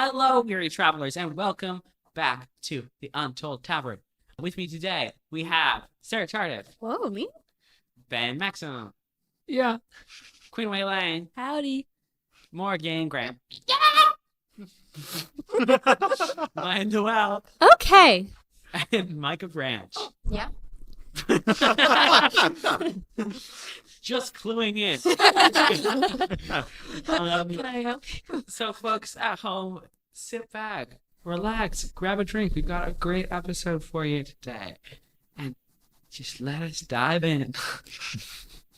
Hello, weary travelers, and welcome back to the Untold Tavern. With me today, we have Sarah Tardif, Whoa, me? Ben Maxim, Yeah. Queen Waylane, Howdy. Morgan Graham, Ryan Noel, Okay. and Micah Branch. Yeah. Just cluing in. Can I help? So, folks at home, sit back, relax, grab a drink. We've got a great episode for you today. And just let us dive in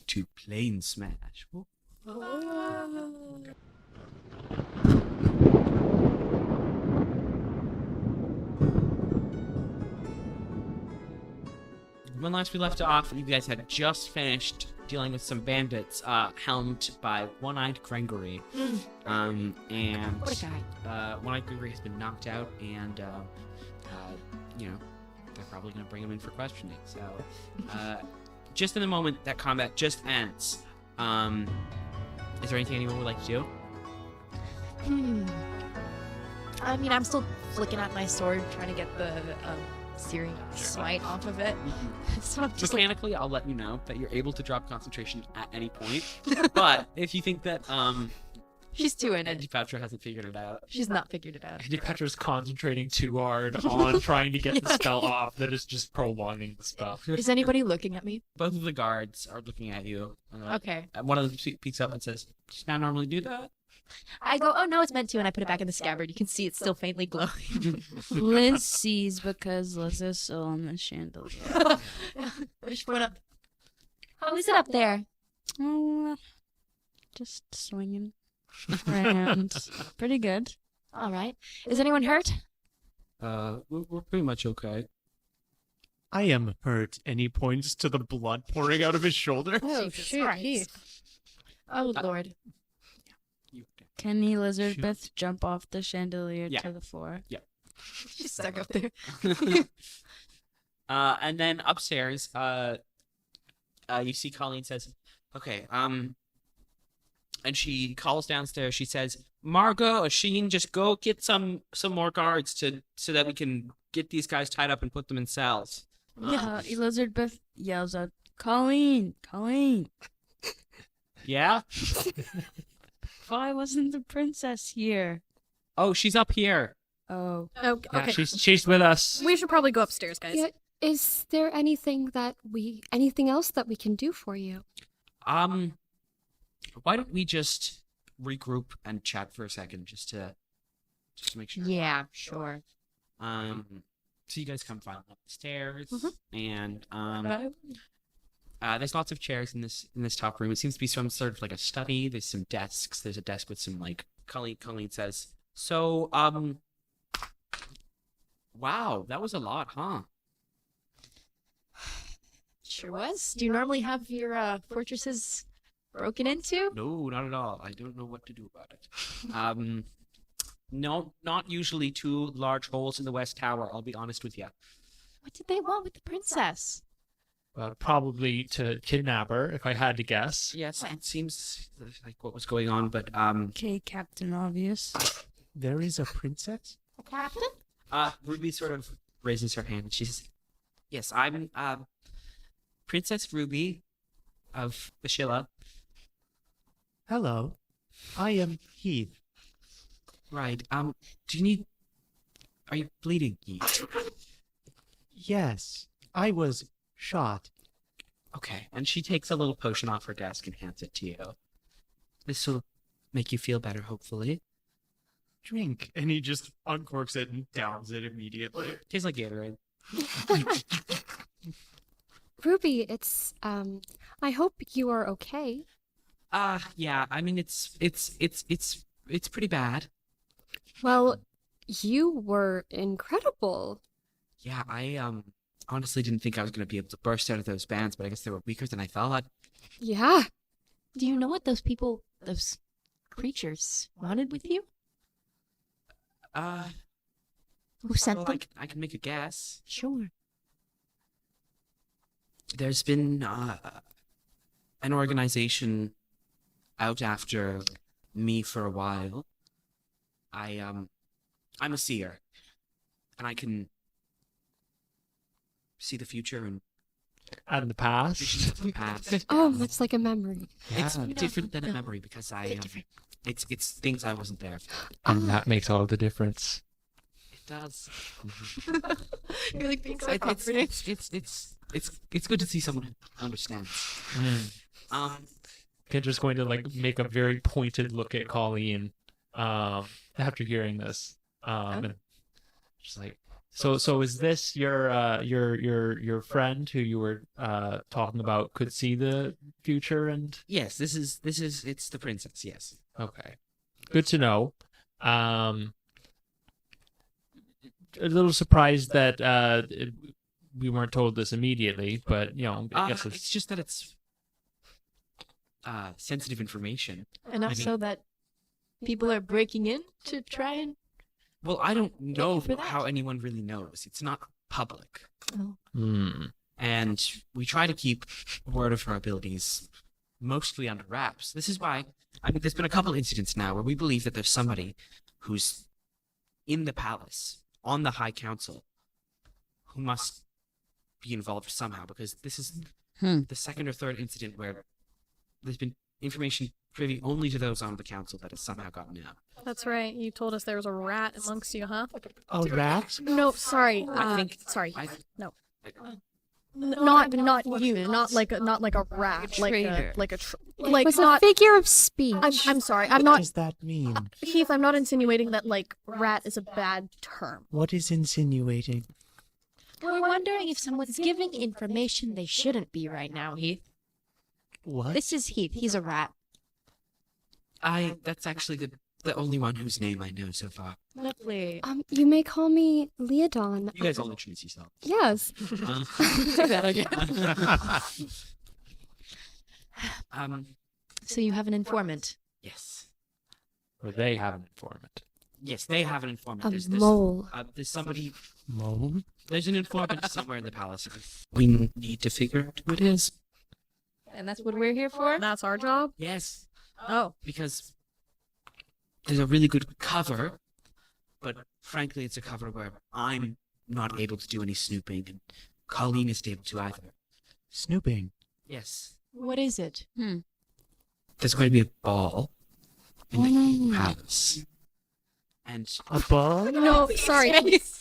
to Planesmash. When last we left off, you guys had just finished dealing with some bandits, helmed by One-Eyed Gregory. And What a guy. One-Eyed Gregory has been knocked out, and they're probably going to bring him in for questioning. So, just in the moment that combat just ends, is there anything anyone would like to do? I mean, I'm still flicking at my sword, trying to get the searing smite off of it. So I'm just Mechanically, I'll let you know that you're able to drop concentration at any point. But if you think that she's too in Andy it. Patra hasn't figured it out, She's not figured it out. Andy Petra's concentrating too hard on trying to get the spell off that is just prolonging the spell. Is anybody looking at me? both of the guards are looking at you. Okay. One of them peeks up and says, "Do you not normally do that?" I go, oh no, it's meant to, and I put it back in the scabbard. You can see it's still faintly glowing. Liz sees because Liz is still on the chandelier. I just went up. How is it up there? Oh, just swinging around. Pretty good. All right. Is anyone hurt? We're pretty much okay. I am hurt, and he points to the blood pouring out of his shoulder. Oh, Jesus shoot. Christ. Oh, Lord. Can the lizard Beth jump off the chandelier Yeah. to the floor? She's stuck up there. And then upstairs, you see Colleen says, "Okay, and she calls downstairs. She says, Margot, Sheen, just go get some more guards so that we can get these guys tied up and put them in cells." Elizabeth yells out, Colleen! Colleen! Yeah? Why wasn't the princess here? Oh, she's up here. Oh. Okay. Yeah, she's with us. We should probably go upstairs, guys. Yeah, is there anything else that we can do for you? Why don't we just regroup and chat for a second just to make sure. Yeah, sure. So you guys come filing up the stairs, and there's lots of chairs in this top room. It seems to be some sort of like a study. There's some desks. There's a desk with some like Colleen says. So wow, that was a lot, huh? Sure was. Do you normally have your fortresses broken into? No, not at all. I don't know what to do about it. No, not usually two large holes in the West Tower, I'll be honest with you. What did they want with the princess? Probably to kidnap her, if I had to guess. Yes, it seems like what was going on, but Okay, Captain Obvious. There is a princess? A captain? Ruby sort of raises her hand and she says, "Yes, I'm Princess Ruby of Escilla." Hello. I am Heath. Right. Are you bleeding, Heath? Yes, I was shot. Okay. And she takes a little potion off her desk and hands it to you. This will make you feel better, hopefully. Drink. And he just uncorks it and downs it immediately. Tastes like Gatorade. Ruby, it's I hope you are okay. Yeah. I mean, it's pretty bad. Well, you were incredible. Yeah, I honestly didn't think I was going to be able to burst out of those bands, but I guess they were weaker than I thought. Yeah. Do you know what those creatures wanted with you? Who sent Well, them? I can make a guess. Sure. There's been an organization out after me for a while. I I'm a seer, and I can see the future and And the past. visions of the past. Oh, that's like a memory. It's different than a memory because it's things I wasn't there for. And that makes all the difference. It does. You're like being so It's confident. it's good to see someone who understands. Kendra's going to like make a very pointed look at Colleen after hearing this. And she's like, so is this your friend who you were talking about could see the future? And Yes, this is it's the princess. Yes. okay, good to know. A little surprised that we weren't told this immediately, but I guess It's just that it's sensitive information. Enough I mean- so that people are breaking in to try and. Well, I don't know for that. how anyone really knows. It's not public. Hmm. And we try to keep word of her abilities mostly under wraps. This is why, there's been a couple incidents now where we believe that there's somebody who's in the palace, on the High Council, who must be involved somehow, because this is the second or third incident where there's been information privy only to those on the council that has somehow gotten out. That's right. You told us there was a rat amongst you, huh? Oh, rats? No, sorry. I think. Sorry. I, No. I- Not you. Not like a rat. Like traitor. like Was not. a figure of speech. I'm sorry. I'm What not. does that mean? Heath, I'm not insinuating that like rat is a bad term. What is insinuating? We're wondering if someone's giving information they shouldn't be right now, Heath. What? This is Heath. He's a rat. That's actually the only one whose name I know so far. Lovely. You may call me Leodon. You guys all introduce yourself. Yes. Say that again. So you have an informant. Yes. Or they have an informant. Yes, they have an informant. A There's mole. there's somebody. Mole? There's an informant somewhere in the palace. We need to figure out who it is. And that's what we're here for? That's our job. Yes, Oh. because there's a really good cover, but frankly, it's a cover where I'm not able to do any snooping, and Colleen isn't able to either. Snooping. Yes, What is it? there's going to be a ball in the palace, and A ball? No, sorry,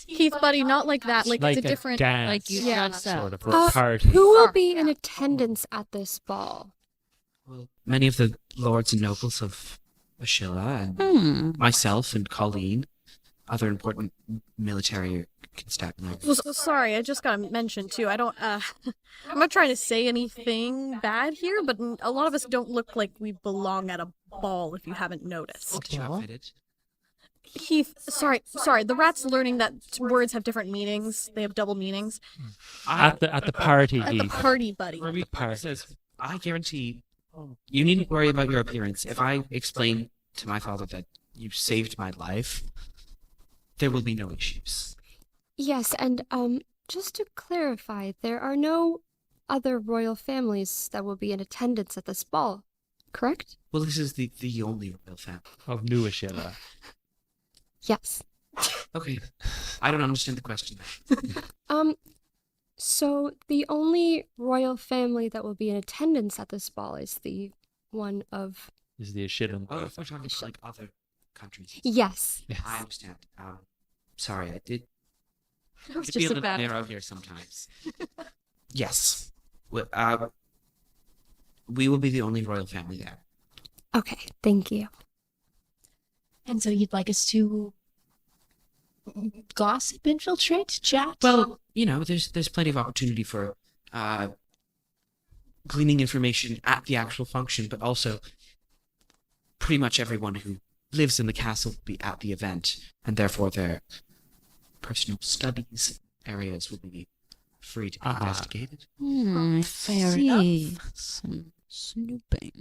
Heath, buddy, not like that. Like it's a different. dance, Like you Yeah. dress up. sort of party. Who will be in attendance at this ball? well, many of the lords and nobles of Escilla and myself and Colleen, other important military constabulary. Well, sorry, I just gotta mention too. I don't. I'm not trying to say anything bad here, but a lot of us don't look like we belong at a ball. If you haven't noticed, Get you outfitted. Heath. Sorry. The rat's learning that words have different meanings. They have double meanings. At the party, At the Heath. party, buddy. Ruby Party. says, I guarantee you needn't worry about your appearance. If I explain to my father that you saved my life, there will be no issues. Yes, and just to clarify, there are no other royal families that will be in attendance at this ball, correct? Well, this is the only royal family. Of New Escilla. Yes. Okay, I don't understand the question. So the only royal family that will be in attendance at this ball is the one of... Is the Escillan. Oh, if we're talking about like other countries. Yes. I understand. Sorry, I did. It was Could be a just a little bad. narrow here sometimes. Yes, we will be the only royal family there. Okay, thank you. And so you'd like us to gossip, infiltrate, chat? Well, there's plenty of opportunity for gleaning information at the actual function, but also pretty much everyone who lives in the castle will be at the event, and therefore their personal studies areas will be free to be investigated. Fair enough. Some snooping.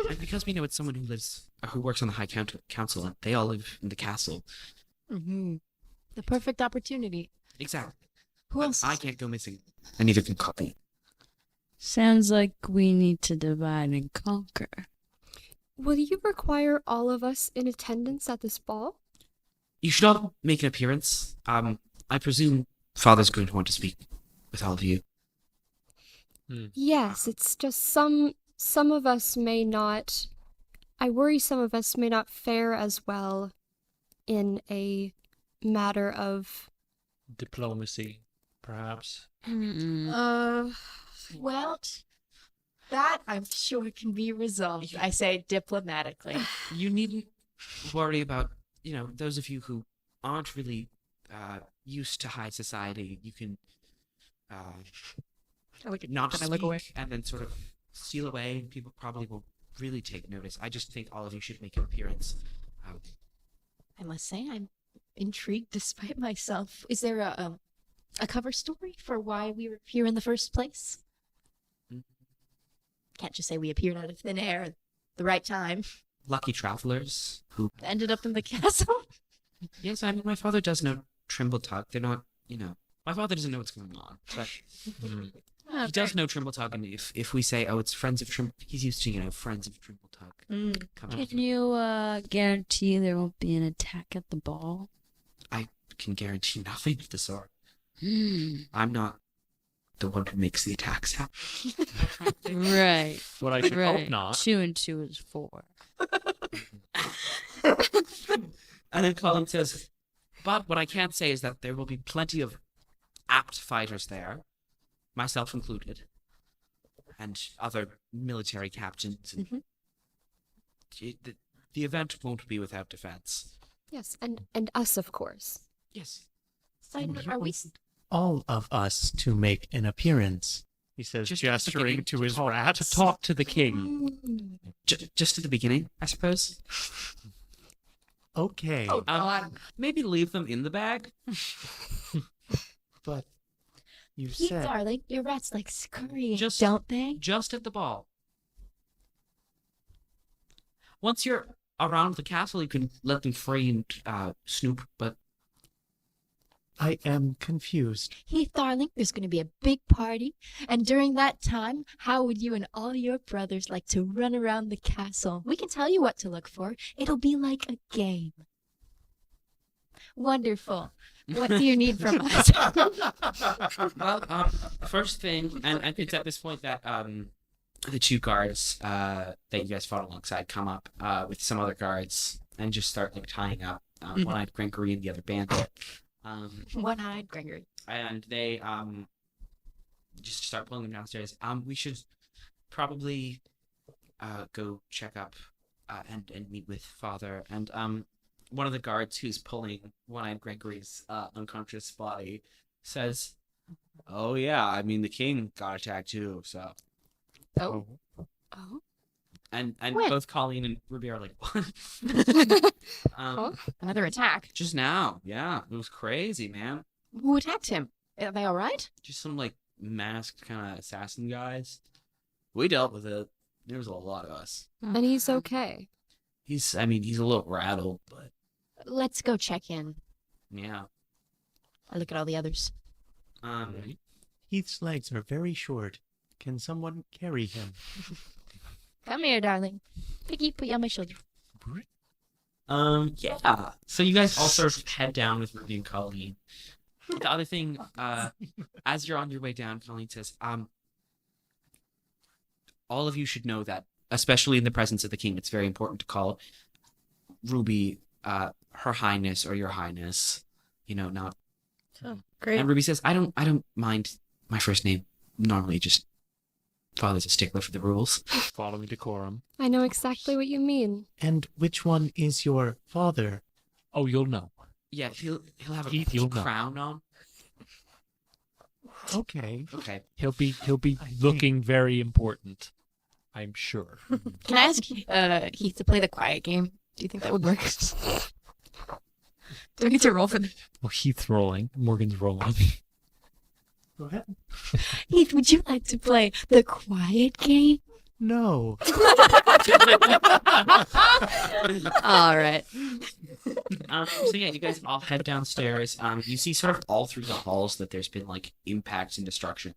And because we know it's someone who works on the High Council, and they all live in the castle. Mm-hmm. The perfect opportunity. Exactly. Who But else? I can't go missing, and neither can Colleen. Sounds like we need to divide and conquer. Will you require all of us in attendance at this ball? you should all make an appearance. I presume Father's going to want to speak with all of you. Yes, it's just some of us may not. I worry some of us may not fare as well in a matter of Diplomacy, perhaps. Well, that I'm sure can be resolved. I say diplomatically. You needn't worry about, those of you who aren't really used to high society. You can not speak and then sort of steal away. People probably will really take notice. I just think all of you should make an appearance. I must say, I'm intrigued despite myself. Is there a cover story for why we were here in the first place? Can't just say we appeared out of thin air at the right time. Lucky travelers who... Ended up in the castle? Yes, I mean, my father does know Trimble-Tug. They're not, my father doesn't know what's going on, but he does know Trimble-Tug, and if we say, oh, it's friends of Trimble, he's used to, friends of Trimble-Tug. Can you guarantee there won't be an attack at the ball? I can guarantee nothing of the sort. I'm not the one who makes the attacks happen. Right. What I should hope Right. not. 2 and 2 is 4. And then Colin says, but what I can say is that there will be plenty of apt fighters there, myself included, and other military captains. And the event won't be without defense. yes, and us of course. Yes. Are we... All of us to make an appearance. He says, Just at the gesturing beginning, to to his talk- rat, to talk to the king. Just at the beginning, I suppose. Okay, Maybe leave them in the bag. but you Pete, said darling, your rats like scurrying, Just- don't they? Just at the ball. Once you're around the castle, you can let them free and snoop, but I am confused. Heath, darling, there's going to be a big party, and during that time, how would you and all your brothers like to run around the castle? We can tell you what to look for. It'll be like a game. Wonderful. What do you need from us? well, first thing, and it's at this point that the two guards that you guys fought alongside come up with some other guards and just start tying up One-Eyed Gregory and the other bandit. One-eyed Gregory. And they just start pulling them downstairs. We should probably go check up and meet with Father. And one of the guards who's pulling One-Eyed Gregory's unconscious body says, "Oh yeah, I mean the king got attacked too, so." Oh. And When? both Colleen and Ruby are like, "What?" Another attack. Just now, yeah, it was crazy, man. Who attacked him? Are they all right? Just some masked kind of assassin guys. We dealt with it. There was a lot of us. And he's okay. He's a little rattled, but Let's go check in. yeah. I look at all the others. Heath's legs are very short. Can someone carry him? Come here, darling. Piggy, put you on my shoulder. Yeah. So you guys all sort of head down with Ruby and Colleen. The other thing, as you're on your way down, Colleen says, all of you should know that, especially in the presence of the king, it's very important to call Ruby, Her Highness or Your Highness. Not. Great. And Ruby says, I don't mind my first name. Normally, just Father's a stickler for the rules. Following decorum. I know exactly what you mean. And which one is your father? Oh, you'll know. Yeah, he'll have a Heath, you'll know. crown on. Okay. Okay. He'll be looking very important, I'm sure. Can I ask Heath to play the quiet game? Do you think that would work? Do I need to roll for this? Well, Heath's rolling. Morgan's rolling. Go ahead. Heath, would you like to play the quiet game? No. All right. So yeah, you guys all head downstairs. You see sort of all through the halls that there's been impacts and destruction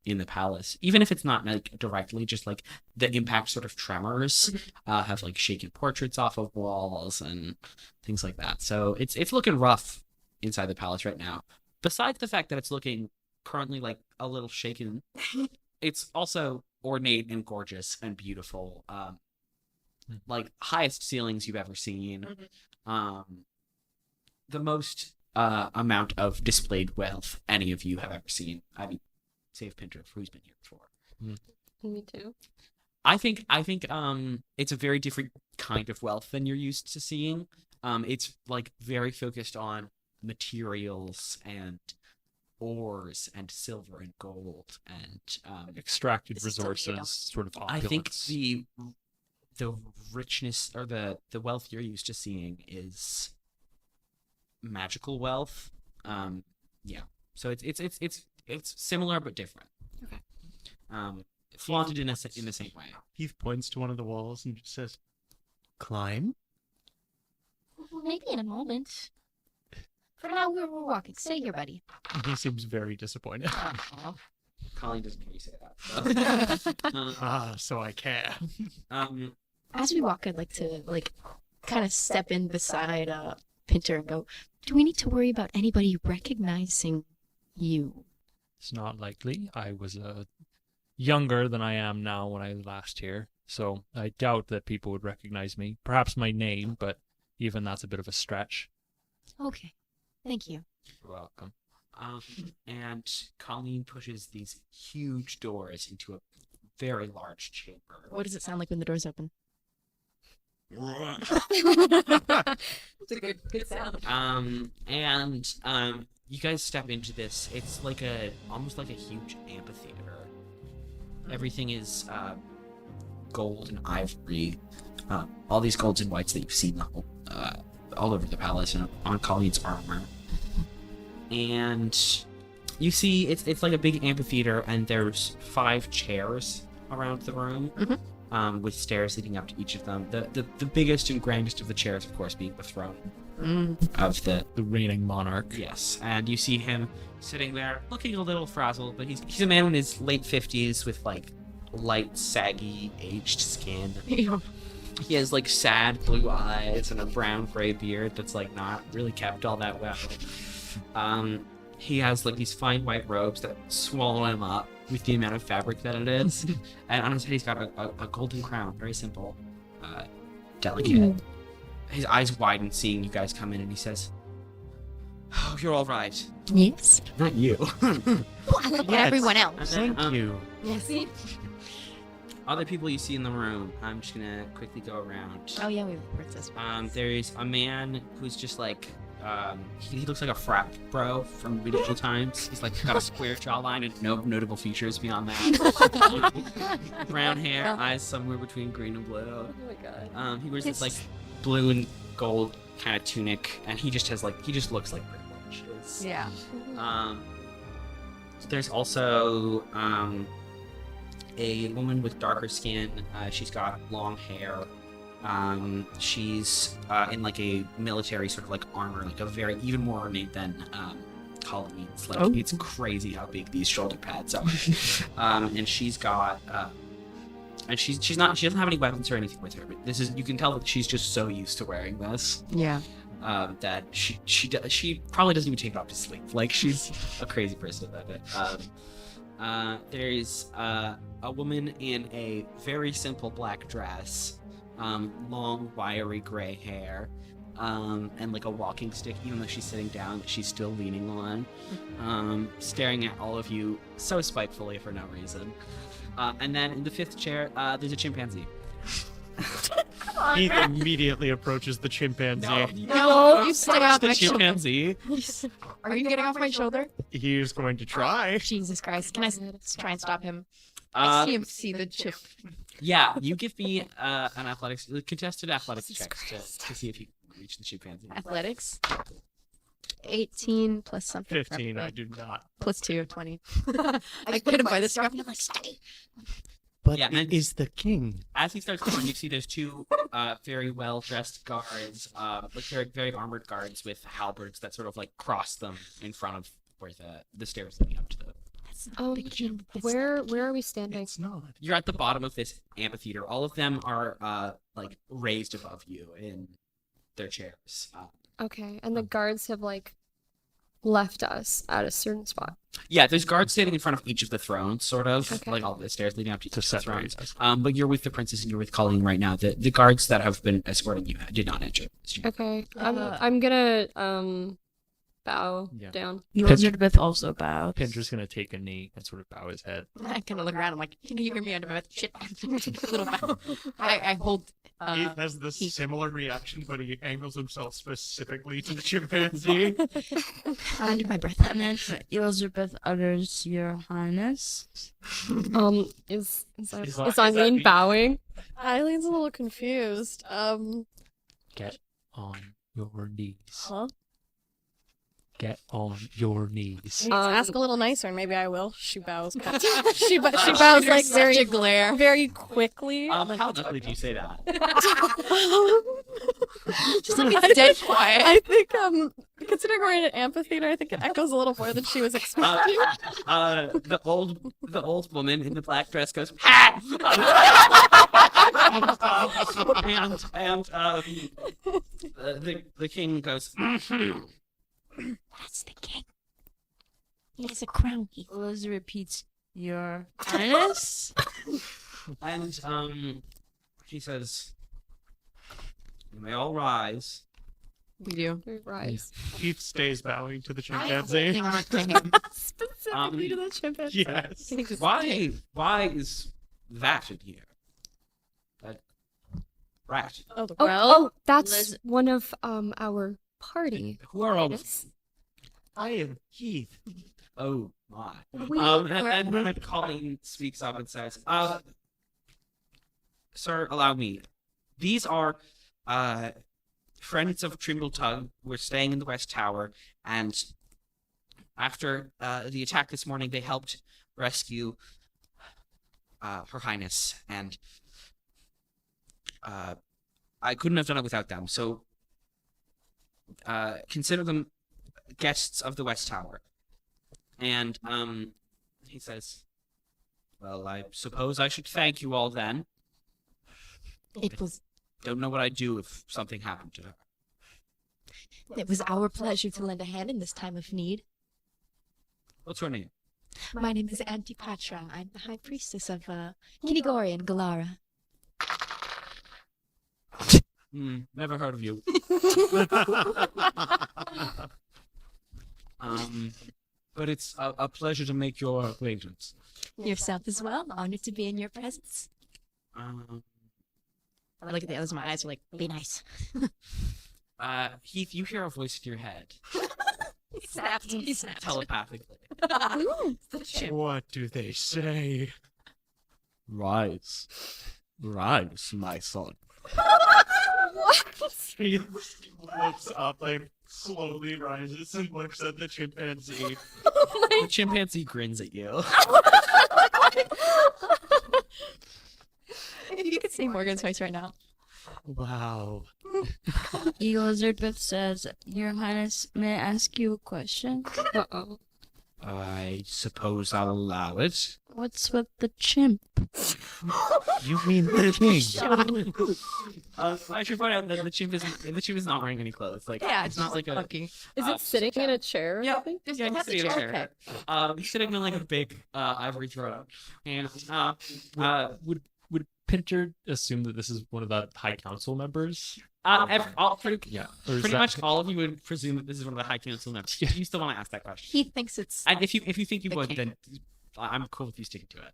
in the palace, even if it's not like directly, just like the impact sort of tremors have like shaken portraits off of walls and things like that. So it's looking rough inside the palace right now. Besides the fact that it's looking currently like a little shaken, it's also ornate and gorgeous and beautiful. Like highest ceilings you've ever seen. The most amount of displayed wealth any of you have ever seen. I mean, save Pinter, who's been here before. Me too. I think it's a very different kind of wealth than you're used to seeing. It's like very focused on materials and ores and silver and gold and Extracted This is Toledo. resources, sort of I opulence. think the richness or the wealth you're used to seeing is magical wealth. Yeah. So it's similar but different. Okay. Flaunted in the same way. Heath points to one of the walls and just says, "Climb." Maybe in a moment. For now, we're walking. Stay here, buddy. He seems very disappointed. Aw. Colleen doesn't hear you say that. So. So I can. As we walk, I'd like to kind of step in beside Pinter and go, do we need to worry about anybody recognizing you? It's not likely. I was younger than I am now when I was last here, so I doubt that people would recognize me. Perhaps my name, but even that's a bit of a stretch. Okay. Thank you. You're welcome. And Colleen pushes these huge doors into a very large chamber. What does it sound like when the doors open? It's a good sound. And you guys step into this. It's like almost like a huge amphitheater. Everything is gold and ivory. All these golds and whites that you've seen all over the palace and on Colleen's armor. And you see it's like a big amphitheater, and there's 5 chairs around the room. With stairs leading up to each of them. The biggest and grandest of the chairs, of course, being the throne of the reigning monarch. Yes, and you see him sitting there, looking a little frazzled, but he's a man in his late 50s with like light, saggy, aged skin. He has like sad blue eyes and a brown gray beard that's like not really kept all that well. He has like these fine white robes that swallow him up with the amount of fabric that it is. And on his head he's got a golden crown, very simple, delicate. His eyes widen seeing you guys come in, and he says, "Oh, you're all right." Yes. Not you. Look at everyone else. Thank you. Yeah, see? Other people you see in the room, I'm just gonna quickly go around. Oh, yeah, we have a princess. There's a man who's just like, he looks like a frat bro from medieval times. He's like got a square jawline and no notable features beyond that. Brown hair, eyes somewhere between green and blue. Oh my god. He wears this like blue and gold kind of tunic, and he just looks like privilege. Yeah. There's also a woman with darker skin. She's got long hair. She's in like a military sort of like armor, like a very even more ornate than Colleen's. Like it's crazy how big these shoulder pads are. And she's got and she doesn't have any weapons or anything with her. But you can tell that she's just so used to wearing this. Yeah. That she probably doesn't even take it off to sleep. Like she's a crazy person about it. There's a woman in a very simple black dress, long wiry gray hair, and like a walking stick. Even though she's sitting down, she's still leaning on, staring at all of you so spitefully for no reason. And then in the 5th chair, there's a chimpanzee. He immediately approaches the chimpanzee. No, you stay off The my shoulder. chimpanzee. Are you getting off my shoulder? He is going to try. Jesus Christ. Can I try and stop him? I see him see the chip. Yeah, you give me an athletics contested athletics check to see if you can reach the chimpanzee. Athletics. 18 plus something. 15, I probably. do not. Plus 2, 20. I get him by the scruff and I'm like, stay. But Yeah, it and- is the king. As he starts going, you see there's 2 very well dressed guards, like very very armored guards with halberds that sort of like cross them in front of where the stairs leading up to The king. Where are we standing? It's not. You're at the bottom of this amphitheater. All of them are like raised above you in their chairs. Okay, and the guards have like left us at a certain spot. Yeah, there's guards standing in front of each of the thrones, sort of, Okay. like all the stairs leading up to each To of the separate thrones. us. But you're with the princess and you're with Colleen right now. The guards that have been escorting you did not enter this chamber. Okay, I'm gonna bow Yeah. down. Elizabeth also bowed. Pinter's gonna take a knee and sort of bow his head. I kind of look around. I'm like, can you hear me under my breath? Shit. Little bow. I hold. He has the similar reaction, but he angles himself specifically to the chimpanzee. Under my breath. And then Elizabeth utters, Your Highness. Is Is Eileen bowing? Eileen's a little confused. Get on your knees. Huh? Get on your knees. Ask a little nicer, and maybe I will. She bows. she bows like very very quickly. How quickly do you say that? Just like it's dead quiet. I think considering we're in an amphitheater, I think it echoes a little more than she was expecting. The old woman in the black dress goes, ha! and the king goes, That's the king. He has a crown. Elizabeth repeats, Your Highness. and she says, "You may all rise." We do. Rise. Keith stays bowing to the chimpanzee. Specifically to the chimpanzee. Yes. Why is that in here? That rat. Oh, the Oh, that's one of our party. Who are all? I am Keith. Oh my. We And then Colleen speaks up and says, "Sir, allow me. These are friends of Trimble Tug. We're staying in the West Tower, and after the attack this morning, they helped rescue Her Highness, and I couldn't have done it without them. So consider them guests of the West Tower." And he says, "Well, I suppose I should thank you all then. It was Don't know what I'd do if something happened to her." our pleasure to lend a hand in this time of need. What's her name? My name is Antipatra. I'm the high priestess of Kinigori and Galara. Never heard of you. But it's a pleasure to make your acquaintance. Yourself as well. Honored to be in your presence. I look at the others, my eyes are like, be nice. Heath, you hear a voice in your head, He snapped. telepathically. The chimp. What do they say? Rise. Rise, my son. He looks up, like, slowly rises and looks at the chimpanzee. The chimpanzee grins at you. If you could say Morgan's voice right now. Wow. Elizabeth says, Your Highness, may I ask you a question? Uh-oh. I suppose I'll allow it. What's with the chimp? You mean the king? I should point out that the chimp is not wearing any clothes. Like, Yeah, it's not like a. lucky. Is it sitting in a chair? Or Yeah, something? just Yeah, have he's the sitting in a chair. chair. He's sitting in like a big ivory throne, and Would Pinter assume that this is one of the High Council members? pretty Yeah. Or is pretty that- much all of you would presume that this is one of the High Council members. Do you still want to ask that question? He thinks it's. And if you think you The would, king. then I'm cool with you sticking to it.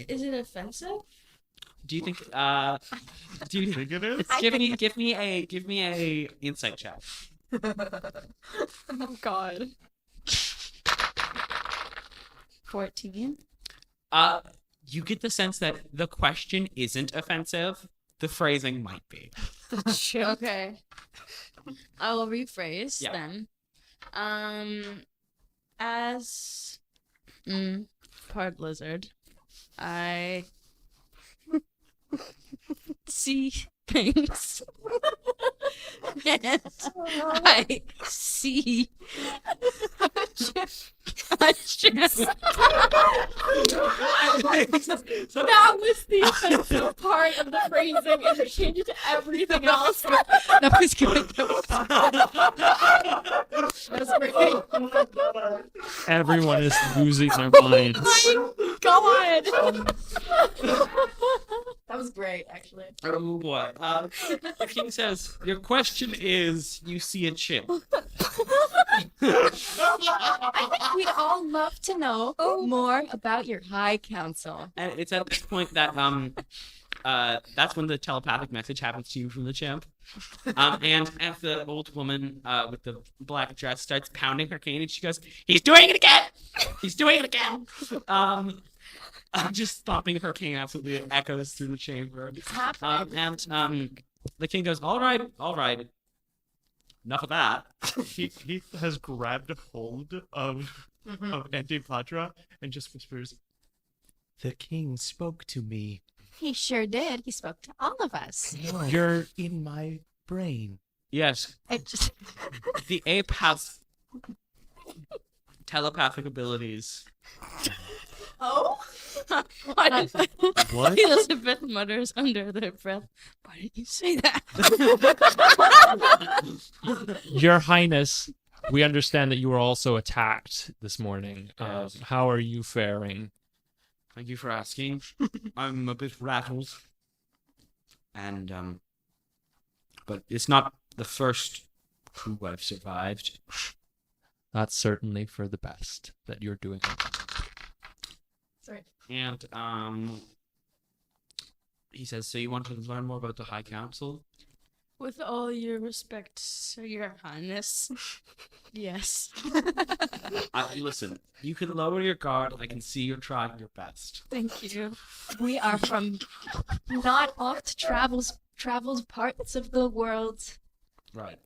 Is it offensive? Do you think? Do you Think it is? give me a insight check. Oh God. 14. You get the sense that the question isn't offensive. The phrasing might be. Okay. I will rephrase Yeah. then. As part lizard, I see things. And I see a questions. So That was the offensive part of the phrasing, and it changed everything else. That was good. That's great. Everyone is losing their minds. God. That was great, actually. Oh boy. The king says, "Your question is, you see a chimp." I think we'd all love to know more about your high council. And it's at this point that that's when the telepathic message happens to you from the chimp. And as the old woman with the black dress starts pounding her cane, and she goes, "He's doing it again! He's doing it again!" Just stomping her cane absolutely echoes through the chamber. And the king goes, all right. Enough of that." He has grabbed hold of Antipatra and just whispers, The king spoke to me. He sure did. He spoke to all of us. You're in my brain. Yes, I just the ape has telepathic abilities. Oh? What? What? Elizabeth mutters under their breath. Why did you say that? Your Highness, we understand that you were also attacked this morning. Yes. How are you faring? Thank you for asking. I'm a bit rattled. And, but it's not the first coup I've survived. That's certainly for the best that you're doing. Sorry. And, he says, so you want to learn more about the High Council? With all your respect, Sir Your Highness. Yes. Listen, you can lower your guard. I can see you're trying your best. Thank you. we are from not oft traveled parts of the world. Right.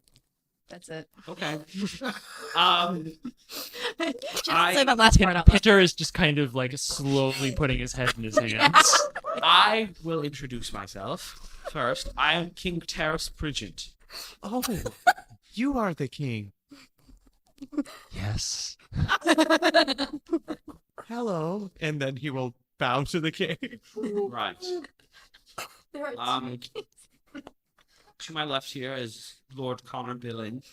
That's it. Okay. Just I- say that last part out loud. Peter is just kind of like slowly putting his head in his hands. I will introduce myself. First, I am King Terrace Prigent. Oh, you are the king. Yes. hello. And then he will bow to the king. Right. There are To my left here is Lord Connor Billing.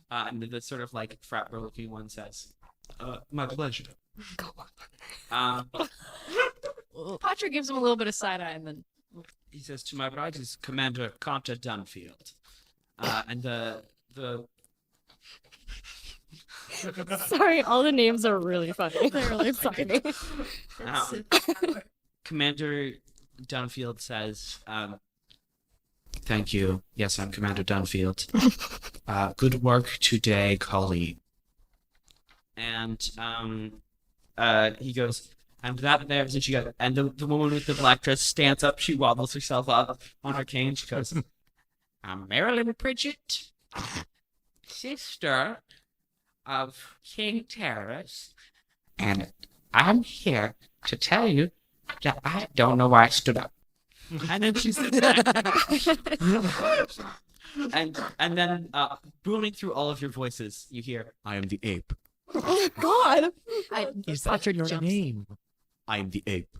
And the sort of like frat bro looking one says, my pleasure. Patra gives him a little bit of side eye, and then He says, to my right is Commander Conta Dunfield. And the Sorry, all the names are really funny. They're really funny. Commander Dunfield says, thank you. Yes, I'm Commander Dunfield. Good work today, colleague. And he goes, and that there, and she goes, and the woman with the black dress stands up, she wobbles herself up on her cane, she goes, I'm Marilyn Pridget, sister of King Terrace, and I'm here to tell you that I don't know why I stood up. And then she sits back. and then booming through all of your voices, you hear, I am the ape. Oh God! Is that your name? I am the ape.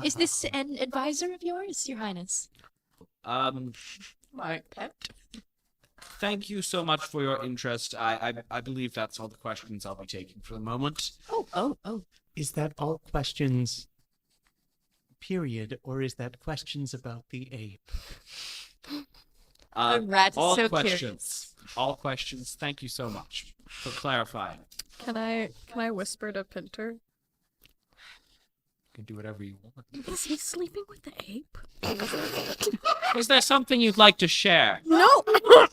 Is this an advisor of yours, Your Highness? my pet. Thank you so much for your interest. I believe that's all the questions I'll be taking for the moment. Oh. Is that all questions, period, or is that questions about the ape? The rat is All so questions. curious. All questions. Thank you so much for clarifying. Can I whisper to Pinter? You can do whatever you want. Is he sleeping with the ape? Is there something you'd like to share? No!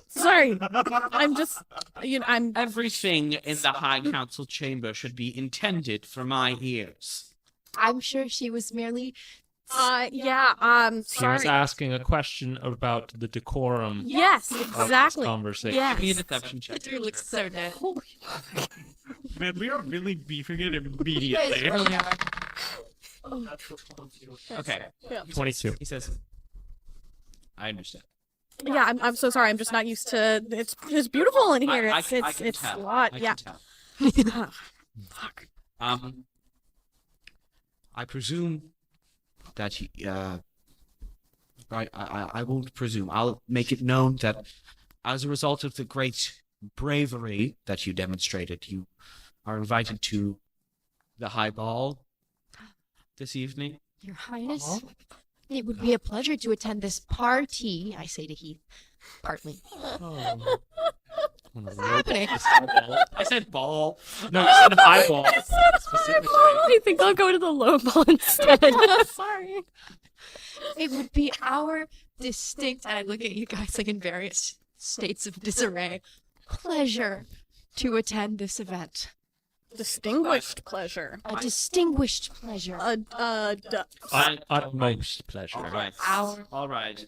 Sorry. I'm just, I'm Everything in the High Council chamber should be intended for my ears. I'm sure she was merely. yeah, He was sorry. asking a question about the decorum Yes, of this exactly. conversation. Yes. Give me a deception check. Peter looks so dead. Man, we are really beefing it You guys immediately. really are. Okay. 22. He says, I understand. Yeah, I'm so sorry. I'm just not used to. It's beautiful in here. I It's can it's tell. a lot. I Yeah. can tell. Fuck. I presume that I won't presume. I'll make it known that as a result of the great bravery that you demonstrated, you are invited to the high ball this evening. Your Highness, it would be a pleasure to attend this party, I say to Heath, partly. Oh. What's happening? I said ball. No, you said eyeball specifically. I think I'll go to the low ball instead. Sorry. It would be our distinct, and I look at you guys like in various states of disarray, pleasure to attend this event. Distinguished pleasure. A distinguished pleasure. Utmost pleasure. All right. All right.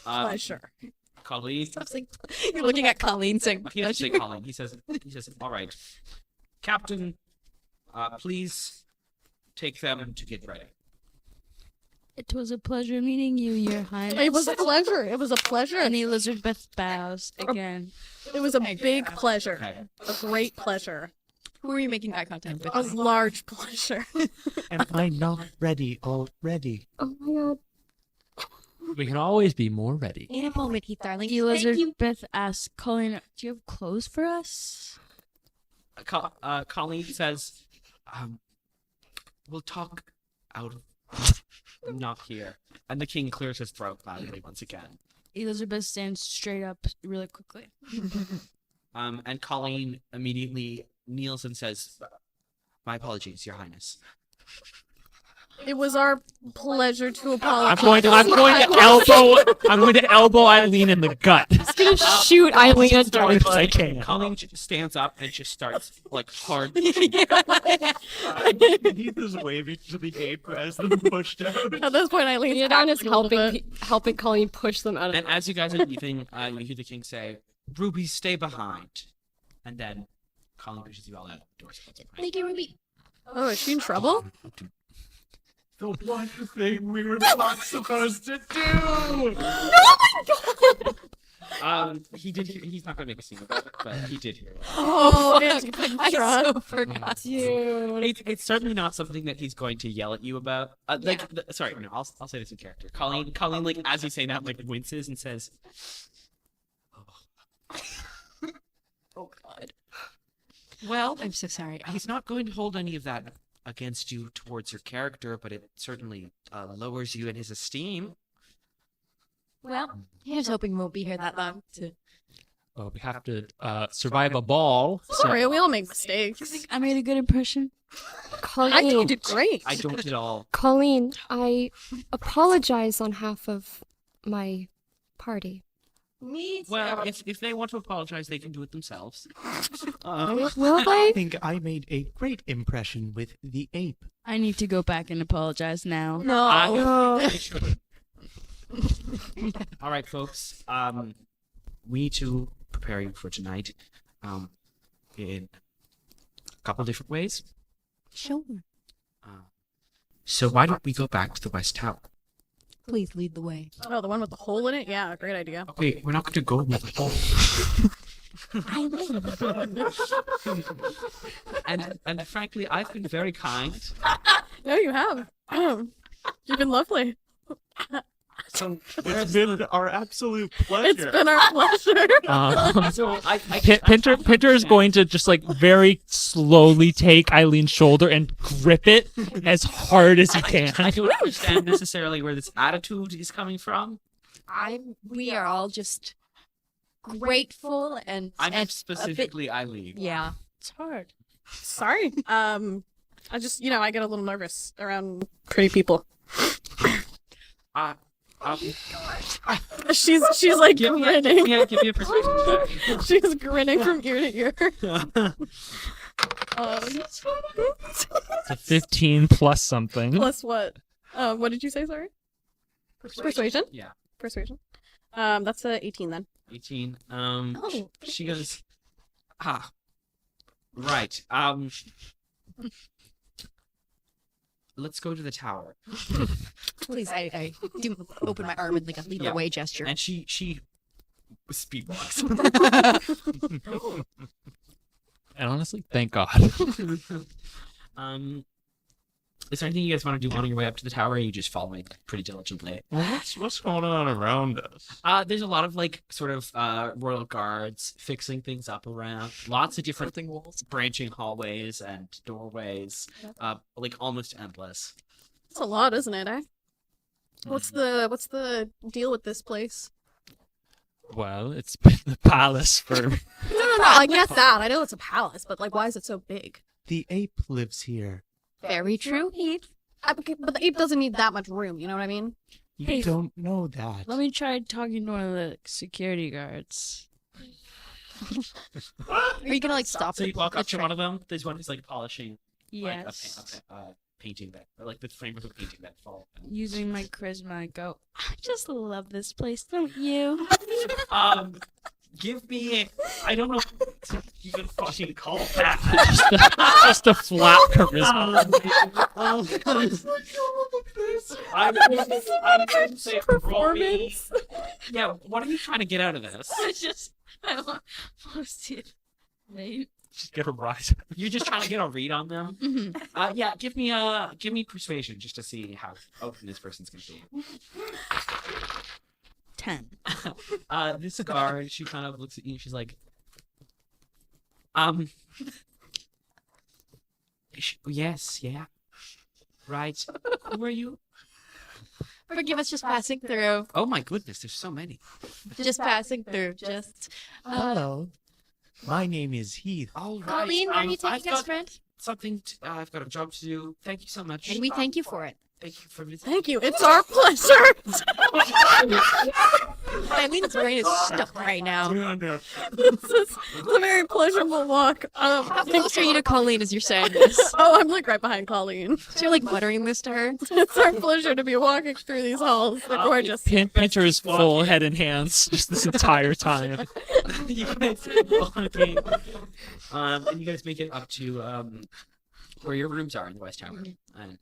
Pleasure. Colleen. You're looking at Colleen saying, He doesn't say Colleen. He says, all right. Captain, please take them to get ready. It was a pleasure meeting you, Your Highness. It was a pleasure. It was a pleasure. And Elizabeth bows again. It was a big pleasure. Okay. A great pleasure. who are you making eye contact with? A large pleasure. Am I not ready already? Oh my god. We can always be more ready. In a moment, Heath, darling. Thank you. Elizabeth asks Colleen, do you have clothes for us? Colleen says, we'll talk out of not here. And the king clears his throat loudly once again. Elizabeth stands straight up really quickly. And Colleen immediately kneels and says, my apologies, Your Highness. It was our pleasure to apologize. I'm going to elbow Eileen in the gut. Just gonna shoot Eileen as hard as I can. Colleen stands up and just starts like hard. Heath is waving to the ape as them pushed out. At this point, Eileen's Theodon is acting a little bit. helping Colleen push them out of And as you guys are leaving, you hear the king say, Ruby, stay behind. And then Colleen pushes you all out the door. Thank you, Ruby. Oh, is she in trouble? The one thing we were not supposed to do! He did. He's not gonna make a scene about it, but he did hear it. Oh, I so forgot. It's certainly not something that he's going to yell at you about. Sorry, no, I'll say this in character. Colleen, like as you say that, like winces and says, Oh, God. "Well, I'm so sorry. he's not going to hold any of that against you towards your character, but it certainly lowers you in his esteem." Well, here's hoping we won't be here that long to... Well, we have to survive a ball. Sorry, we all make mistakes. I made a good impression. I think you Colleen, did great. I don't at all. Colleen, I apologize on behalf of my party. Me Well, if they want to apologize, they can do it themselves. Will I they? think I made a great impression with the ape. I need to go back and apologize now. I should. All right, folks. We need to prepare you for tonight. In a couple different ways. Sure. So why don't we go back to the West Tower? Please lead the way. Oh, the one with the hole in it? Yeah, great idea. Okay, we're not going to go with the whole. and frankly, I've been very kind. No, you have. You've been lovely. So It's been our absolute pleasure. It's been our pleasure. So Pinter is going to just like very slowly take Eileen's shoulder and grip it as hard as he can. I don't understand necessarily where this attitude is coming from. We are all just grateful and I'm and specifically Eileen. yeah. It's hard. Sorry. I just, I get a little nervous around pretty people. She's like grinning. Give me a persuasion check. She's grinning from ear to ear. It's a 15 plus something. Plus what? What did you say? Sorry. Persuasion. Yeah. Persuasion. That's a 18 then. 18. Oh. She goes, right. Let's go to the tower. Please, I do open my arm in like a lead the way gesture. And she speed walks. And honestly, thank God. Is there anything you guys want to do on your way up to the tower, or are you just following pretty diligently? What's going on around us? There's a lot of like sort of royal guards fixing things up around. Lots of different branching hallways and doorways. Like almost endless. It's a lot, isn't it, eh? What's the deal with this place? Well, it's been the palace for... No, I get that. I know it's a palace, but like, why is it so big? The ape lives here. Very true, Heath. But the ape doesn't need that much room, you know what I mean? You Hey, don't know that. Let me try talking to one of the security guards. Are you gonna like stop? So you walk up to one of them. There's one who's like polishing Yes. like, a painting that, or like the frame of a painting that fall. Using my charisma, I go, I just love this place, don't you? Give me. I don't know what to even fucking call that. just a flat charisma. I'm going to say performance. Yeah, what are you trying to get out of this? I want to see it. Maybe. Just get a rise. You're just trying to get a read on them. Mm-hmm. Yeah, give me persuasion just to see how open this person's gonna be. 10. This guard, she kind of looks at you and she's like, yes, yeah, right. Who are you? Forgive us, just passing through. Oh my goodness, there's so many. Just passing through. Just. Hello. My name is Heath. All right. Colleen, where are you I've taking us, got friend? something. I've got a job to do. Thank you so much. And we thank you for it. Thank you for visiting. Thank you. It's our pleasure. Eileen's brain is stuck right now. It's a very pleasurable walk. How close are you to Colleen as you're saying this? Oh, I'm like right behind Colleen. So you're like muttering this to her? It's our pleasure to be walking through these halls. They're gorgeous. Pinter is full head and hands just this entire time. You guys walking, and you guys make it up to where your rooms are in the West Tower, and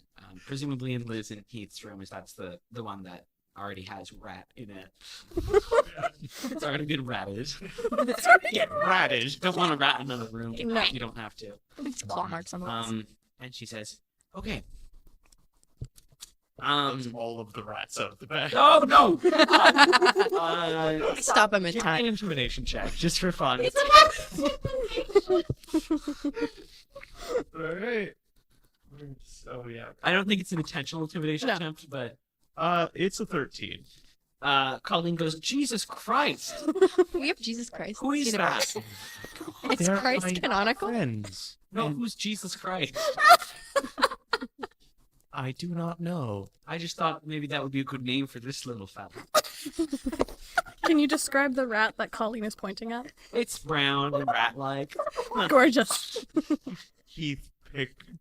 presumably in Liz and Heath's room, as that's the one that already has rat in it. It's already been ratted. Yeah, ratted. Don't want to rat in another room. No. You don't have to. It's claw marks on the walls. And she says, "Okay." All of the rats out of the bag. Oh no! Stop him in Give me time. an intimidation check, just for fun. Alright. So yeah. I don't think it's an intentional intimidation No. attempt, but It's a 13. Colleen goes, "Jesus Christ! We have Jesus Christ. Who is that? It's They're Christ my canonical? friends. No, And who's Jesus Christ?" I do not know. I just thought maybe that would be a good name for this little fella. Can you describe the rat that Colleen is pointing at? It's brown and rat-like. Gorgeous. Heath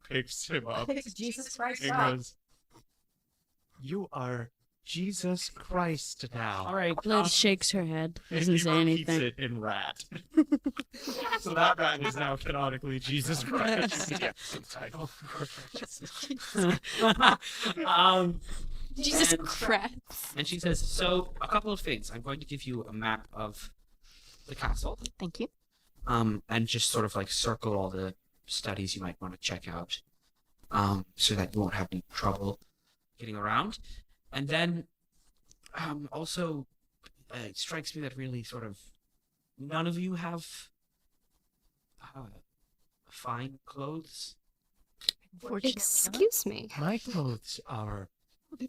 picks him up Jesus Christ. and goes, You are Jesus Christ now. All right. Liz shakes her head. and Doesn't he say repeats anything. it in rat. So that rat is now canonically Jesus Christ. Yeah, subtitle. Jesus And- Christ. And she says, "So a couple of things. I'm going to give you a map of the castle, Thank you. and just sort of like circle all the studies you might want to check out, so that you won't have any trouble getting around. And then, also, it strikes me that really sort of none of you have fine clothes. Unfortunately. Excuse me. My clothes are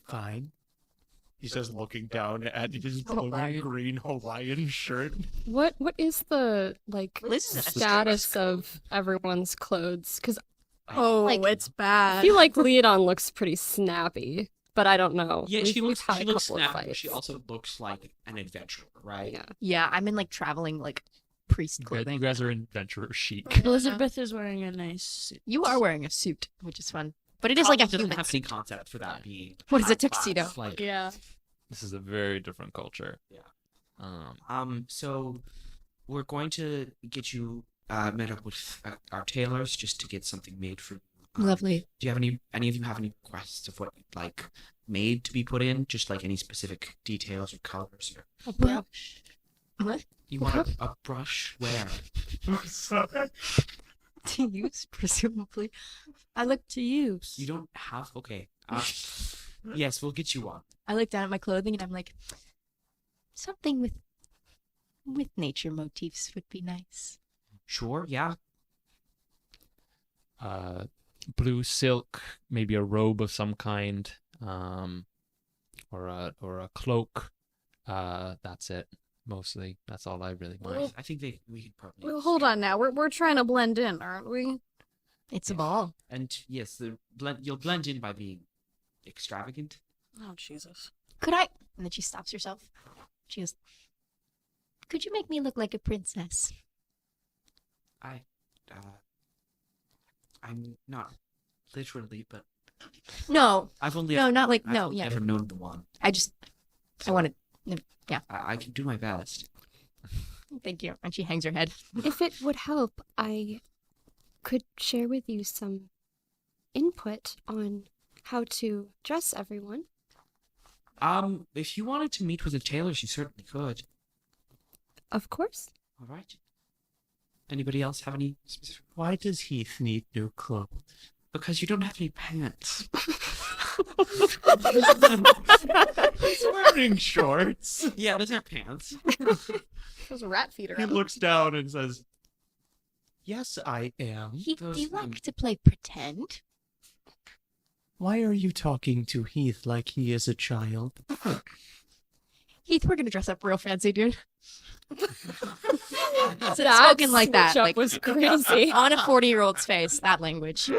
fine. He says, looking down at his blue Hawaiian. and green Hawaiian shirt. What is the like Liz is a status of everyone's clothes? Because Oh, Like- it's I bad. feel like Leodon looks pretty snappy, but I don't know. Yeah, We've- she we've looks. had She a looks couple of snappy. But fights. she also looks like an adventurer, right? Yeah. Yeah, I'm in like traveling like priest You clothing. guys are adventurer chic. Elizabeth is wearing a nice suit. You are wearing a suit, which is fun. But it is like a doesn't human have any suit. concept for that being. What is a high class. tuxedo? It's like Yeah. this is a very different culture. Yeah. So we're going to get you met up with our tailors just to get something made for you. Lovely. Do you have any of you have any requests of what you'd like made to be put in? Just like any specific details or colors or A brush. What? you want a brush where? Sorry. to use, presumably. I look to use. You don't have. Okay. Yes, we'll get you one. I look down at my clothing and I'm like, something with nature motifs would be nice. Sure. Yeah. Blue silk, maybe a robe of some kind, or a cloak. That's it. Mostly, that's all I really want. I think we could probably. Well, hold on now. We're trying to blend in, aren't we? It's a ball. And yes, you'll blend in by being extravagant. Oh, Jesus. Could I? And then she stops herself. She goes, could you make me look like a princess? I'm not literally, but No. I've only No, not like, I've no, only yeah. ever known the one. I wanted, yeah. I can do my best. Thank you. And she hangs her head. If it would help, I could share with you some input on how to dress everyone. If you wanted to meet with the tailors, you certainly could. Of course. All right. Anybody else have any specific? Why does Heath need new clothes? Because you don't have any pants. He's wearing shorts. Yeah, those aren't pants. Those rat feet He are looks down and says, Yes, I am. Heath, do you Those, like to play pretend? Why are you talking to Heath like he is a child? Heath, we're gonna dress up real fancy, dude. That Spoken like that, switch up like was crazy. on a 40-year-old's face. That language.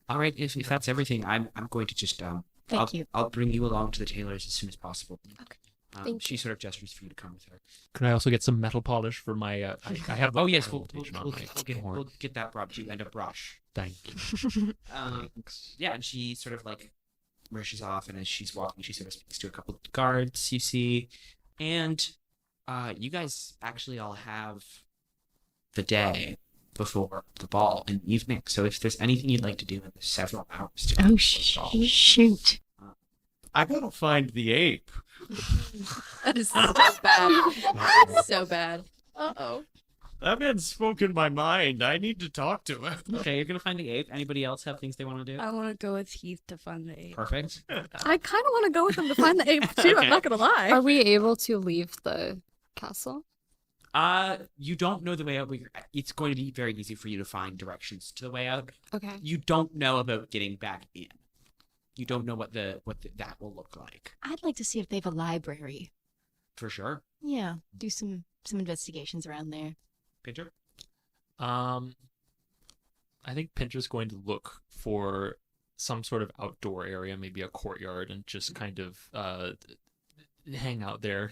All right, if that's everything, I'm going to just Thank you. I'll bring you along to the tailors as soon as possible. Okay. Thank She sort of gestures for you to come with her. Could I also get some metal polish for my? I have. Oh yes, we'll ornamentation on my horn. we'll get that brought to you and a brush. Thank you. Yeah, and she sort of like rushes off, and as she's walking, she sort of speaks to a couple of guards you see, and you guys actually all have the day before the ball in the evening. So if there's anything you'd like to do in the several hours to Oh, the ball, shoot. I gotta find the ape. That is so bad. So bad. Uh-oh. That man's spoken my mind. I need to talk to him. okay, you're gonna find the ape. Anybody else have things they want to do? I want to go with Heath to find the ape. Perfect. I kind of want to go with them to find the ape too. Okay. I'm not gonna lie. Are we able to leave the castle? You don't know the way out, but it's going to be very easy for you to find directions to the way out. Okay. You don't know about getting back in. You don't know what that will look like I'd like to see if they have a library. for sure. Yeah. Do some investigations around there. Pinter? I think Pinter's going to look for some sort of outdoor area, maybe a courtyard, and just kind of hang out there,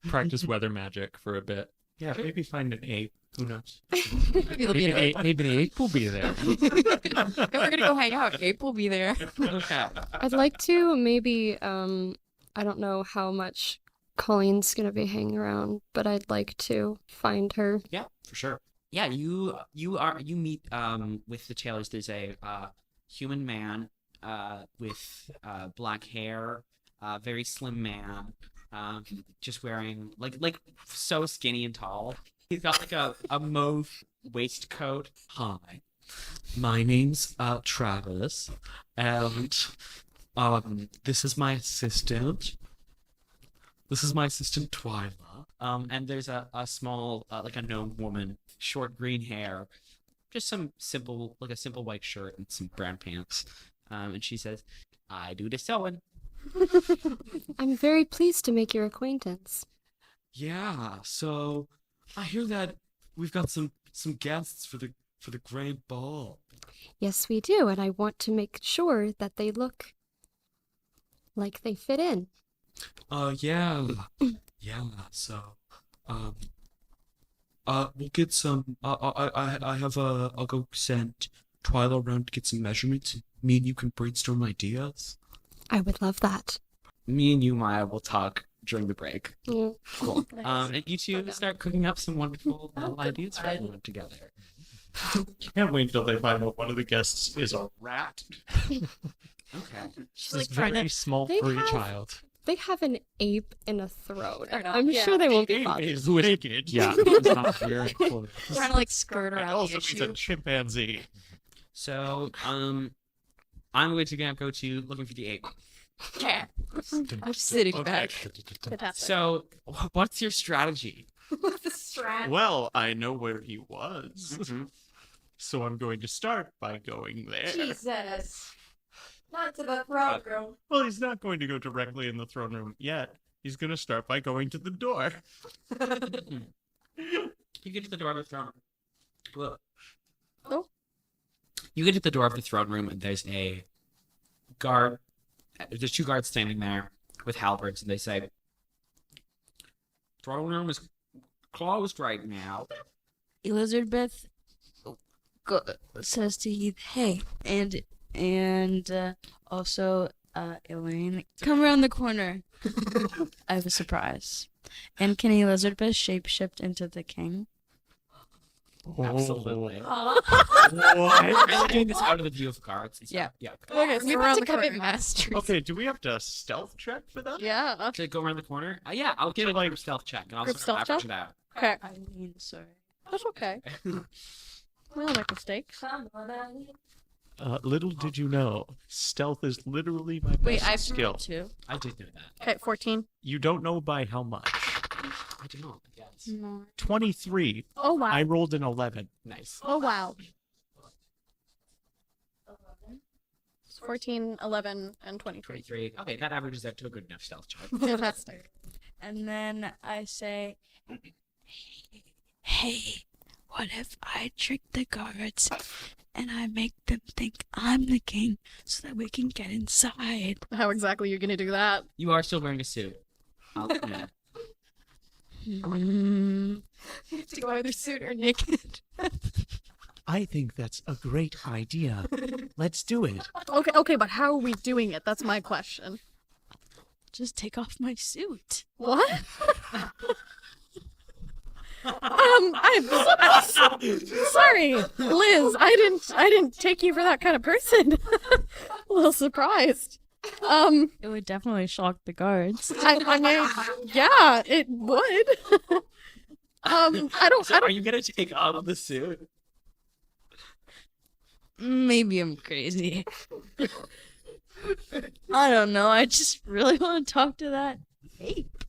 practice weather magic for a bit. Yeah, maybe find an ape. Who knows? Maybe the ape will be there. We're gonna go hang out. Ape will be there. Okay. I'd like to maybe, I don't know how much Colleen's gonna be hanging around, but I'd like to find her. Yeah, for sure. Yeah, you meet with the tailors. There's a human man with black hair, very slim man, just wearing like so skinny and tall. He's got like a mauve waistcoat. Hi, my name's Travis, and this is my assistant. This is my assistant Twyla. And there's a small like a gnome woman, short green hair, just a simple white shirt and some brown pants. And she says, "I do the sewing." I'm very pleased to make your acquaintance. Yeah, so I hear that we've got some guests for the grand ball. Yes, we do, and I want to make sure that they look like they fit in. Yeah. So, we'll get some. I'll go send Twyla around to get some measurements. Me and you can brainstorm ideas. I would love that. Me and you, Maya, will talk during the break. Yeah. Cool. And you two start cooking up some wonderful little ideas for everyone together. Can't wait until they find out one of the guests is a rat. Okay. She's This like trying very to. small They furry have- child. They have an ape in a throne. Or not. I'm Yeah. sure they won't be Ape bothered. is wicked. Yeah, it's not very close. Trying to like skirt It around also the means issue. a chimpanzee. So, I'm going to go to looking for the ape. Yeah. I'm sitting back. Fantastic. So, what's your strategy? Well, I know where he was. So I'm going to start by going there. Jesus. Not to the throne room. Well, he's not going to go directly in the throne room yet. He's going to start by going to the door. You get to the door of the throne room. Look. Oh. You get to the door of the throne room, and there's a guard. There's 2 guards standing there with halberds, and they say, "Throne room is closed right now." Elizabeth says to Heath, "Hey," and also Elaine, "Come around the corner. I have a surprise." And can Elizabeth shapeshift into the king? Absolutely. What? I'm doing this out of the view of guards. and stuff. Yeah. Okay, so We around have the to commit corner. mastery. Okay, do we have to stealth check for that? Yeah. To go around the corner? Yeah, I'll give it like a stealth check, and I'll Group sort of stealth average it out. Okay. I mean, sorry. That's okay. We all make mistakes. Little did you know, stealth is literally my best Wait, I've skill. Two. I did know that. Okay, 14. You don't know by how much. I do not. Yes. 23. Oh, wow. I rolled an 11. Nice. Oh, wow. 14, 11, and 23. 23. Okay, that averages out to a good enough stealth check. Fantastic. And then I say, "Hey, what if I trick the guards and I make them think I'm the king so that we can get inside?" How exactly are you going to do that? You are still wearing a suit. Yeah. You have to go either suit or naked. I think that's a great idea. Let's do it. Okay, but how are we doing it? That's my question. Just take off my suit. What? I'm sorry, Liz. I didn't take you for that kind of person. A little surprised. It would definitely shock the guards. I mean, yeah, it would. So are you gonna take off the suit? Maybe I'm crazy. I don't know. I just really want to talk to that ape.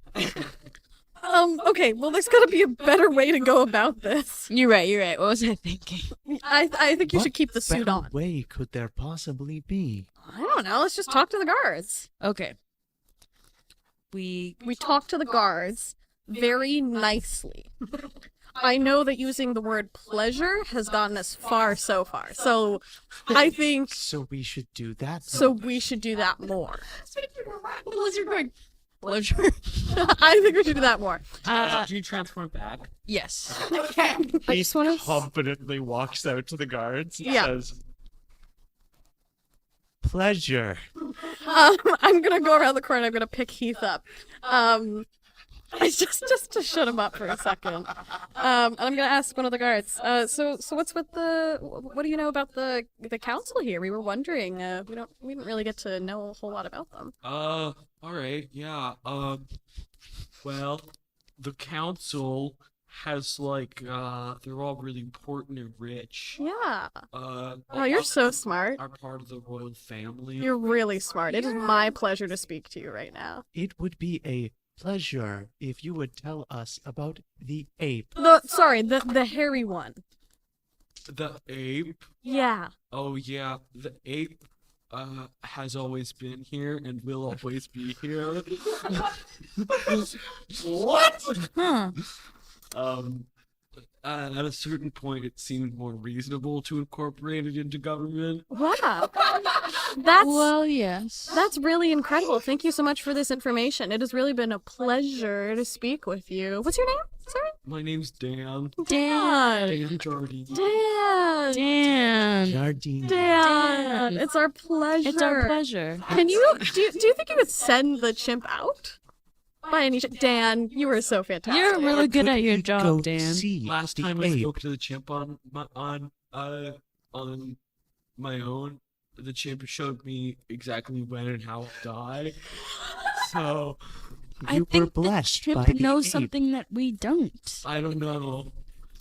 Okay, well, there's gotta be a better way to go about this. You're right. What was I thinking? I think you What should keep the suit better on. way could there possibly be? I don't know. Let's just talk to the guards. Okay. We We talk to the guards very nicely. I know that using the word pleasure has gotten us far so far. So I think So we should do that. so we should do that more. Lizard going. pleasure. I think we should do that more. Do you transform back? Yes. I just want to. Confidently walks out to the guards and Yeah. says, Pleasure. I'm gonna go around the corner. I'm gonna pick Heath up. I just to shut him up for a second. And I'm gonna ask one of the guards. So what's with the? What do you know about the council here? We were wondering. We didn't really get to know a whole lot about them. All right, yeah. Well, the council has like, they're all really important and rich. Yeah. Oh, you're so smart. Are part of the royal family. You're really smart. It is my pleasure to speak to you right now. It would be a pleasure if you would tell us about the ape. The hairy one. The ape. Yeah. Oh yeah, the ape. Has always been here and will always be here. What? Huh. At a certain point, it seemed more reasonable to incorporate it into government. Wow. That's Well, yes. That's really incredible. Thank you so much for this information. It has really been a pleasure to speak with you. What's your name? Sorry? My name's Dan. Dan. Dan Jardine. Dan. Dan. Jardine. Dan. It's our pleasure. It's our pleasure. Can you do you think you could send the chimp out? By any Dan, you were so fantastic. You're really good Could at your we job, go Dan. See Last the time I ape. spoke to the chimp on my own, the chimp showed me exactly when and how to die. So You I were think blessed the by chimp the knows ape. something that we don't. I don't know.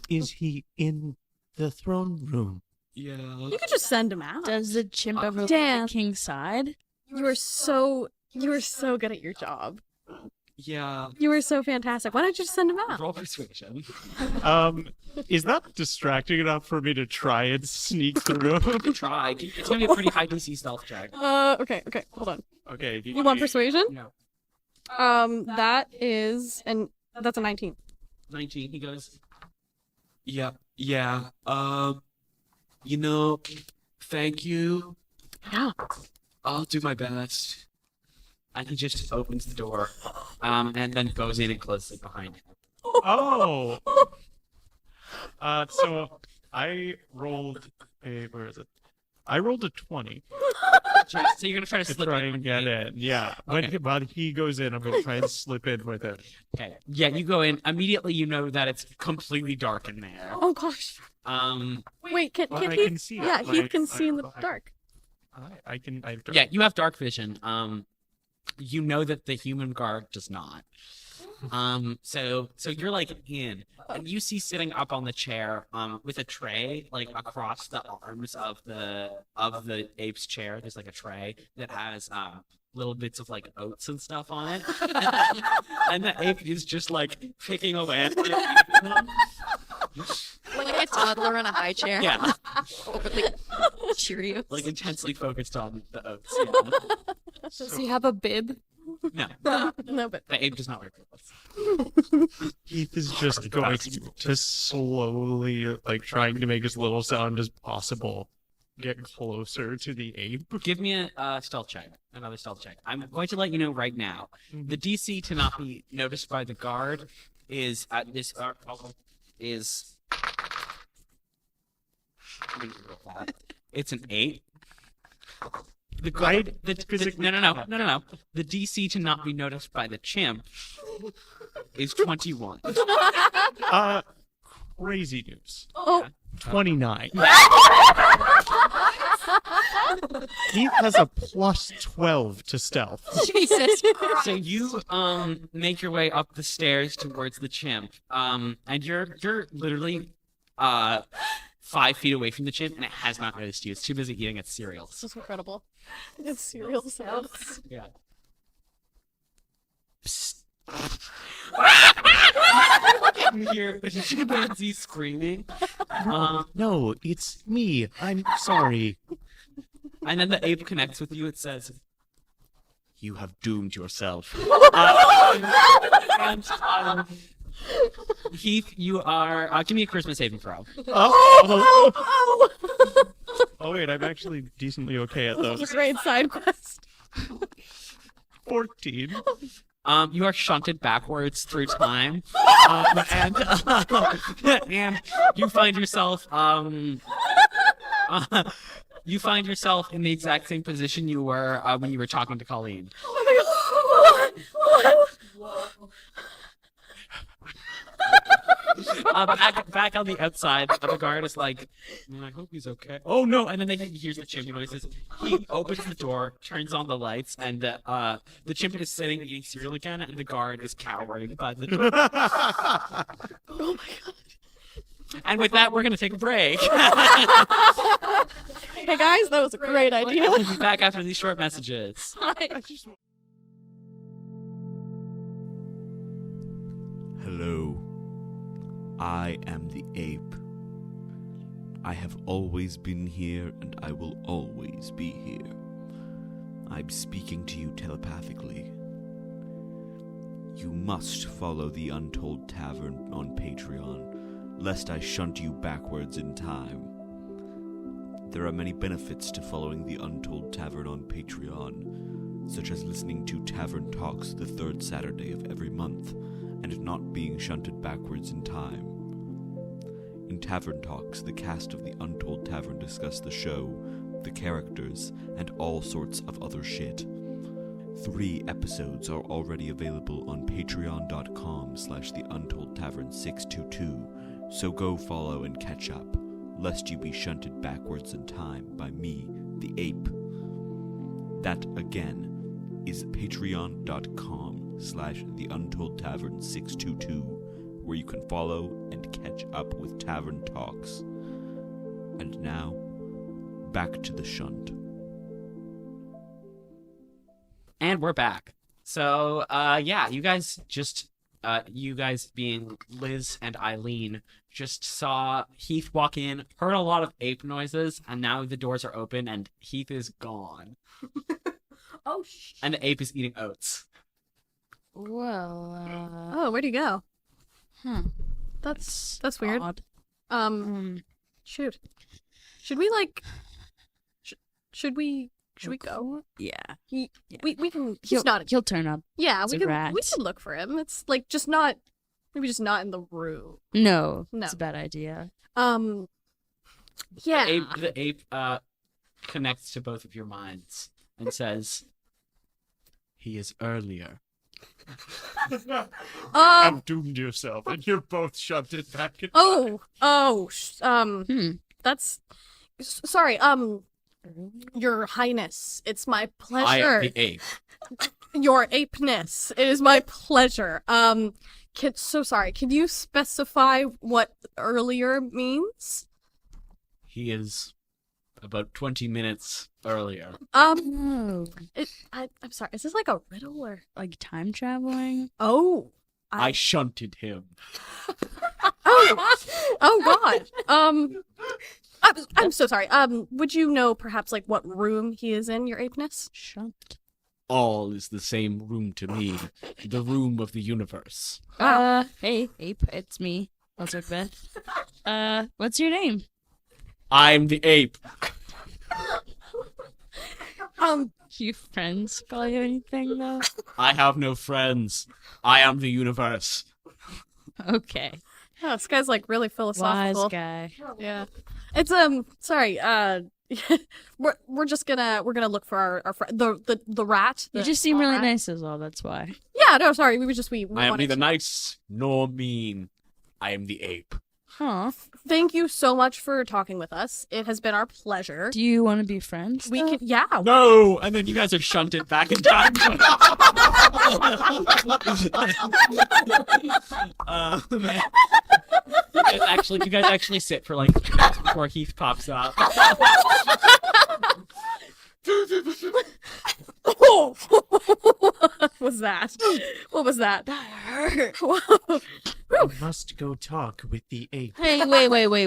Is he in the throne room? Yeah. You could just send him out. Does the chimp ever look Dan. at the king's side? You are so good at your job. Yeah. You are so fantastic. Why don't you just send him out? Roll persuasion. Is that distracting enough for me to try and sneak through? Try. It's gonna be a pretty high DC stealth check. Okay, hold on. Okay. You want persuasion? No. That's a 19. 19. He goes. Yeah. Thank you. Yeah. I'll do my best. And he just opens the door, and then goes in and closes it behind him. Oh. So I rolled where is it? I rolled a 20 So you're gonna try to to slip try in. and get in. Yeah. Okay. While he goes in, I'm gonna try and slip in with him. Okay. Yeah, you go in. Immediately, you know that it's completely dark in there. Oh gosh. Wait, can Well, I he? can see it. Yeah, he Like, can see in the I- dark. I can. I have dark. Yeah, you have dark vision. You know that the human guard does not. So you're like in, and you see sitting up on the chair, with a tray like across the arms of the ape's chair. There's like a tray that has little bits of like oats and stuff on it, and the ape is just like picking away at it. Like a toddler on a high chair. Yeah, With, like, Cheerios. like intensely focused on the oats. Does he have a bib? Yeah. No, No, but the ape does not wear clothes. Keith is just going to slowly, like, trying to make as little sound as possible, get closer to the ape. Give me a stealth check. Another stealth check. I'm going to let you know right now. The DC to not be noticed by the guard is at this is. Let me roll that. It's an 8. The guard. No. The DC to not be noticed by the chimp is 21. Crazy news. oh, 29. Keith has a plus 12 to stealth. Jesus Christ. So you make your way up the stairs towards the chimp, and you're literally 5 feet away from the chimp, and it has not noticed you. It's too busy eating its cereals. this is incredible. It's cereal sounds. Yeah. You hear the chimpanzee screaming, No, it's me. I'm sorry. and then the ape connects with you. It says, "You have doomed yourself." Heath, you are. Give me a charisma saving throw. Oh, wait, I'm actually decently okay at those. Great side quest. 14. You are shunted backwards through time, and you find yourself you find yourself in the exact same position you were when you were talking to Colleen. Back on the outside, the guard is like, I hope he's okay. Oh no! And then he hears the chimp noises. He opens the door, turns on the lights, and the chimp is sitting eating cereal again, and the guard is cowering by the door. Oh my god. And with that, we're gonna take a break. Hey guys, that was a great idea. We'll be back after these short messages. Hello. I am the ape. I have always been here, and I will always be here. I'm speaking to you telepathically. You must follow the Untold Tavern on Patreon, lest I shunt you backwards in time. There are many benefits to following the Untold Tavern on Patreon, such as listening to Tavern Talks the third Saturday of every month, and not being shunted backwards in time. In Tavern Talks, the cast of the Untold Tavern discuss the show, the characters, and all sorts of other shit. 3 episodes are already available on patreon.com/theuntoldtavern622, so go follow and catch up, lest you be shunted backwards in time by me, the ape. That, again, is patreon.com/theuntoldtavern622, where you can follow and catch up with Tavern Talks. And now, back to the shunt. And we're back. So, yeah, you guys being Liz and Eileen, just saw Heath walk in, heard a lot of ape noises, and now the doors are open and Heath is gone. Oh, And the ape is eating oats. Well, Oh, where'd he go? that's weird. odd. Shoot. Should we like? Should we go? Yeah. We can. He'll He's not. He'll turn up. Yeah, It's we a can. rat. We can look for him. It's like just not. Maybe just not in the room. No, No. it's a bad idea. Yeah. The ape connects to both of your minds and says, "He is earlier." Have doomed yourself, and you're both shoved it back in. That's. Sorry. Your Highness, it's my I pleasure. am the ape. Your apeness. It is my pleasure. So sorry. Can you specify what earlier means? He is about 20 minutes earlier. Oh, I'm sorry. Is this like a riddle or? like time traveling? Oh. I shunted him. Oh God. I'm so sorry. Would you know perhaps like what room he is in, your apeness? Shunt. All is the same room to me. The room of the universe. Hey, ape, it's me, Elizabeth. What's your name? I'm the ape. You friends call you anything though? I have no friends. I am the universe. Okay. Oh, this guy's like really philosophical. Wise guy. Yeah. It's sorry, we're gonna look for our friend, the rat. You the just seem small really rat. nice is all, that's why. Yeah, no, sorry. We I am wanted neither to- nice nor mean. I am the ape. Huh. Thank you so much for talking with us. It has been our pleasure. Do you want to be friends? We though? can, yeah. No! And then you guys are shunted back in time. You guys actually sit for like minutes before Heath pops up. Oh, what was that? What was that? That hurt. I must go talk with the ape. Hey, wait.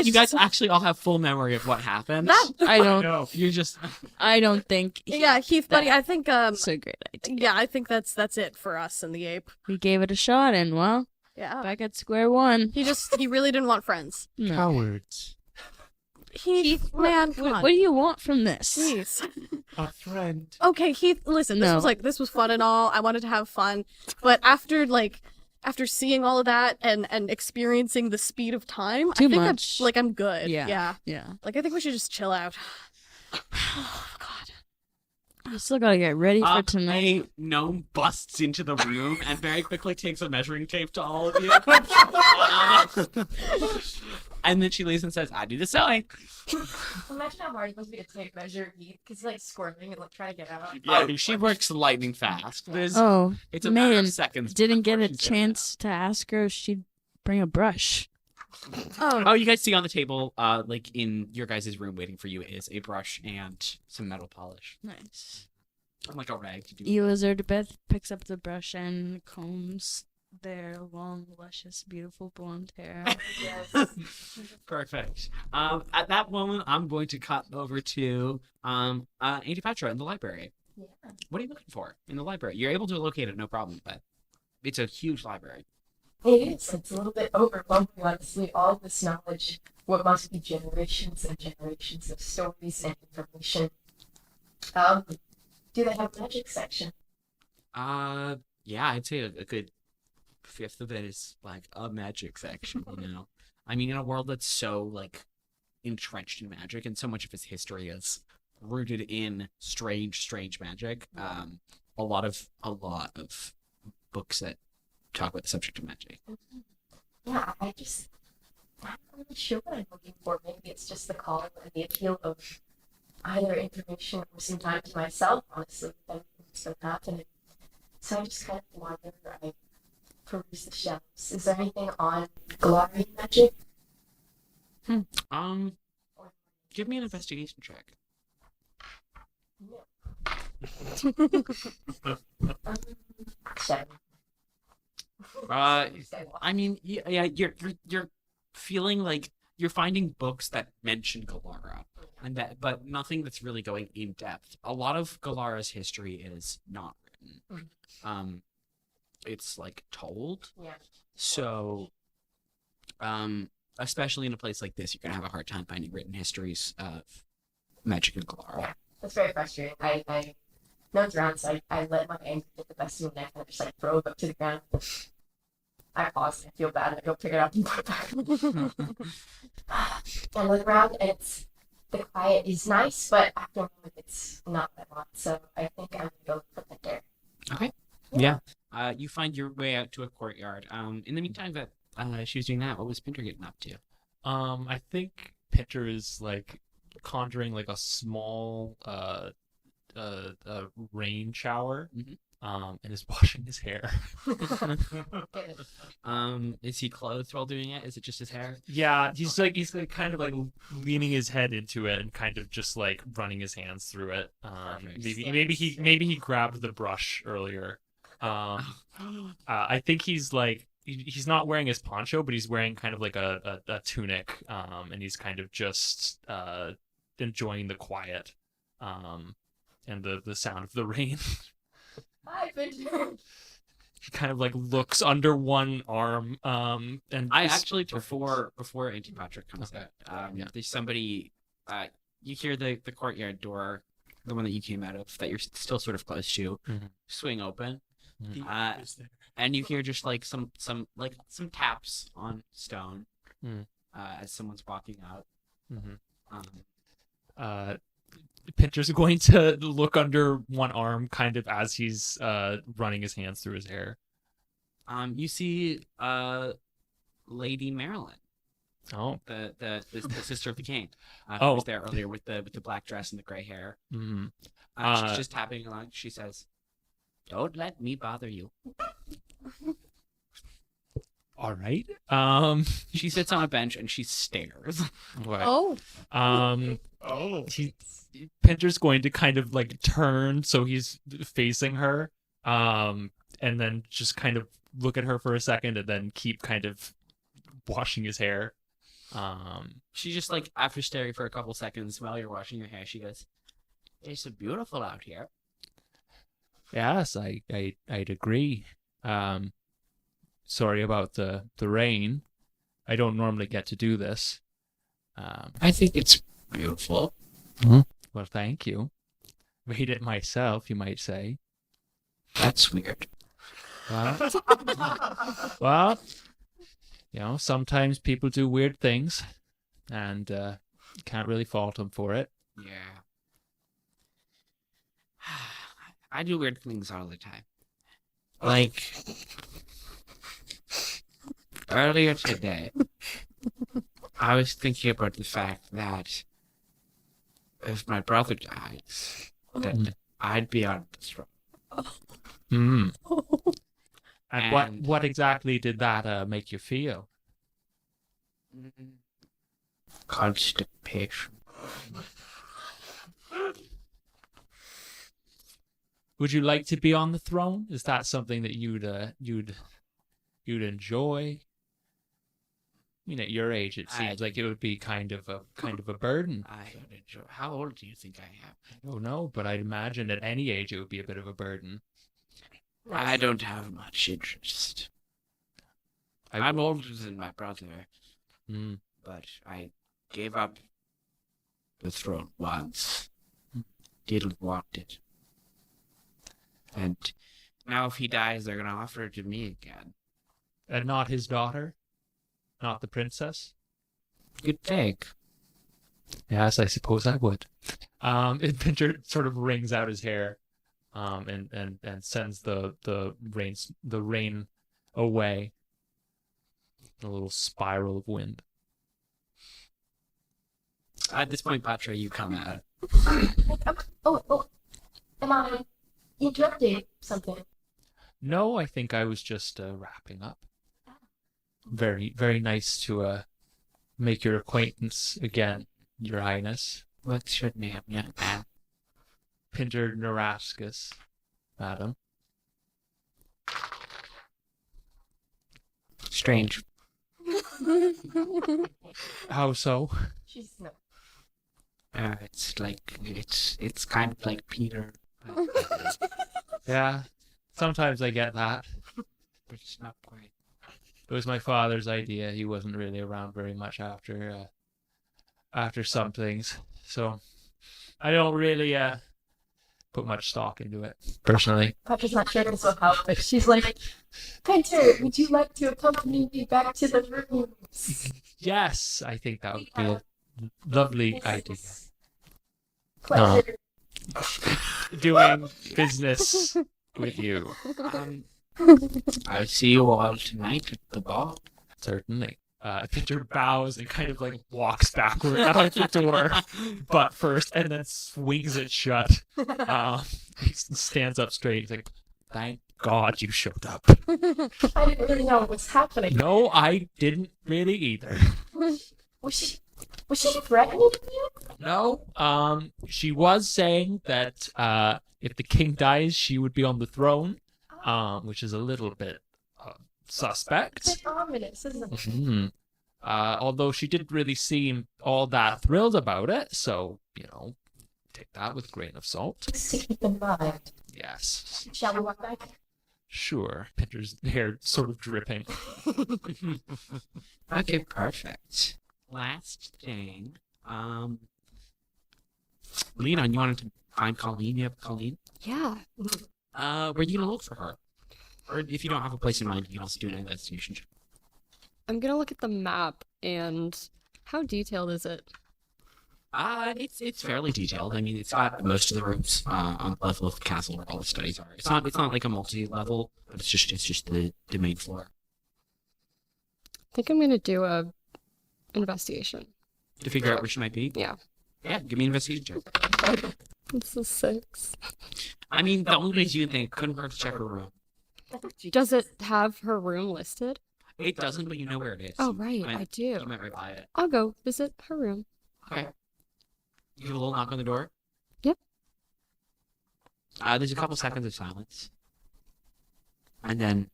You guys actually all have full memory of what happened. I don't. No. You just I don't think. Yeah, Heath, buddy. I think It's a great idea. yeah, I think that's it for us and the ape. We gave it a shot, and well, Yeah. back at square one. He really didn't want friends. No. Cowards. Heath, man, come on. What do you want from this? Jeez. A friend. Okay, Heath, listen, No. this was fun and all. I wanted to have fun. But after seeing all of that and experiencing the speed of time, Too I think much. I'm good. Yeah. Like I think we should just chill out. I still gotta get ready for tonight. A gnome busts into the room and very quickly takes a measuring tape to all of you. And then she leaves and says, "I do the sewing." Imagine how hard it must be to tape measure Heath, because he's like squirming and like trying to get out. Yeah, she works lightning fast. Oh, It's a matter man, of seconds. didn't get before a she's done chance to ask her if she'd bring a brush. Oh, you guys see on the table, like in your guys' room waiting for you is a brush and some metal polish. Nice. Like a rag to do. Elizabeth picks up the brush and combs their long, luscious, beautiful blonde hair. Perfect. At that moment, I'm going to cut over to Auntie Petra in the library. Yeah. What are you looking for in the library? You're able to locate it, no problem, but it's a huge library. It is. It's a little bit overwhelming, honestly. All this knowledge, what must be generations and generations of stories and information. Do they have a magic section? Yeah, I'd say a good fifth of it is like a magic section, you know? I mean, in a world that's so, like, entrenched in magic and so much of its history is rooted in strange magic, a lot of books that talk about the subject of magic. Yeah, I'm not really sure what I'm looking for. Maybe it's just the call and the appeal of either information or some time to myself, honestly. what's been happening. So I just kind of wander. I peruse the shelves. Is there anything on Galarian magic? Give me an investigation check. Seven. I mean, yeah, you're feeling like you're finding books that mention Galara, but nothing that's really going in depth. A lot of Galara's history is not written. It's like told. Yeah. So, especially in a place like this, you're gonna have a hard time finding written histories of magic in Galara. That's very frustrating. I know it's around, so I let my anger get the best of me, and I just like throw it up to the ground. I pause, I feel bad, and I go pick it up and put it back. I look around, and the quiet is nice, but I don't know if it's not that much, so I think I'm gonna go put that there. Okay. Yeah. You find your way out to a courtyard. In the meantime that she was doing that, what was Pinter getting up to? I think Pinter is like conjuring like a small rain shower, and is washing his hair. Is he clothed while doing it? Is it just his hair? Yeah, he's like kind of like leaning his head into it and kind of just like running his hands through it. Maybe he grabbed the brush earlier. I think he's like he's not wearing his poncho, but he's wearing kind of like a tunic, and he's kind of just enjoying the quiet, and the sound of the rain. Hi, Pinter. He kind of like looks under one arm, and I actually before Auntie Patrick comes out, there's somebody. You hear the courtyard door, the one that you came out of, that you're still sort of close to, swing open, and you hear just like some taps on stone, as someone's walking out. Pinter's going to look under one arm, kind of as he's running his hands through his hair. You see, Lady Marilyn. Oh, the sister of the king. Who Oh. was there earlier with the black dress and the gray hair. mhm. She's just tapping along. She says, "Don't let me bother you." All right. She sits on a bench and she stares. What? Oh, Pinter's going to kind of like turn so he's facing her, and then just kind of look at her for a second and then keep kind of washing his hair. She just like, after staring for a couple seconds while you're washing your hair, she goes, "It's so beautiful out here." Yes, I'd agree. Sorry about the rain. I don't normally get to do this. I think it's beautiful. Well, thank you. Made it myself, you might say. That's weird. Well, sometimes people do weird things, and can't really fault them for it. Yeah. I do weird things all the time. Like, earlier today, I was thinking about the fact that if my brother dies, then I'd be on the throne. Mm. And And- what exactly did that make you feel? Constipation. Would you like to be on the throne? Is that something that you'd enjoy? I mean, at your age, it seems like it would be kind of a burden. I don't enjoy. How old do you think I am? I don't know, but I'd imagine at any age it would be a bit of a burden. I don't have much interest. I'm older than my brother, Mm. but I gave up the throne once. Didn't want it. And now if he dies, they're going to offer it to me again. And not his daughter? Not the princess? You'd think. Yes, I suppose I would. And Pincher sort of wrings out his hair, and sends the rain away. A little spiral of wind. At this point, Patra, you come out. Oh, am I? interrupted something. No, I think I was just wrapping up. Very, very nice to make your acquaintance again, Your Highness. What's your name, young man? Pinter Neurascus, madam. Strange. How so? She's no. It's kind of like Peter, Yeah, sometimes I get that. but it's not quite. It was my father's idea. He wasn't really around very much after some things, so I don't really put much stock into it personally. Papa's not sure this will help, but she's like, Pinter, would you like to accompany me back to the rooms? Yes, I think that would be a lovely idea. Pleasure. Doing business with you, I'll see you all tonight at the ball. certainly. Pinter bows and kind of like walks backward out of the door, butt first, and then swings it shut. He stands up straight. He's like, "Thank God you showed up." I didn't really know what was happening. No, I didn't really either. Was she threatening you? No, she was saying that if the king dies, she would be on the throne, which is a little bit suspect. It's a bit ominous, isn't it? Mhm. Although she didn't really seem all that thrilled about it, so, take that with a grain of salt. Just to keep in mind. Yes, Shall we walk back? sure. Pinter's hair sort of dripping. Okay, perfect. Last thing, Leon, you wanted to find Colleen? You have Colleen? Yeah. Where are you gonna look for her? Or if you don't have a place in mind, you can also do an investigation check. I'm gonna look at the map and how detailed is it? It's fairly detailed. I mean, it's got most of the rooms on the level of the castle where all the studies are. It's not like a multi-level, but it's just the main floor. I think I'm gonna do a investigation. To figure out where she might be. Yeah. Yeah, give me an investigation check. It's a 6. I mean, the only place you can think couldn't hurt to check her room. Does it have her room listed? It doesn't, but you know where it is. Oh, right, I I do. You might right by it. I'll go visit her room. Okay. You give a little knock on the door. Yep. There's a couple seconds of silence, and then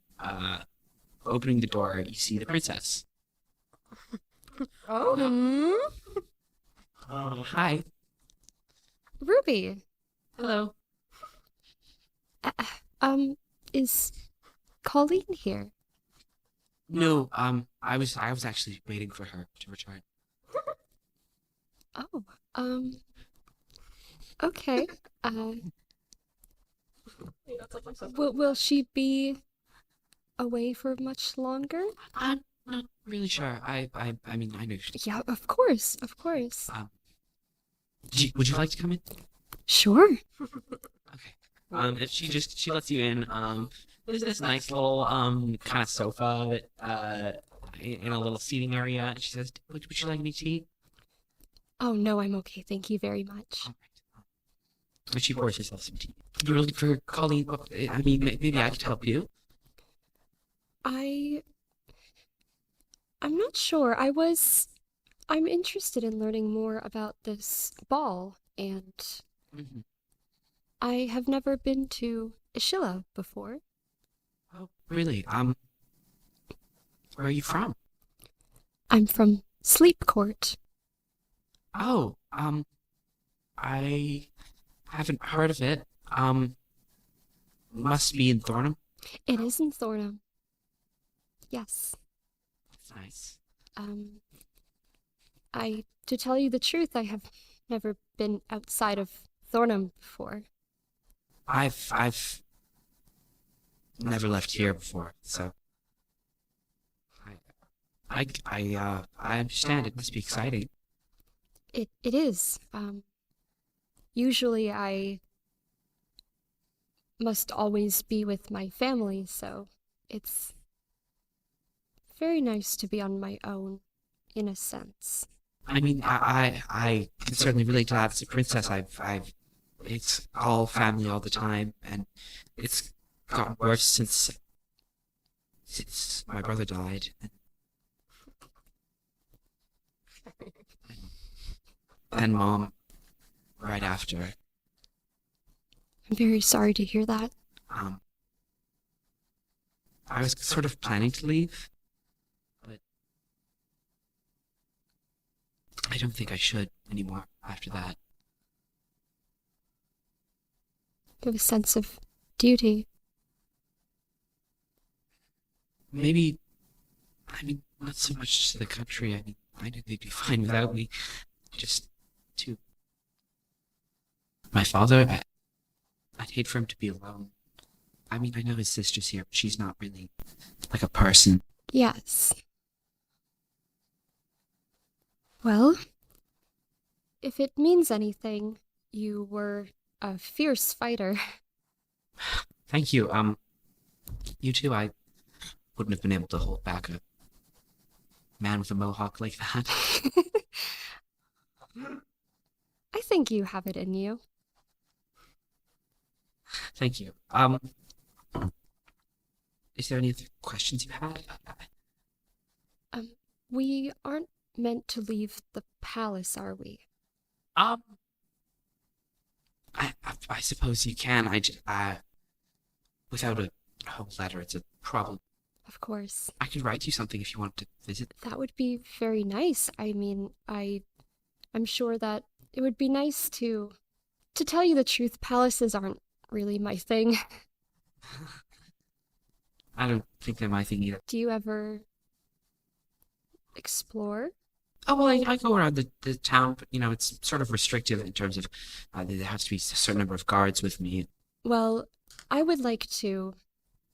opening the door, you see the princess. Oh. Hi. Ruby, Hello. is Colleen here? No, I was actually waiting for her to return. Oh, okay. Will she be away for much longer? I'm not really sure. I mean, I know. Yeah, of course, of course. Would you like to come in? Sure. Okay. She lets you in. There's this nice little kind of sofa in a little seating area, and she says, "Would you like any tea?" Oh, no, I'm okay. Thank you very much. All right. And she pours herself some tea. You're looking for Colleen? I mean, maybe I could help you. I'm not sure. I'm interested in learning more about this ball, and Mm-hmm. I have never been to Escilla before. Oh, really? Where are you from? I'm from Sleep Court. Oh, I haven't heard of it. Must be in Thornham. It is in Thornham. Yes. That's nice. To tell you the truth, I have never been outside of Thornham before. I've never left here before, so I understand. It must be exciting. It is. Usually I must always be with my family, so it's very nice to be on my own, in a sense. I mean, I can certainly relate to that. As a princess, I've it's all family all the time, and it's gotten worse since my brother died. And Mom, right after. I'm very sorry to hear that. I was sort of planning to leave, but I don't think I should anymore after that. You have a sense of duty. Maybe, I mean, not so much to the country. I mean, I knew they'd be fine without me. Just to my father, I'd hate for him to be alone. I mean, I know his sister's here, but she's not really like a person. Yes. Well, if it means anything, you were a fierce fighter. Thank you. You too. I wouldn't have been able to hold back a man with a mohawk like that. I think you have it in you. Thank you. Is there any other questions you had? We aren't meant to leave the palace, are we? I suppose you can. Without a home letter, it's a problem. Of course. I could write you something if you wanted to visit. That would be very nice. I mean, I'm sure that it would be nice to tell you the truth, palaces aren't really my thing. I don't think they're my thing either. Do you ever explore? Oh, well, I go around the town, but, it's sort of restrictive in terms of there has to be a certain number of guards with me. Well, I would like to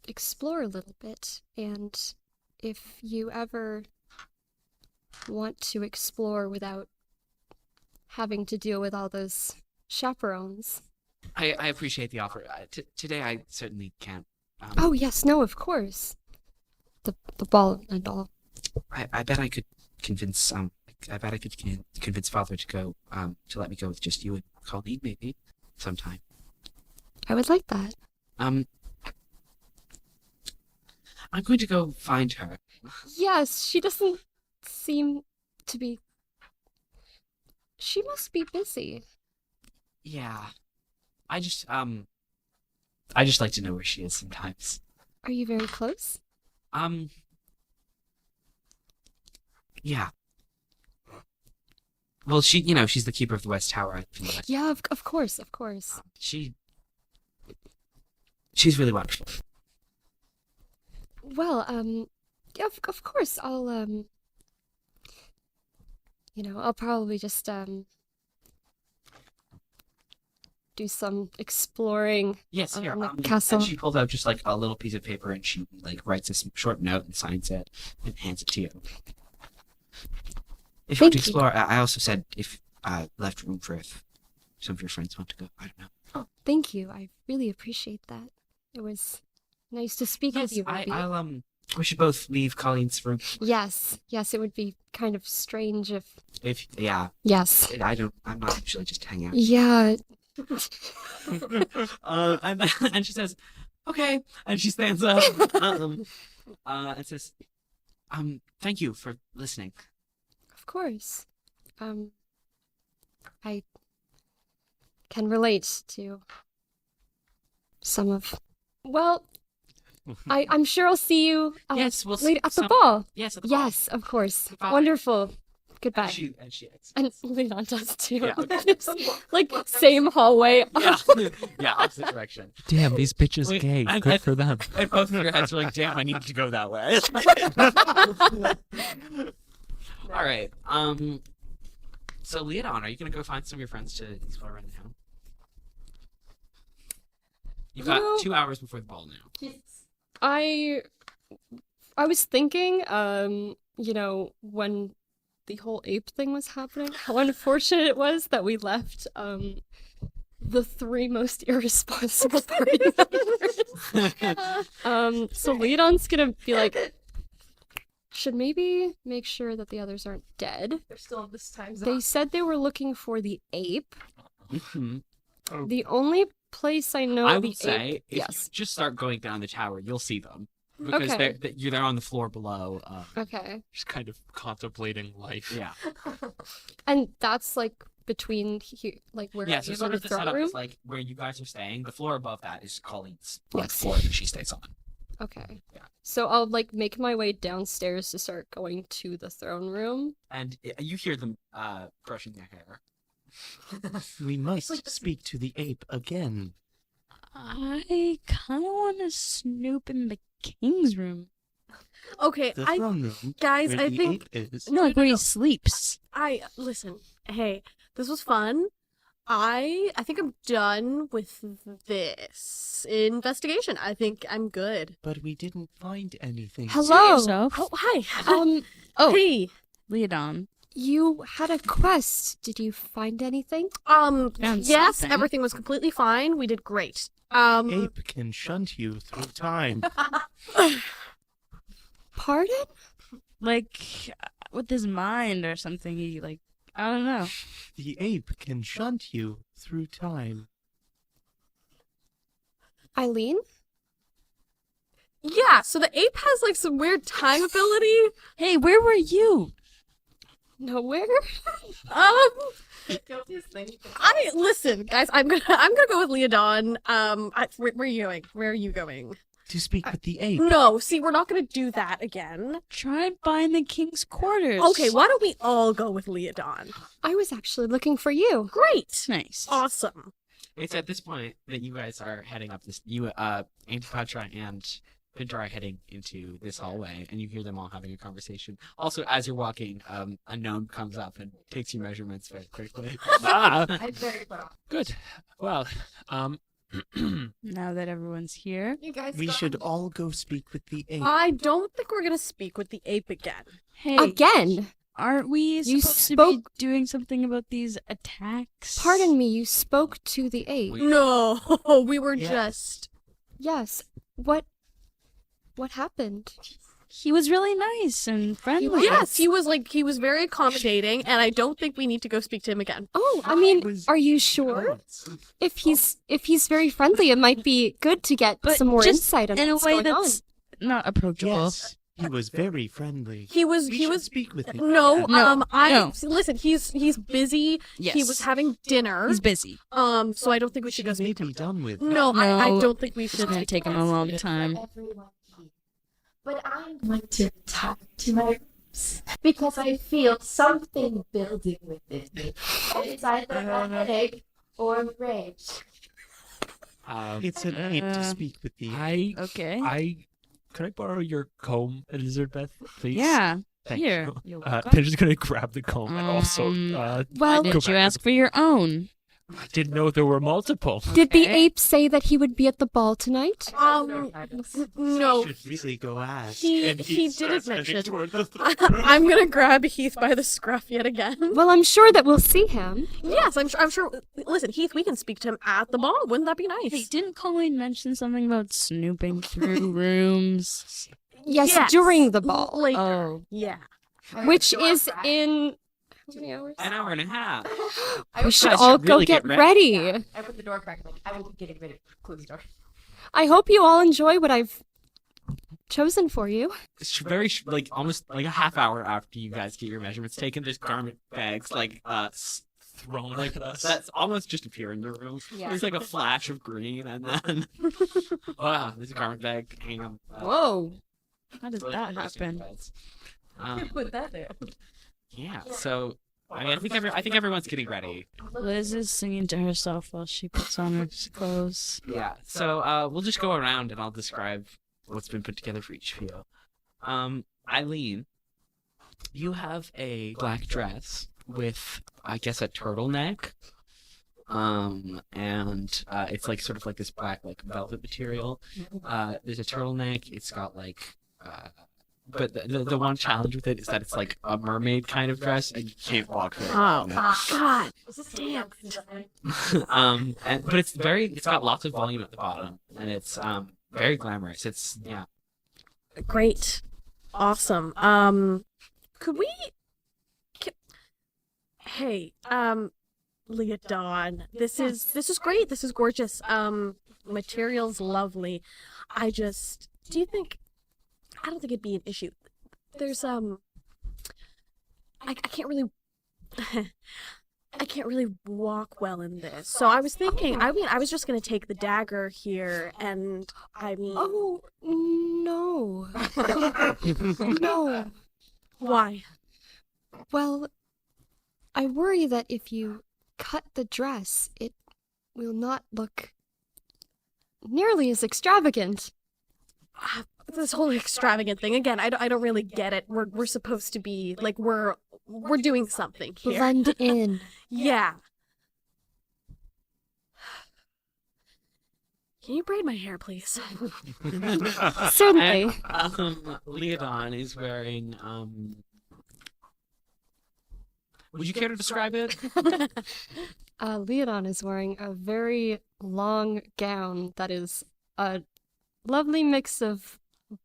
explore a little bit, and if you ever want to explore without having to deal with all those chaperones. I appreciate the offer. Today I certainly can't. Oh, yes, no, of course. The ball and all. I bet I could convince convince Father to go to let me go with just you and Colleen maybe sometime. I would like that. I'm going to go find her. Yes, she doesn't seem to be. She must be busy. Yeah. I just like to know where she is sometimes. Are you very close? Yeah. Well, she's the keeper of the West Tower. I feel like. Yeah, of course, of course. She's really wonderful. Well, yeah, of course, I'll I'll probably just do some exploring. Yes, here. On the castle. And she pulls out just like a little piece of paper and she writes a short note and signs it and hands it to you. If you want to explore, I also said if left room for if some of your friends want to go. I don't know. Oh, thank you. I really appreciate that. It was nice to speak with you, Ruby. We should both leave Colleen's room. Yes, it would be kind of strange if. Yeah. Yes. I'm not usually just hang out. Yeah. And she says, "Okay," and she stands up. And says, "Thank you for listening." Of course. I can relate to some of. Well, I'm sure I'll see you. Yes, we'll later at the ball. Yes, at the ball. Yes, of course. Bye. Wonderful. Goodbye. And she exits. And Leon does too. Yeah. Like same hallway. Yeah, opposite direction. Damn, these bitches gay. Good for them. And both of your heads are like, "Damn, I need to go that way." All right. So Leodon, are you gonna go find some of your friends to explore around the town? You've got 2 hours before the ball now. I was thinking, when the whole ape thing was happening, how unfortunate it was that we left the 3 most irresponsible party members. So Leon's gonna be like, should maybe make sure that the others aren't dead. They're still in this time zone. They said they were looking for the ape. Mm-hmm. The only place I know I the would say ape... if Yes. you just start going down the tower, you'll see them because Okay. they're on the floor below. Okay. Just kind of contemplating life. Yeah, And that's like between here, like where yeah. I So am sort in of the the throne setup room? is like where you guys are staying. The floor above that is Colleen's Yes. floor that she stays on. Okay. Yeah. So I'll like make my way downstairs to start going to the throne room. And you hear them brushing their hair. We must speak to the ape again. I kind of want to snoop in the king's room. Okay, The I throne room, guys, where I the think ape is. No, like where he sleeps. listen. Hey, this was fun. I think I'm done with this investigation. I think I'm good. But we didn't find anything. Hello. Yourself. Oh, hi. Oh, Hey. Leodon. You had a quest. Did you find anything? Found Yes, something. everything was completely fine. We did great. Ape can shunt you through time. Pardon? Like, with his mind or something, he, like, I don't know. The ape can shunt you through time. Eileen? Yeah, so the ape has like some weird time ability. Hey, where were you? Nowhere? I listen, guys. I'm gonna go with Leodon. Where are you going? Where are you going? To speak with the ape. No, see, we're not gonna do that again. Try and find the king's quarters. Okay, why don't we all go with Leodon? I was actually looking for you. Great, Nice. awesome. It's at this point that you guys are heading up this. You, Antipatra and Pintar are heading into this hallway, and you hear them all having a conversation. Also, as you're walking, a gnome comes up and takes your measurements very quickly. I'm very proud. Good. Well, Now that everyone's here. You guys We got should all go speak with the ape. I don't think we're gonna speak with the ape again. Hey, Again? aren't we You supposed to be spoke- doing something about these attacks? Pardon me, you spoke to the ape. No, we were Yeah. just. Yes. What happened? He was really nice and friendly. Yes, he was very accommodating, and I don't think we need to go speak to him again. Oh, I mean, was- are you sure? If he's very friendly, it might be good to get But some more just insight on in a what's way going that's not approachable. Yes, he was very friendly. He was We he should was speak with him. no, No, no. listen, he's busy. Yes. He was having dinner. He's busy. So I don't think we should She go may speak to be him. done with. No, I No. don't think we It's should. gonna take him a long time. everyone here. But I'm going to talk to my roots because I feel something building within me. And it's either a headache or rage. It's an ape to speak with the ape. Okay. Could I borrow your comb, Elizabeth, please? Yeah. Thank Here. you. You're I'm welcome. just gonna grab the comb and also Why Well, go didn't you back to ask for your own? I didn't know there were multiple. did the Okay. ape say that he would be at the ball tonight? No. Should really go ask. He And did starts admit heading it. toward the throne. I'm gonna grab Heath by the scruff yet again. Well, I'm sure that we'll see him. Yes, I'm sure. Listen, Heath, we can speak to him at the ball. Wouldn't that be Hey, nice? didn't Colleen mention something about snooping through rooms? Yes, Yes. during the ball, Later. Oh. Yeah. which is in how many hours? An hour and a half. We should guys all should go really get get ready. I put the door crack. Like, I will be getting ready. Close the door. I hope you all enjoy what I've chosen for you. It's very like almost like a half hour after you guys get your measurements taken. There's garment bags like thrown like this. That's almost just appear in the room. Yeah. There's like a flash of green, and then wow, there's a garment bag hanging on. Whoa. How does really that interesting happen? beds. Put that there. Yeah. So I mean, I think everyone's getting ready. Liz is singing to herself while she puts on her clothes. Yeah. So we'll just go around and I'll describe what's been put together for each of you. Eileen, you have a black dress with, I guess, a turtleneck. And it's like sort of like this black like velvet material. There's a turtleneck. It's got like but the one challenge with it is that it's like a mermaid kind of dress and you can't walk through it. Oh God. Damn. But it's got lots of volume at the bottom and it's very glamorous. It's yeah. Great. Awesome. Could we? Hey. Leodon, this is great. This is gorgeous. Material's lovely. Do you think? I don't think it'd be an issue. There's I can't really. I can't really walk well in this. So I was thinking, I was just going to take the dagger here, and Oh, no. No. Why? Well, I worry that if you cut the dress, it will not look nearly as extravagant. This whole extravagant thing, again, I don't really get it. We're supposed to be, like, we're doing something here. Blend in. Yeah. Can you braid my hair, please? Certainly. Leodon is wearing, would you care to describe it? Leodon is wearing a very long gown that is a lovely mix of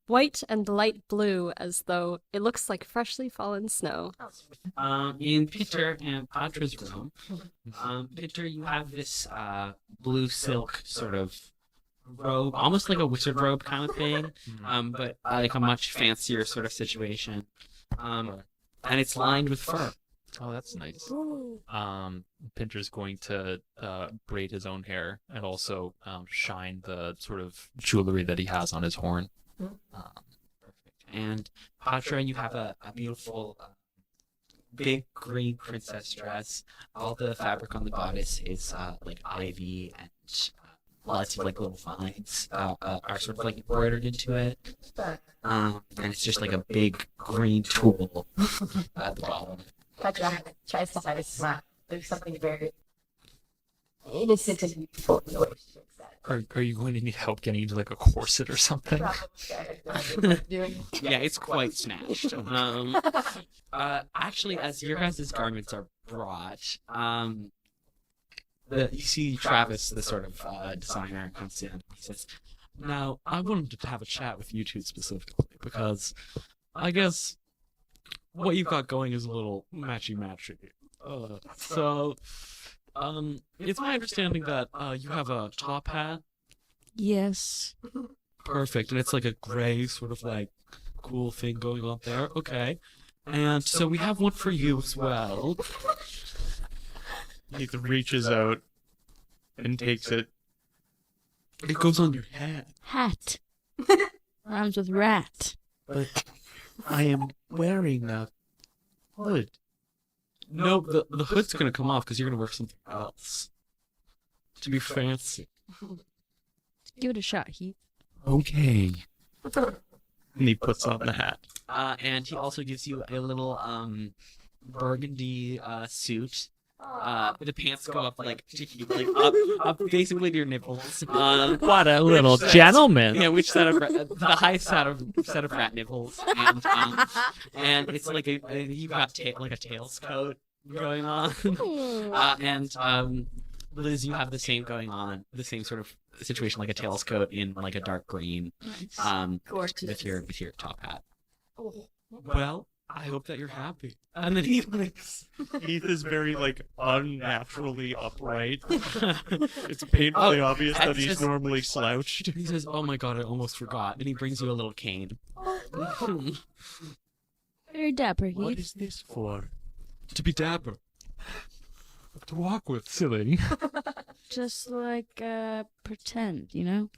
white and light blue, as though it looks like freshly fallen snow. In Pinter and Patra's room, Pinter, you have this blue silk sort of robe, almost like a wizard robe kind of thing, but like a much fancier sort of situation. And it's lined with fur. Oh, that's nice. Pinter's going to braid his own hair and also shine the sort of jewelry that he has on his horn. Perfect. And Patra, you have a beautiful big green princess dress. All the fabric on the bodice is like ivy, and lots of like little vines are sort of like embroidered into it. And it's just like a big green tulle at the bottom. Petra tries to hide a smile. There's something very innocent and beautiful in the way she looks at it. Are you going to need help getting into like a corset or something? Yeah, it's quite snatched. Actually, as your guys' garments are brought, you see Travis, the sort of designer, comes in. He says, "Now, I wanted to have a chat with you two specifically because I guess what you've got going is a little matchy-matchy. It's my understanding that you have a top hat." Yes. Perfect, and it's like a gray sort of like cool thing going on there. Okay. And so we have one for you as well. Ethan reaches out and takes it. It goes on your head. Hat. Rhymes with rat. But I am wearing a hood. No, the hood's gonna come off because you're gonna wear something else. To be fancy. Give it a shot, Heath. Okay. And he puts on the hat. And he also gives you a little burgundy suit. The pants go up like up basically to your nipples. What a little gentleman! Yeah, which set of the highest set of rat nipples, and it's like you got like a tails coat going on, and Liz, you have the same going on, the same sort of situation, like a tails coat in like a dark green, with your top hat. Well, I hope that you're happy. And then he leaves. Heath is very, like, unnaturally upright. It's painfully obvious that he's normally slouched. He says, "Oh my god, I almost forgot." And he brings you a little cane. Very dapper, Heath. What is this for? To be dapper. To walk with, silly. Just like, pretend, you know?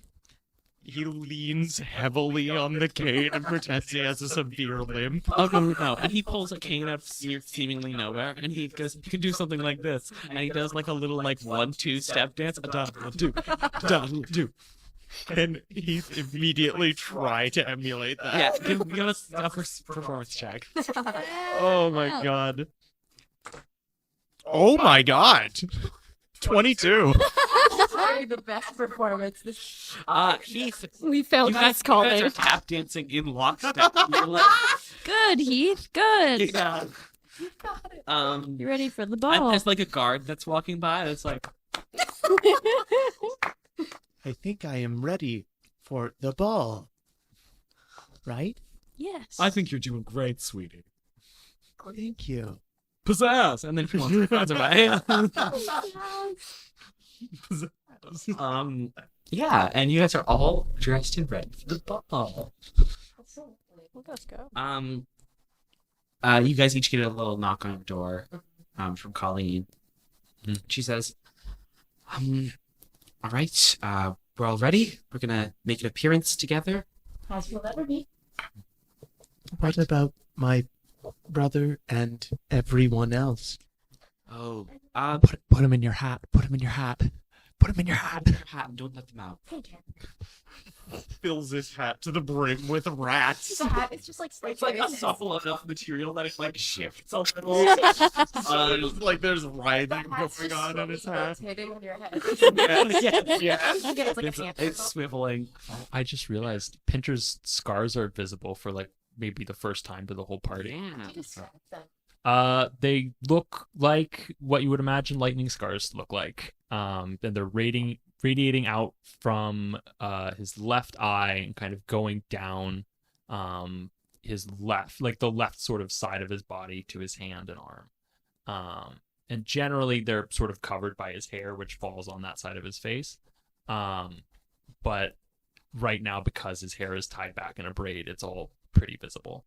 He leans heavily on the cane and pretends he has a severe limp. Oh, no. And he pulls a cane out of seemingly nowhere, and he goes, "You can do something like this." And he does like a little, like, 1-2 step dance. Do. And he immediately try to emulate that. Yeah, give us a performance check. Oh my god. Oh my god. 22. Sorry, the best performance. Heath, We failed you guys this calling. are tap dancing in lockstep. You're like, Good, Heath. Good. yeah. You ready for the And ball? there's like a guard that's walking by that's like, I think I am ready for the ball. Right? Yes. "I think you're doing great, sweetie." Thank you. pizzazz, and then she runs away. Yeah, and you guys are all dressed in red for the ball. Let's go. You guys each get a little knock on the door, from Colleen. She says, all right, we're all ready. We're gonna make an appearance together. As you'll ever be. What about my brother and everyone else? Oh, Put him in your hat. Put him in your hat. Put him in your hat. don't let them out. Fills his hat to the brim with rats. The hat is just like It's like a supple enough material that it like shifts a little. Like there's writhing hat's going just on in his slowly hat. rotating in your head. Yeah. Okay, it's like a hamster. It's swiveling. I just realized Pinter's scars are visible for like maybe the first time to the whole party. Yeah. Describe them. They look like what you would imagine lightning scars look like. And they're radiating out from his left eye and kind of going down his left, like the left sort of side of his body to his hand and arm. And generally they're sort of covered by his hair, which falls on that side of his face. But right now, because his hair is tied back in a braid, it's all pretty visible.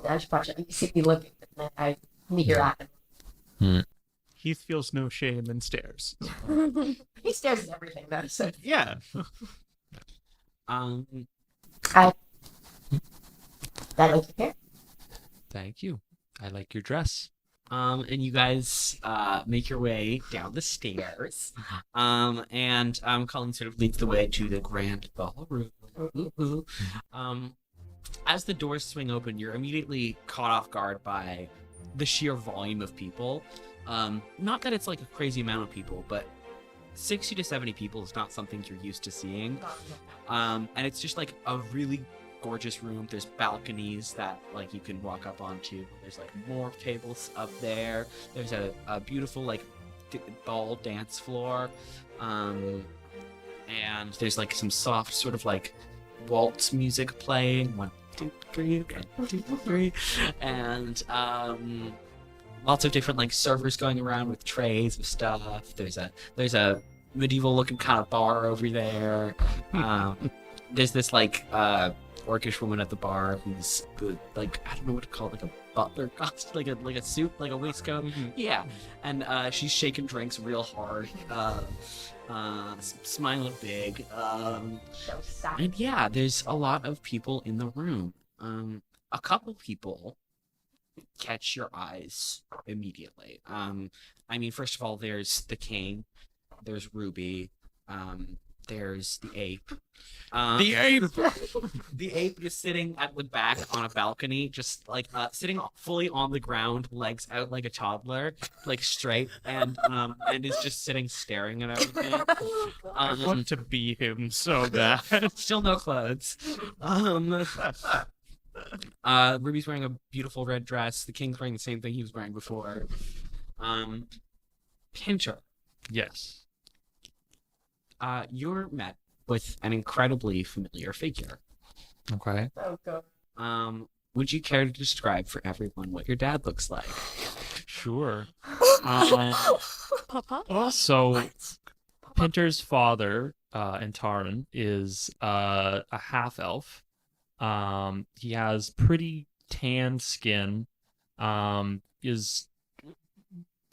I should watch it. You see me looking, and I meet your eye. Heath feels no shame and stares. He stares at everything, though, so. Yeah. I like your hair. Thank you. I like your dress. And you guys make your way down the stairs. And Colleen sort of leads the way to the grand ballroom. Ooh. As the doors swing open, you're immediately caught off guard by the sheer volume of people. Not that it's like a crazy amount of people, but 60 to 70 people is not something you're used to seeing. And it's just like a really gorgeous room. There's balconies that like you can walk up onto. There's like more tables up there. There's a beautiful like ball dance floor. And there's like some soft sort of like waltz music playing. 1, 2, 3, 1, 2, 3. And lots of different like servers going around with trays of stuff. There's a medieval looking kind of bar over there. There's this like orcish woman at the bar who's like, I don't know what to call it, like a butler costume, like a suit, like a waistcoat. Yeah, and she's shaking drinks real hard, smiling big. So sad. And yeah, there's a lot of people in the room. A couple people catch your eyes immediately. I mean, first of all, there's the king, there's Ruby, there's the ape. The ape! The ape is sitting at the back on a balcony, just like sitting fully on the ground, legs out like a toddler, like straight, and is just sitting staring at everything. I want to be him so bad. Still no clothes. Ruby's wearing a beautiful red dress. The king's wearing the same thing he was wearing before. Pinter, Yes. you're met with an incredibly familiar figure. Okay. So good. Would you care to describe for everyone what your dad looks like? Sure. Papa? So Pinter's father, Antaran, is a half elf. He has pretty tan skin. Is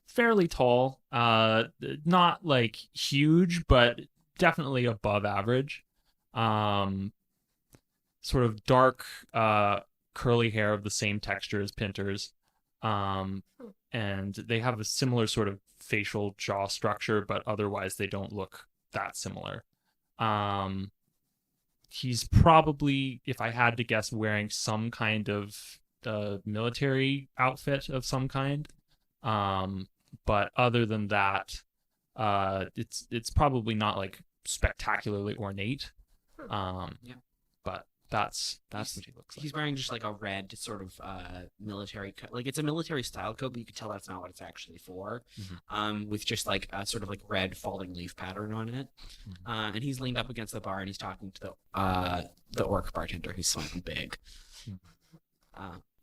fairly tall. Not like huge, but definitely above average. Sort of dark, curly hair of the same texture as Pinter's. And they have a similar sort of facial jaw structure, but otherwise they don't look that similar. He's probably, if I had to guess, wearing some kind of military outfit of some kind. But other than that, it's probably not like spectacularly ornate. Yeah. But that's what he looks like. He's wearing just like a red sort of military coat. Like it's a military style coat, but you can tell that's not what it's actually for. With just like a sort of like red falling leaf pattern on it. And he's leaned up against the bar and he's talking to the orc bartender who's smiling big.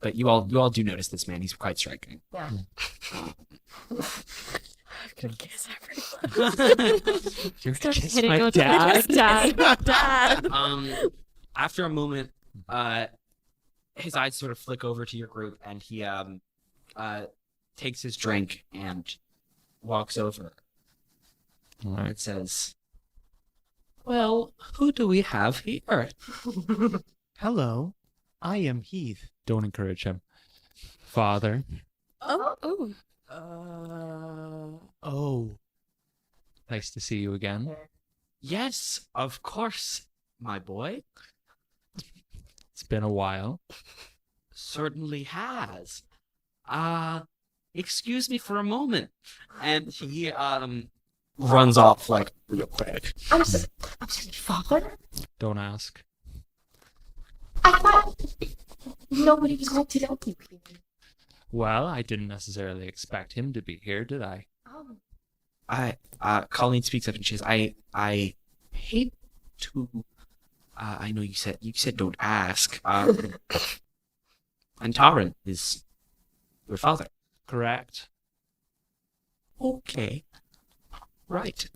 but you all do notice this man. He's quite striking. Yeah. I'm gonna kiss everyone. You're Start kiss hitting my with dad. Dad. After a moment, his eyes sort of flick over to your group, and he takes his drink and walks over. All right. It says, "Well, who do we have here?" Hello, I am Heath. Don't encourage him. Father. Oh, Oh, Nice to see you again. Yes, of course, my boy. It's been a while. Certainly has. Excuse me for a moment. And he runs off like real quick. I'm sorry, Father? Don't ask. I thought nobody was going to know you here. Well, I didn't necessarily expect him to be here, did I? Colleen speaks up and she says, I hate to I know you said don't ask. And Taran is your father. Correct. Okay. Right.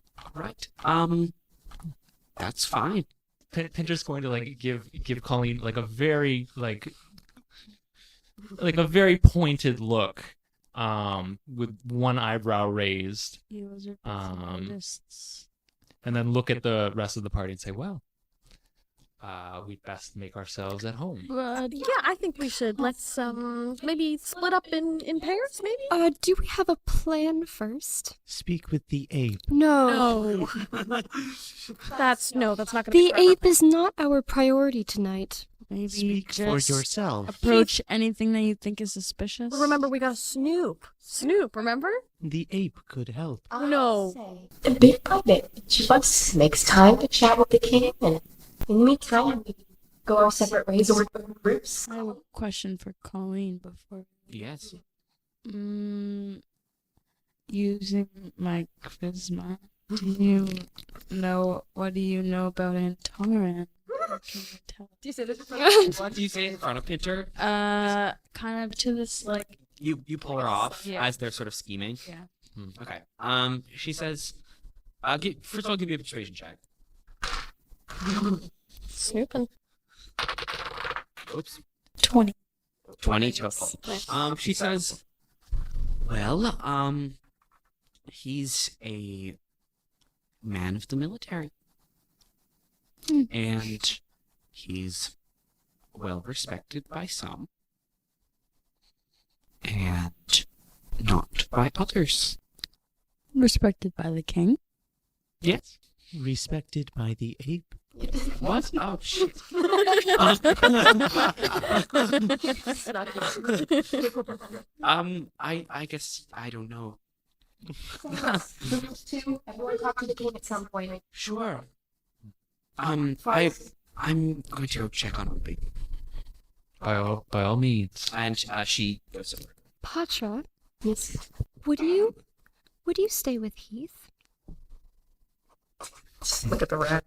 That's fine. Pinter's going to like give Colleen like a very a very pointed look, with one eyebrow raised, and then look at the rest of the party and say, "Well, we'd best make ourselves at home." Yeah, I think we should. Let's maybe split up in pairs, maybe? do we have a plan first? speak with the ape. No. That's not gonna The be ape is not our priority tonight. Maybe Speak for just yourself. approach anything that you think is suspicious. Remember, we got Snoop. Snoop, remember? The ape could help. No. A bit by bit, each of us makes time to chat with the king, and in the meantime, we go our separate ways or groups. I have a question for Colleen before. Yes. Using my charisma, what do you know about Antaran? What can you tell? Do you say this? What do you say in front of Pinter? Kind of to this like. You pull her off Yeah. as they're sort of scheming. Yeah. Okay. She says, first of all, give me a persuasion check. Snooping. Oops. 20. 20 total. She says, well, he's a man of the military. And he's well respected by some. And not by others. Respected by the king. Yes. Respected by the ape. What? Oh, shit. I guess I don't know. Everyone talk to the king at some point. Sure. I'm going to go check on Ruby. By all means. And she goes over. Patra, Yes. would you stay with Heath? Look at the rat.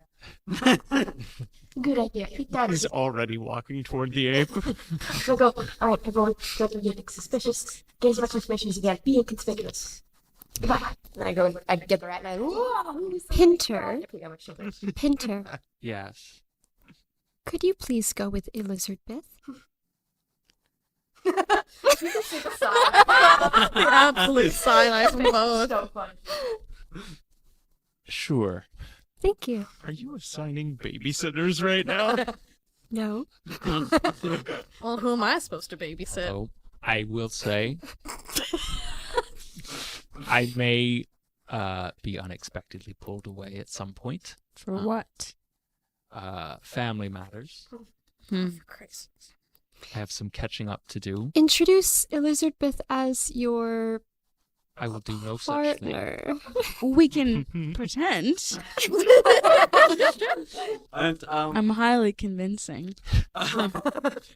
Good idea. Keep that. He's already walking toward the ape. We'll go. All right, everyone. Go through anything suspicious. Get as much information as you can. Be inconspicuous. Goodbye. Then I go and I get the rat and I. Pinter. Pinter, Yes. could you please go with Elizabeth? The absolute silence from both. So fun. Sure. Thank you. Are you assigning babysitters right now? No. Well, who am I supposed to babysit? Oh, I will say, I may be unexpectedly pulled away at some point. For what? Family matters. For Christ. I have some catching up to do. Introduce Elizabeth as your I will do no such thing. partner. We can pretend. And I'm highly convincing.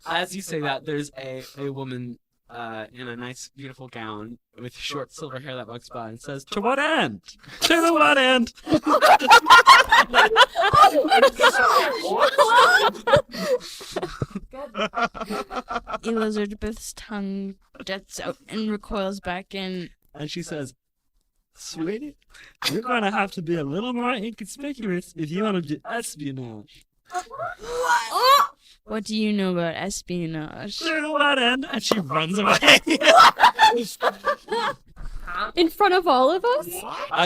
as you say that, there's a woman in a nice, beautiful gown with short silver hair that walks by and says, "To what end? To what end?" Elizabeth's tongue jets out and recoils back in. And she says, "Sweetie, you're gonna have to be a little more inconspicuous if you want to do espionage." What do you know about espionage? To what end? And she runs away. In front of all of us?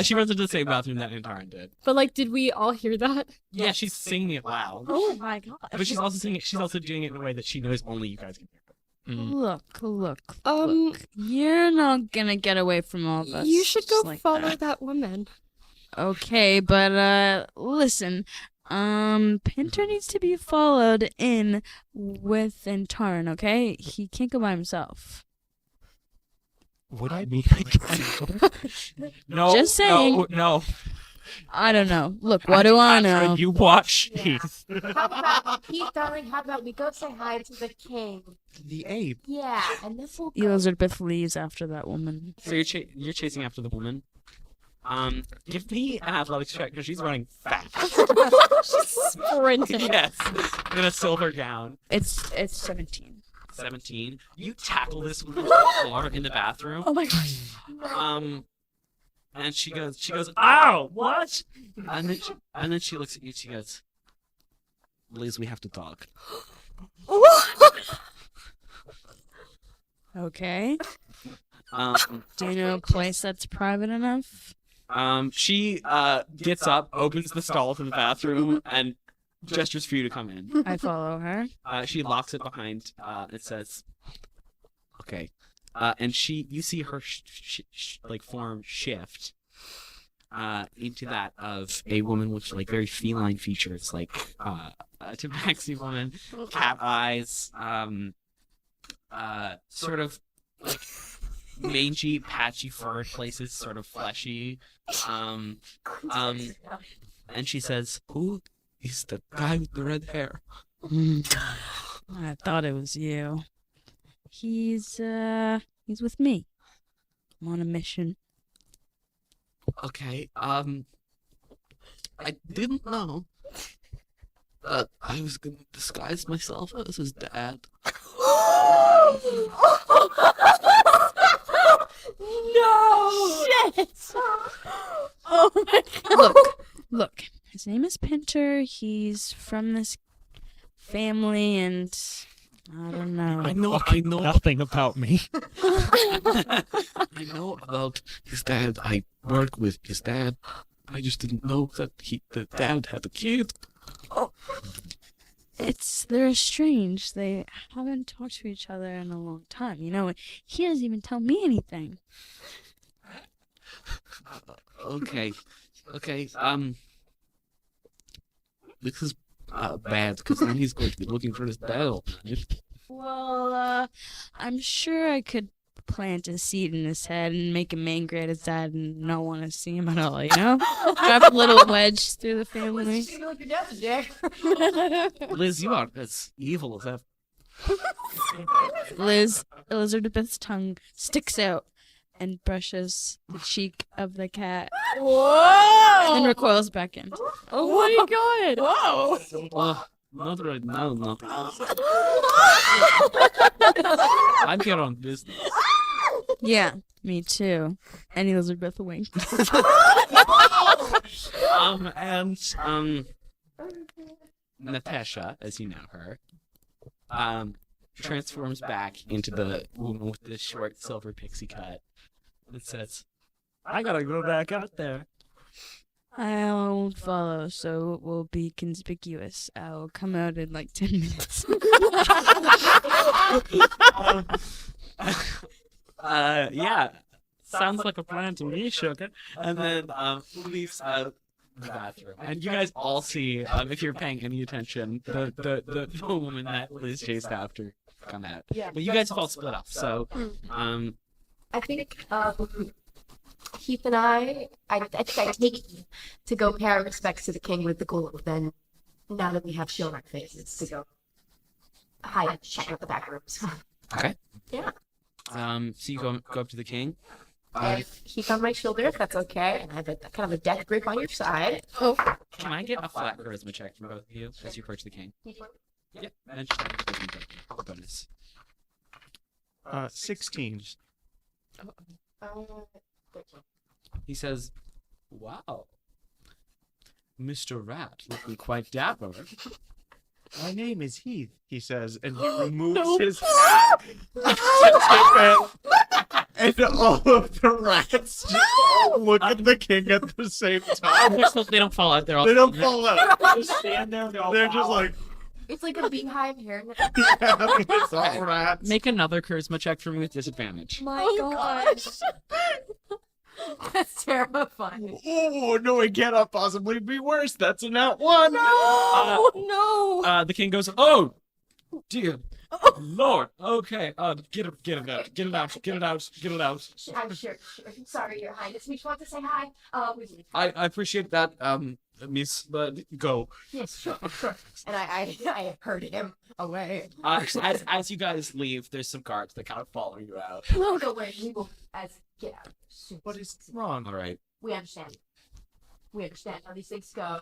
She runs into the same bathroom that Antaran did. But like, did we all hear that? Yeah, she's singing it loud. Oh my god. But she's also singing it. She's also doing it in a way that she knows only you guys can hear it. Look. You're not gonna get away from all of us. You should go just like follow that. that woman. Okay, but listen. Pinter needs to be followed in with Antaran, okay? He can't go by himself. What I mean? No. Just saying. No. I don't know. Look, what do I know? You watch Heath. How about, Heath, darling, how about we go say hi to the king? The ape. Yeah, and this will go. Elizabeth leaves after that woman. So you're chasing after the woman. Give me an athletics check because she's running fast. She's sprinting. Yes, in a silver gown. It's 17. 17. You tackle this woman on the floor in the bathroom. Oh my gosh. And she goes, "Ow, what?" And then she looks at you. She goes, "Liz, we have to talk." Okay. Do you know a place that's private enough? She gets up, opens the stall to the bathroom, and gestures for you to come in. I follow her. She locks it behind. It says, "Okay," and you see her like form shift into that of a woman with like very feline features, like a tabaxi woman, cat eyes, sort of like mangy, patchy fur in places, sort of fleshy. And she says, "Who is the guy with the red hair?" I thought it was you. He's with me. I'm on a mission. Okay, I didn't know that I was gonna disguise myself as his dad. No! Shit! Oh my god. Look. His name is Pinter. He's from this family, and I don't know. I know Nothing about me. I know about his dad. I work with his dad. I just didn't know that the dad had a kid. They're estranged. They haven't talked to each other in a long time. You know, he doesn't even tell me anything. Okay. This is bad because then he's going to be looking for his dad all night. Well, I'm sure I could plant a seed in his head and make him angry at his dad and not want to see him at all, you know? Drop a little wedge through the family. Like your dad's a dick. Liz, you are as evil as ever. Elizabeth's tongue sticks out and brushes the cheek of the cat Whoa! and recoils back in. Oh my god! Whoa! Not right now, not. I'm here on business. Yeah, me too. And Elizabeth winks. Natasha, as you know her, transforms back into the woman with the short silver pixie cut. It says, "I gotta go back out there." I won't follow, so it will be conspicuous. I'll come out in like 10 minutes. Yeah, sounds like a plan to me, sugar. And then leaves out the bathroom. And you guys all see, if you're paying any attention, the woman that Liz chased after come out. Yeah. But you guys have all split up, so I think Heath and I think I take Heath to go pay our respects to the king with the gold. Then, now that we have shown our faces, to go hide and check out the back rooms. Okay. Yeah. So you go up to the king. And keep on my shoulder if that's okay. And I have a kind of a death grip on your side. Oh, Can I get a flat charisma check from both of you as you approach the king? Yep. And just have a charisma check. Bonus. 16. He says, "Wow, Mr. Rat, looking quite dapper." My name is Heath, he says, and he removes No. his hat to tip it. And all of the rats just look at the king at the same time. They don't fall out. They're all. They don't fall out. They just stand there. They're just like, It's like a beehive here. it's all rats. Make another charisma check for me with disadvantage. My oh gosh. That's terrifying. Oh, no, it cannot possibly be worse. That's a nat 1. no. The king goes, "Oh, dear Lord. Okay. Get it out. I'm sure. Sorry, Your Highness. We just want to say hi. I appreciate that, Miss. But go. Yes, sure. And I herded him away. As you guys leave, there's some guards that kind of follow you out. No, don't worry. We will get out soon. What is wrong? All right. We understand. We understand how these things go.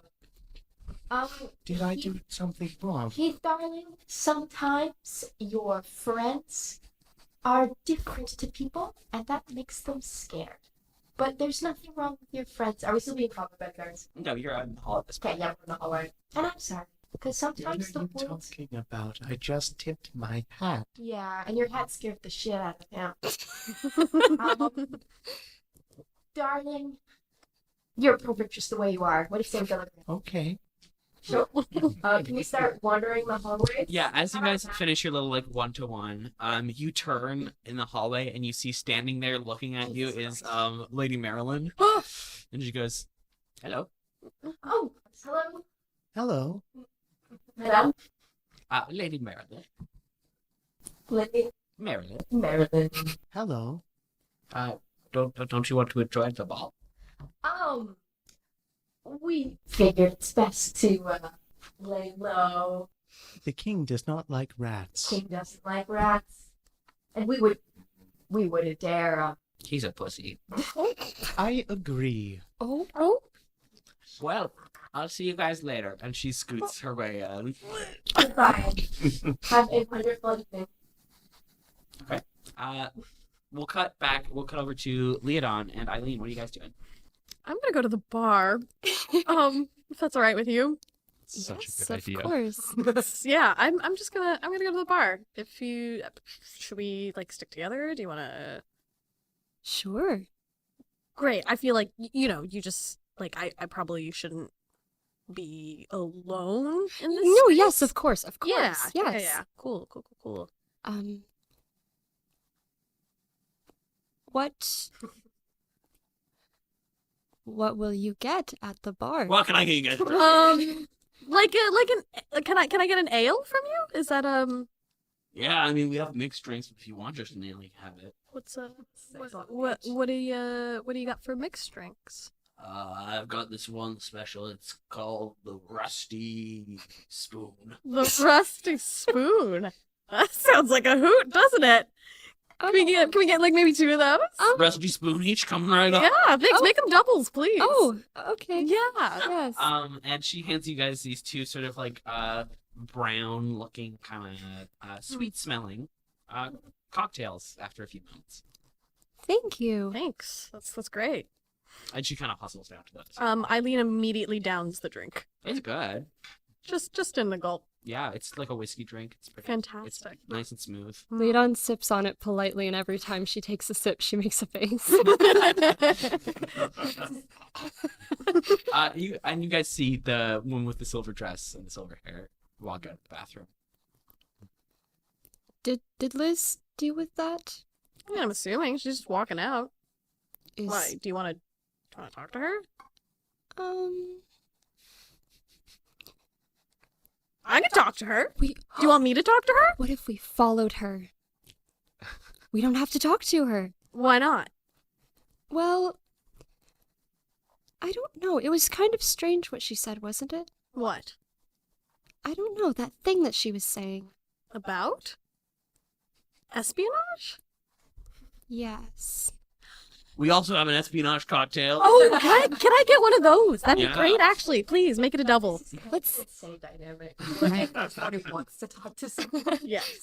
Did I do something wrong? Keith, darling, sometimes your friends are different to people, and that makes them scared. But there's nothing wrong with your friends. Are we still being followed by guards? No, you're out in the hall at this Okay, point. yeah, we're in the hallway. And I'm sorry, because What sometimes are the you world... talking about? I just tipped my hat. Yeah, and your hat scared the shit out of him. Darling, you're perfect just the way you are. What if Sam Gilligan? Okay. Sure. Can we start wandering the hallways? Yeah, as you guys finish your little like 1-to-1, you turn in the hallway and you see standing there looking at you is Lady Marilyn, and she goes, "Hello, Oh, hello. Hello. Hello. Lady Marilyn, Lady Marilyn. Hello. don't you want to enjoy the ball?" We figured it's best to lay low. The king does not like rats. King doesn't like rats, and we wouldn't dare. He's a pussy. I agree. Oh. Well, I'll see you guys later. And she scoots her way in. Goodbye. Have a wonderful evening. We'll cut over to Leodon and Eileen. What are you guys doing? I'm gonna go to the bar. If that's all right with you. Such Yes, a good idea. of course. Yeah, I'm gonna go to the bar. Should we like stick together? Do you wanna? Sure. Great. I feel like you just like I probably shouldn't be alone in this. No, space. yes, of course. Yeah. Yes. Yeah. Cool. What will you get at the bar? What can I get you guys? Can I get an ale from you? Is that Yeah, I mean we have mixed drinks. If you want just an ale, you can have it. what's what do you got for mixed drinks? I've got this one special. It's called the Rusty Spoon. The rusty spoon. That sounds like a hoot, doesn't it? Can we get like maybe 2 of those? Rusty Spoon each coming right up. Yeah, thanks. Oh. Make them doubles, please. Oh, okay. Yeah. Yes. And she hands you guys these 2 sort of like brown looking kind of sweet smelling cocktails after a few moments. Thank you. Thanks. That's great. And she kind of hustles down to those. Eileen immediately downs the drink. It's good. Just in the gulp. Yeah, it's like a whiskey drink. It's pretty. Fantastic. It's nice and smooth. Leodon sips on it politely, and every time she takes a sip, she makes a face. You guys see the woman with the silver dress and the silver hair walk out of the bathroom. Did Liz deal with that? I mean, I'm assuming she's just walking out. Is Why? Do you want to talk to her? I can talk to her. we Do you want me to talk to her? What if we followed her? We don't have to talk to her. Why not? Well, I don't know. It was kind of strange what she said, wasn't it? What? I don't know. That thing that she was saying. About? Espionage? Yes. We also have an espionage cocktail. Oh, can I get one of those? That'd Yeah. be great, actually. Please make it a double. Let's so dynamic. Right? Somebody wants to talk to someone. Yes.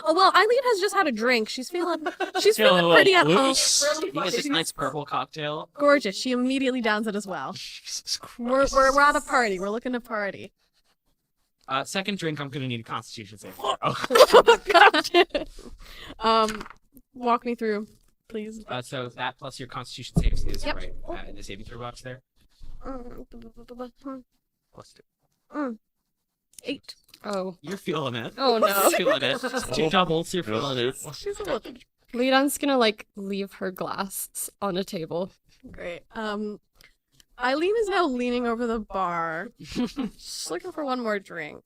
Oh well, Eileen has just had a drink. She's feeling Feeling a pretty at little home. loose. You get this nice purple cocktail. Gorgeous. She immediately downs it as well. Jesus We're Christ. at a party. We're looking to party. Second drink, I'm gonna need a Constitution save. Walk me through, please. So that plus your Constitution saves is Yep. right in the saving throw box there. Plus 2. 8. Oh. You're feeling it. Oh no. You're feeling it. 2 doubles. You're feeling it. She's a little Leon's gonna like leave her glass on a table. great. Eileen is now leaning over the bar. She's looking for one more drink.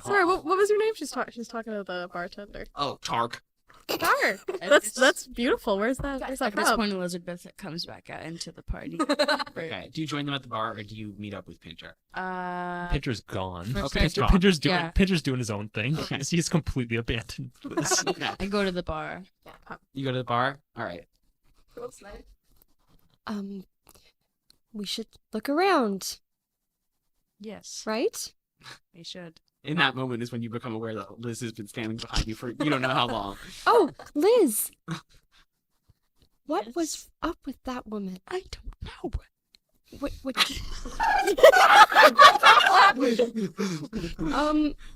Sorry, what was your name? She's talking to the bartender. Oh, Tark. Star. At That's beautiful. Where's that this from? point, Elizabeth comes back out into the party. Okay. Do you join them at the bar or do you meet up with Pinter? Pinter's gone. First Okay, I- Pinter's doing Yeah. Pinter's doing his own thing. He's completely abandoned this. Okay. I go to the bar. You go to the bar? Alright. Looks nice. We should look around, Yes, right? we should. In that moment is when you become aware that Liz has been standing behind you for you don't know how long. Oh, Liz. What Yes? was up with that woman? I don't know. What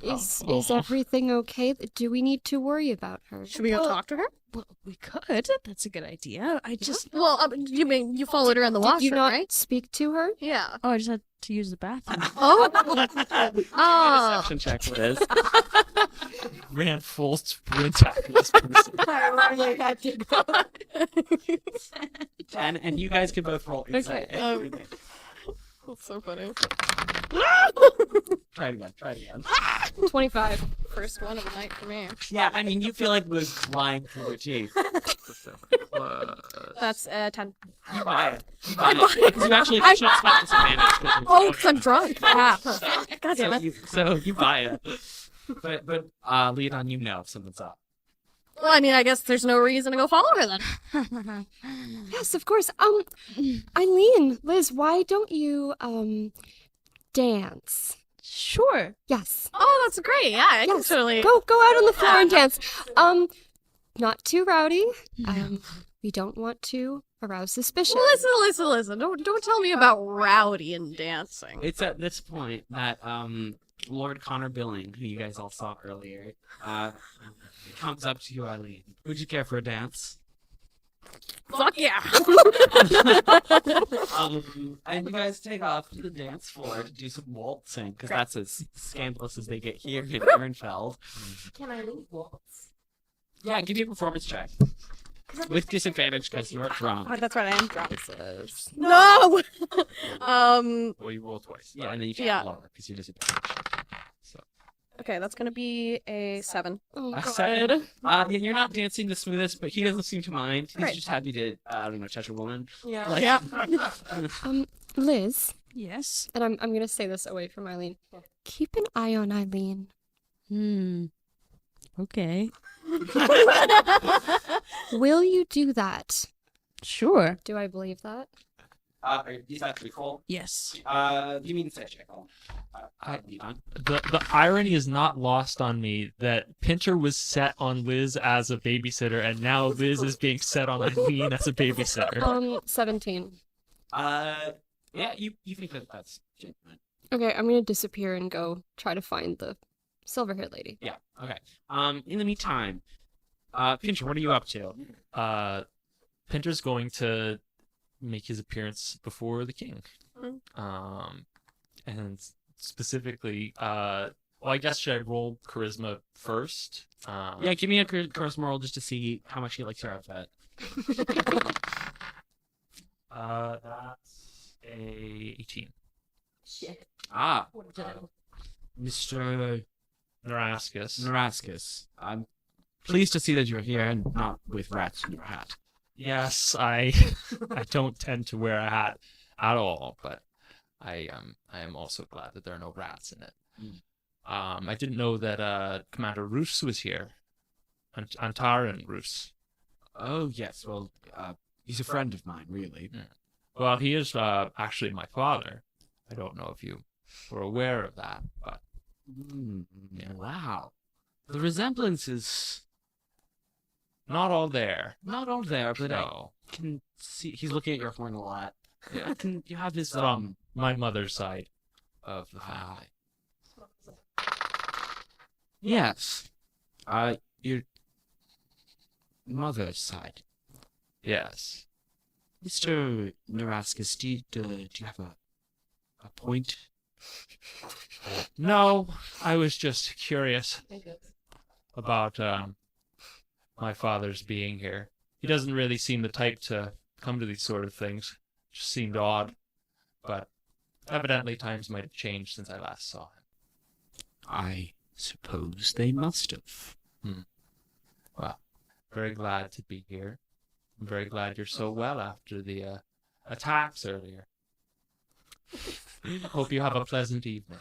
is everything okay? Do we need to worry about her? Should we go talk to her? Well, we could. That's a good idea. I just. Well, you mean you followed her in the Did washroom, you not right? speak to her? Yeah. Oh, I just had to use the bathroom. Oh. Perception check, Liz. Ran full sprint after this person. I really had to go. 10, and you guys can both roll insight. That's so funny. Try it again. Try it again. 25. First one of the night for me. Yeah, I mean, you feel like Liz flying through your teeth. That's 10. You buy it. You buy it. Because you actually should have spent disadvantage. Oh, 'cause I'm drunk. Yeah. God damn it. So you buy it. But Leon, you know if something's up. Well, I mean, I guess there's no reason to go follow her then. Yes, of course. Eileen, Liz, why don't you dance? Sure. Yes. Oh, that's great. Yeah, I can Yes. totally. Go out on the floor and dance. Not too rowdy. We don't want to arouse suspicion. Listen. Don't tell me about rowdy and dancing. It's at this point that Lord Connor Billing, who you guys all saw earlier, comes up to you, Eileen. Would you care for a dance? Fuck yeah. And you guys take off to the dance floor to do some waltzing, because that's as scandalous as they get here in Ehrenfeld. Can I leave waltz? Yeah, give me a performance check. With disadvantage, because you're drunk. Oh, that's right. I am drunk. No. Well, you roll twice. Yeah, and then you can't Yeah. lower, because you're disadvantaged. Okay, that's gonna be a 7. Oh, I God. said, you're not dancing the smoothest, but he doesn't seem to mind. He's Great. just happy to, touch a woman. Yeah. Like, Yeah. Liz, Yes. and I'm gonna say this away from Eileen. Keep an eye on Eileen. Okay. Will you do that? Sure. Do I believe that? is that pretty cool? Yes. Give me an insight check. The irony is not lost on me that Pinter was set on Liz as a babysitter, and now Liz is being set on Eileen as a babysitter. 17. Yeah, you think that that's genuine. Okay, I'm gonna disappear and go try to find the silver-haired lady. Yeah, okay. In the meantime, Pinter, what are you up to? Pinter's going to make his appearance before the king. Mhm. And specifically, well, I guess should I roll charisma first? Yeah, give me a charisma roll just to see how much he likes your outfit. That's a 18. Shit. Mr. Narascus. Narascus, I'm pleased to see that you're here and not with rats in your hat. Yes, I don't tend to wear a hat at all, but I am also glad that there are no rats in it. I didn't know that Commander Roos was here. Antaran Roos. Oh, yes, well, He's a friend of mine, really. Well, he is actually my father. I don't know if you were aware of that, but Wow. The resemblance is not all there. not all there, but No. I can see he's looking at your horn a lot. Yeah. You have his From my mother's side of the family. Yes. Your mother's side. Yes. Mr. Narascus, do you have a point? No, I was just curious about my father's being here. He doesn't really seem the type to come to these sort of things. Just seemed odd. But evidently times might have changed since I last saw him. I suppose they must have. Well, very glad to be here. I'm very glad you're so well after the attacks earlier. Hope you have a pleasant evening.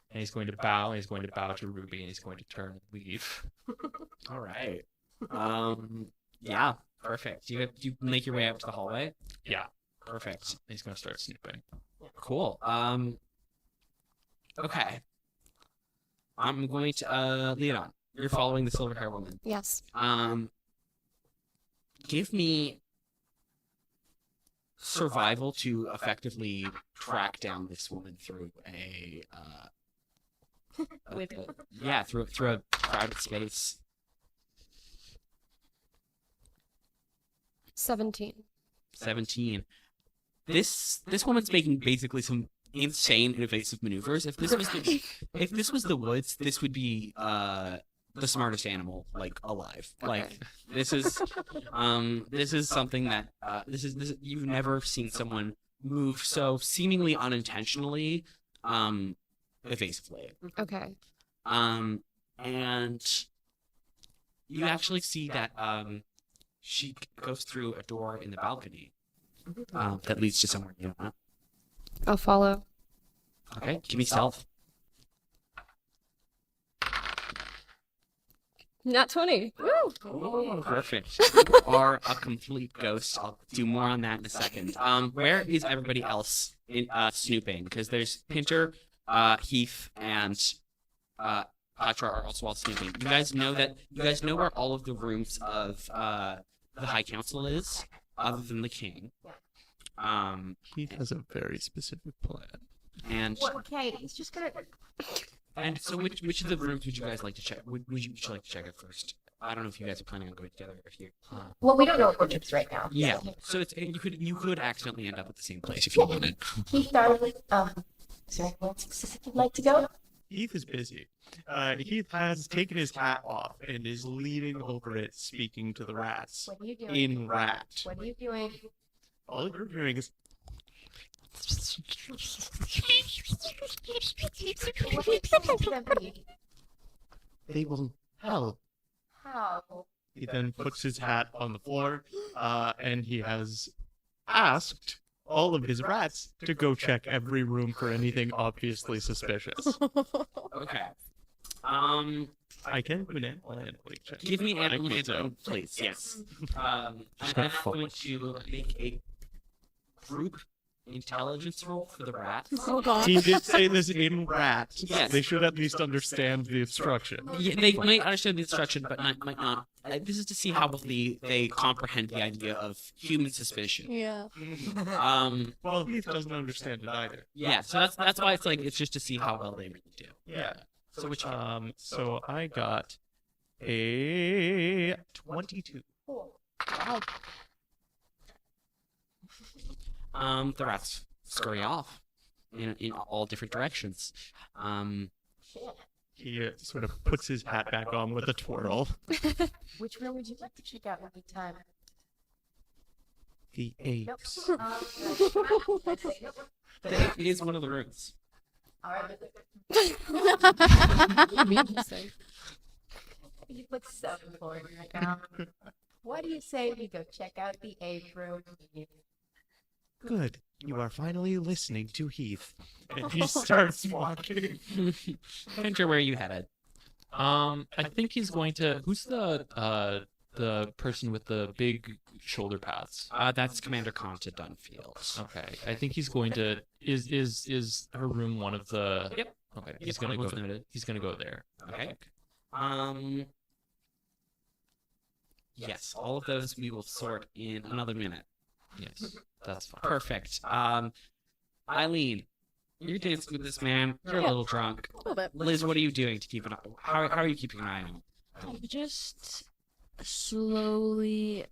And he's going to bow, and he's going to bow to Ruby, and he's going to turn and leave. All right. Yeah, perfect. You make your way up to the hallway? Yeah. Perfect. He's going to start snooping. Cool. Okay. I'm going to Leon, you're following the silver hair woman. Yes. Give me survival to effectively track down this woman through through a crowded space. 17. 17. This woman's making basically some insane and evasive maneuvers. If this was the woods, this would be the smartest animal alive. Like this is something that this you've never seen someone move so seemingly unintentionally evasively. Okay. And you actually see that she goes through a door in the balcony that leads to somewhere you don't know. I'll follow. Okay, give me stealth. Not 20. Woo! Oh, perfect. Or a complete ghost. I'll do more on that in a second. Where is everybody else in snooping? Because there's Pinter, Heath, and Patra are also all snooping. You guys know where all of the rooms of the High Council is, other than the king. He has a very specific plan. And Okay, he's just gonna. so which of the rooms would you guys like to check? Would you like to check it first? I don't know if you guys are planning on going together. If you, Well, we don't know what it's right now. yeah. So you could accidentally end up at the same place if you wanted. Keith, darling, is there anyone specific you'd like to go? Heath is busy. Heath has taken his hat off and is leaning over it, speaking to the rats. What are you doing? In rat. What are you doing? All you're hearing is What are you saying to them? they will help. How? He then puts his hat on the floor, and he has asked all of his rats to go check every room for anything obviously suspicious. Okay. I can do an analytic check. Give me I animal think so. info, please. Yes. I'm going to make a group intelligence roll for the rats. Oh god. He did say this in rat. Yes. They should at least understand the instruction. Yeah, they might understand the instruction, but might not. This is to see how well they comprehend the idea of human suspicion. Yeah. Well, Heath doesn't understand it either. Yeah. So that's why it's just to see how well they really do. Yeah. So which So I got a 22. the rats scurry off in all different directions. He sort of puts his hat back on with a twirl. Which room would you like to check out one more time? The apes. It is one of the rooms. All right. You look so important right now. What do you say we go check out the ape room? Good. You are finally listening to Heath. And he starts walking. Pinter, where are you headed? I think he's going to. Who's the the person with the big shoulder pads? That's Commander Conta Dunfield. Okay, I think he's going to. Is her room one of the? Yep. Okay, He's gonna go through it. He's gonna go there. Okay. Yes, all of those we will sort in another minute. Yes, that's fine. Perfect. Eileen, you're dancing with this man. You're a little drunk. A little bit. Liz, what are you doing to keep an eye? How are you keeping an eye on him? I'm just slowly.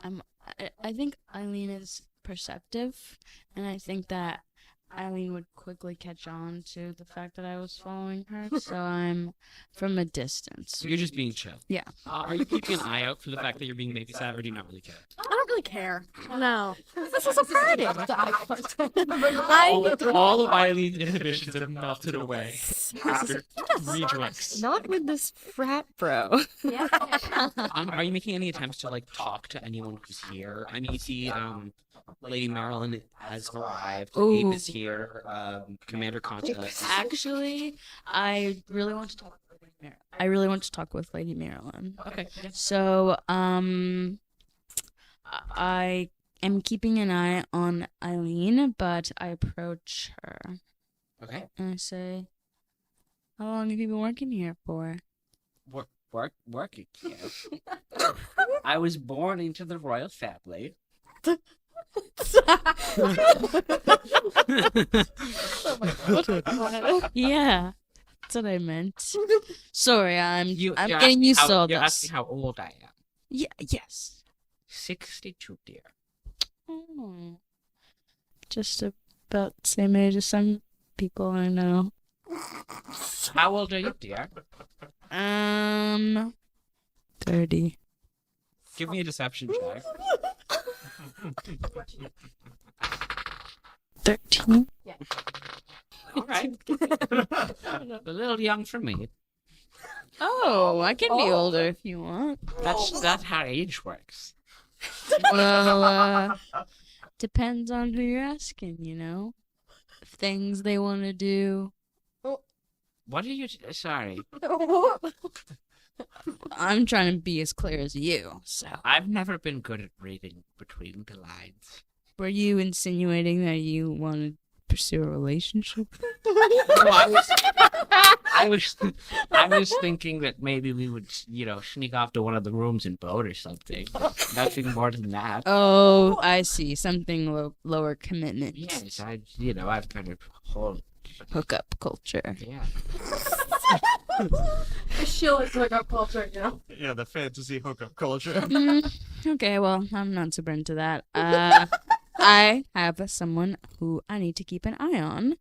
I think Eileen is perceptive, and I think that Eileen would quickly catch on to the fact that I was following her. So I'm from a distance. So you're just being chill. Yeah. Are you keeping an eye out for the fact that you're being babysat, or do you not really care? I don't really care. No. This is a party. All of Eileen's inhibitions have melted away after 3 drinks. Not with this frat bro. Are you making any attempts to like talk to anyone who's here? I mean, you see, Lady Marilyn has arrived. Abe is here. Commander Conta. Actually, I really want to talk with Lady Marilyn. Lady Marilyn. Okay. So, I am keeping an eye on Eileen, but I approach her Okay. and I say, "How long have you been working here for?" Working here. I was born into the royal family. Yeah, that's what I meant. Sorry, I'm You're getting used to all You're this. asking how old I am. Yeah, yes. 62, dear. Oh, just about the same age as some people I know. How old are you, dear? 30. Give me a deception check. 13. All right. A little young for me. Oh, I can be older if you want. That's how age works. Well, depends on who you're asking, you know? Things they want to do. What are you? Sorry, I'm trying to be as clear as you, so. I've never been good at reading between the lines. Were you insinuating that you want to pursue a relationship? No, I was thinking that maybe we would, sneak off to one of the rooms and boat or something. Nothing more than that. Oh, I see. Something lower commitment. Yes, I've kind of whole. Hookup culture. Yeah. The shill is like our culture, you know? Yeah, the fantasy hookup culture. Okay, well, I'm not super into that. I have someone who I need to keep an eye on.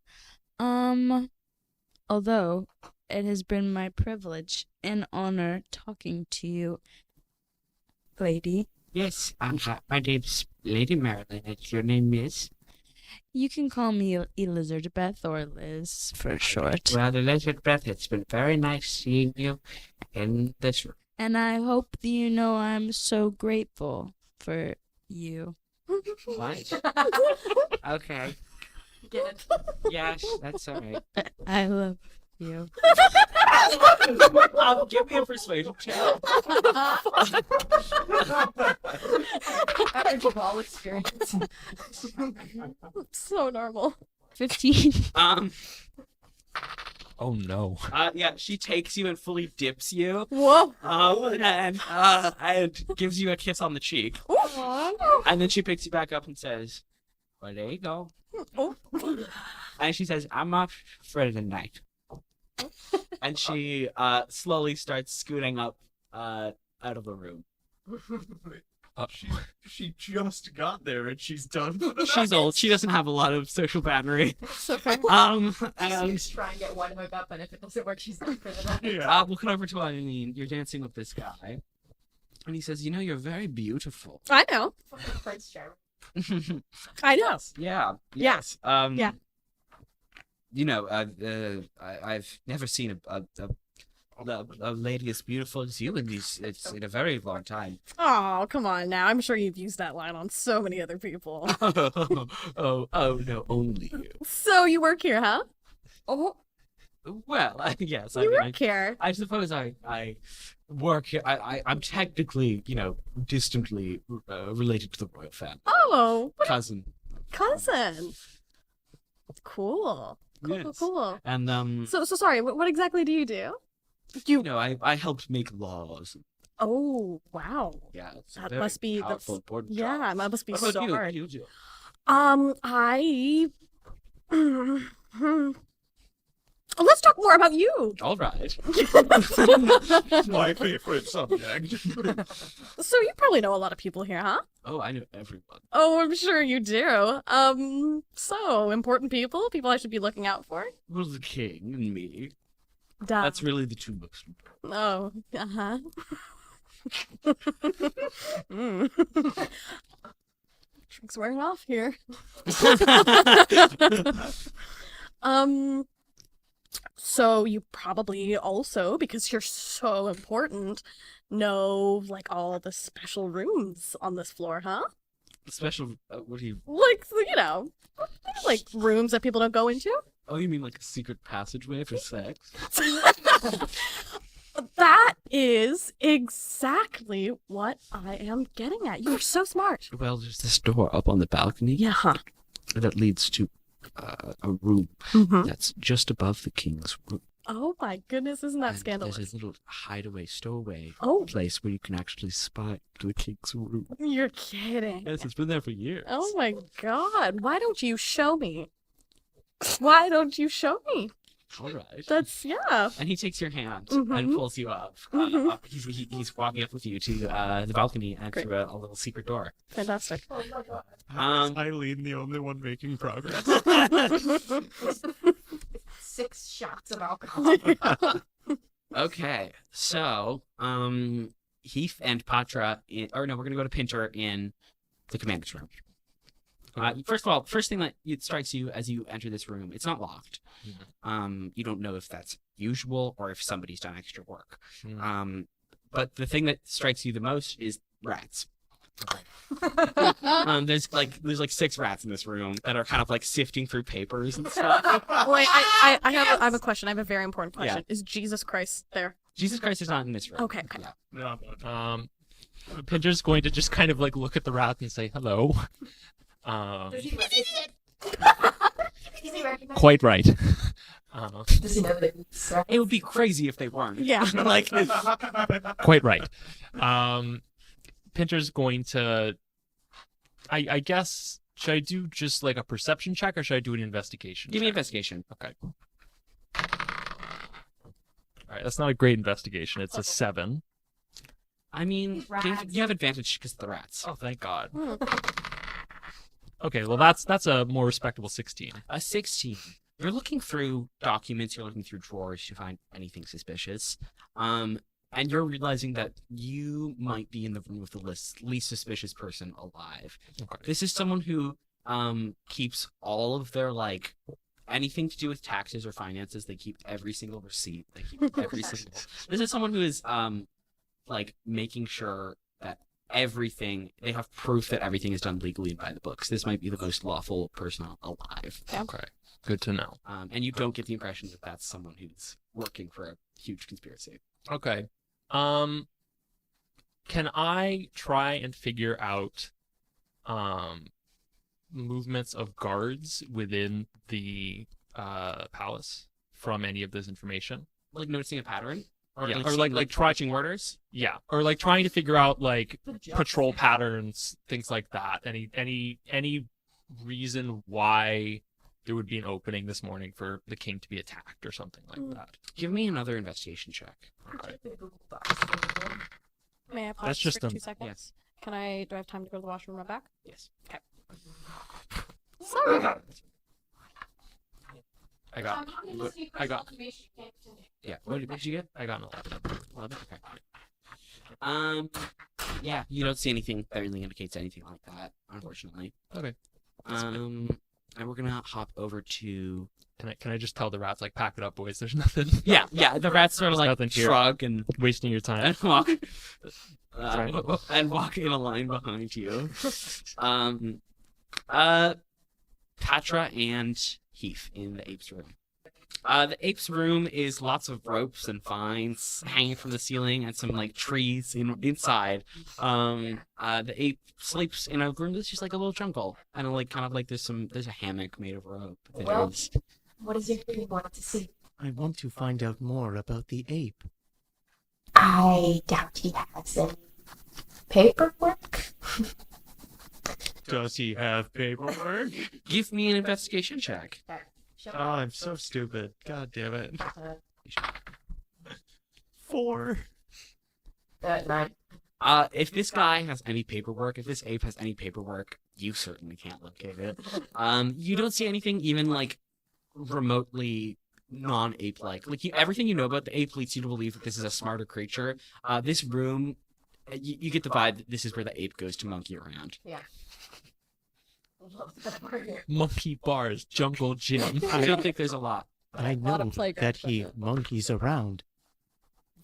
Although it has been my privilege and honor talking to you, lady. Yes, my name's Lady Marilyn, and your name is? You can call me Elizabeth or Liz for short. Well, Elizabeth, it's been very nice seeing you in this room. And I hope that you know I'm so grateful for you. What? Okay. Get it? Yes, that's all right. I love you. Give me a persuasion check. Average of all experience. So normal. 15. Oh no. Yeah, she takes you and fully dips you. Whoa. And gives you a kiss on the cheek. And then she picks you back up and says, "Well, there you go." And she says, "I'm off for the night." And she slowly starts scooting up out of the room. She just got there and she's done. She's old. She doesn't have a lot of social battery. So fair. And Try and get one hookup, and if it doesn't work, she's done for the night. Yeah. we'll cut over to Eileen. You're dancing with this guy. And he says, "You're very beautiful." I know. Prince Charming. I know. Yeah. Yeah. Yes. Yeah. I've never seen a lady as beautiful as you in a very long time. Oh, come on now. I'm sure you've used that line on so many other people. oh no, only you. So you work here, huh? Oh, Well, yes. You work here. I suppose I work here. I'm technically, distantly related to the royal family. Oh, Cousin. cousin. Cool. Yes. Cool. And So sorry. What exactly do you do? I helped make laws. Oh, wow. Yeah, it's That very must be powerful, important job. Yeah, that must be What so about you? hard. What do you do? I. Let's talk more about you. All right. My favorite subject. So you probably know a lot of people here, huh? Oh, I know everyone. Oh, I'm sure you do. So important people I should be looking out for. Well, the king and me. Duh. That's really the two most important. Oh, uh-huh. Drink's wearing off here. So you probably also, because you're so important, know like all the special rooms on this floor, huh? Special. What do you? Like like rooms that people don't go into. Oh, you mean like a secret passageway for sex? That is exactly what I am getting at. You're so smart. Well, there's this door up on the balcony. Yeah. Huh. That leads to a room Mm-hmm. that's just above the king's room. Oh my goodness, isn't that And scandalous? there's a little hideaway, stowaway Oh. place where you can actually spy the king's room. You're kidding. Yes, it's been there for years. Oh my god. Why don't you show me? Why don't you show me? All right. That's, yeah. And he takes your hand Mhm. and pulls you up. Mhm. Up. He's walking up with you to the balcony and Great. through a little secret door. Fantastic. Eileen, the only one making progress. 6 shots of alcohol. Okay, so Heath and Patra, we're gonna go to Pinter in the commander's room. First of all, first thing that it strikes you as you enter this room, it's not locked. You don't know if that's usual or if somebody's done extra work. But the thing that strikes you the most is rats. There's like 6 rats in this room that are kind of like sifting through papers and stuff. Wait, I have a question. I have a very important question. Yeah. Is Jesus Christ there? Jesus Christ is not in this room. Okay. Yeah. No, Pinter's going to just kind of like look at the rat and say hello. Does he recognize? Quite right. Does he know that it's It would be crazy if they weren't. Yeah. Like, Quite right. Pinter's going to. I guess, should I do just like a perception check or should I do an investigation? give me check? investigation. Okay. All right, that's not a great investigation. It's a 7. I mean, Rats. you have advantage because of the rats. Oh, thank God. Hmm. Okay, well that's a more respectable 16. A 16. You're looking through documents, you're looking through drawers to find anything suspicious. And you're realizing that you might be in the room with the least suspicious person alive. Okay. This is someone who keeps all of their anything to do with taxes or finances. They keep every single receipt. They keep every single. This is someone who is making sure that everything, they have proof that everything is done legally and by the books. This might be the most lawful person alive. Okay. Good to know. And you don't get the impression that that's someone who's working for a huge conspiracy. Okay. Can I try and figure out movements of guards within the palace from any of this information? Like noticing a pattern? Or Yeah, like, or seeing, like watching orders? Yeah, or like trying to figure out like patrol patterns, things like that. Any reason why there would be an opening this morning for the king to be attacked or something like that? Give me another investigation check. May I pause That's just for a- 2 seconds? Do I have time to go to the washroom and run back? Yes. Sorry. I got. Yeah. What did you get? I got an 11. 11? Okay. Yeah, you don't see anything that really indicates anything like that, unfortunately. Okay. And we're gonna hop over to. Can I just tell the rats like pack it up, boys? There's nothing. Yeah. The rats sort of There's like nothing here. shrug and Wasting your time. walk. Right. And walk in a line behind you. Patra and Heath in the apes room. The ape's room is lots of ropes and vines hanging from the ceiling and some like trees inside. The ape sleeps in a room that's just like a little jungle and like kind of like there's a hammock made of rope. Well, what is your thing want to see? I want to find out more about the ape. I doubt he has any paperwork. Does he have paperwork? Give me an investigation check. Oh, I'm so stupid. God damn it. 4. 9. If this guy has any paperwork, if this ape has any paperwork, you certainly can't locate it. You don't see anything even like remotely non-ape-like. Like everything you know about the ape leads you to believe that this is a smarter creature. This room, you get the vibe that this is where the ape goes to monkey around. Yeah. Monkey bars, jungle gym. I don't think there's a lot. I lot of know playground that he equipment. monkeys around.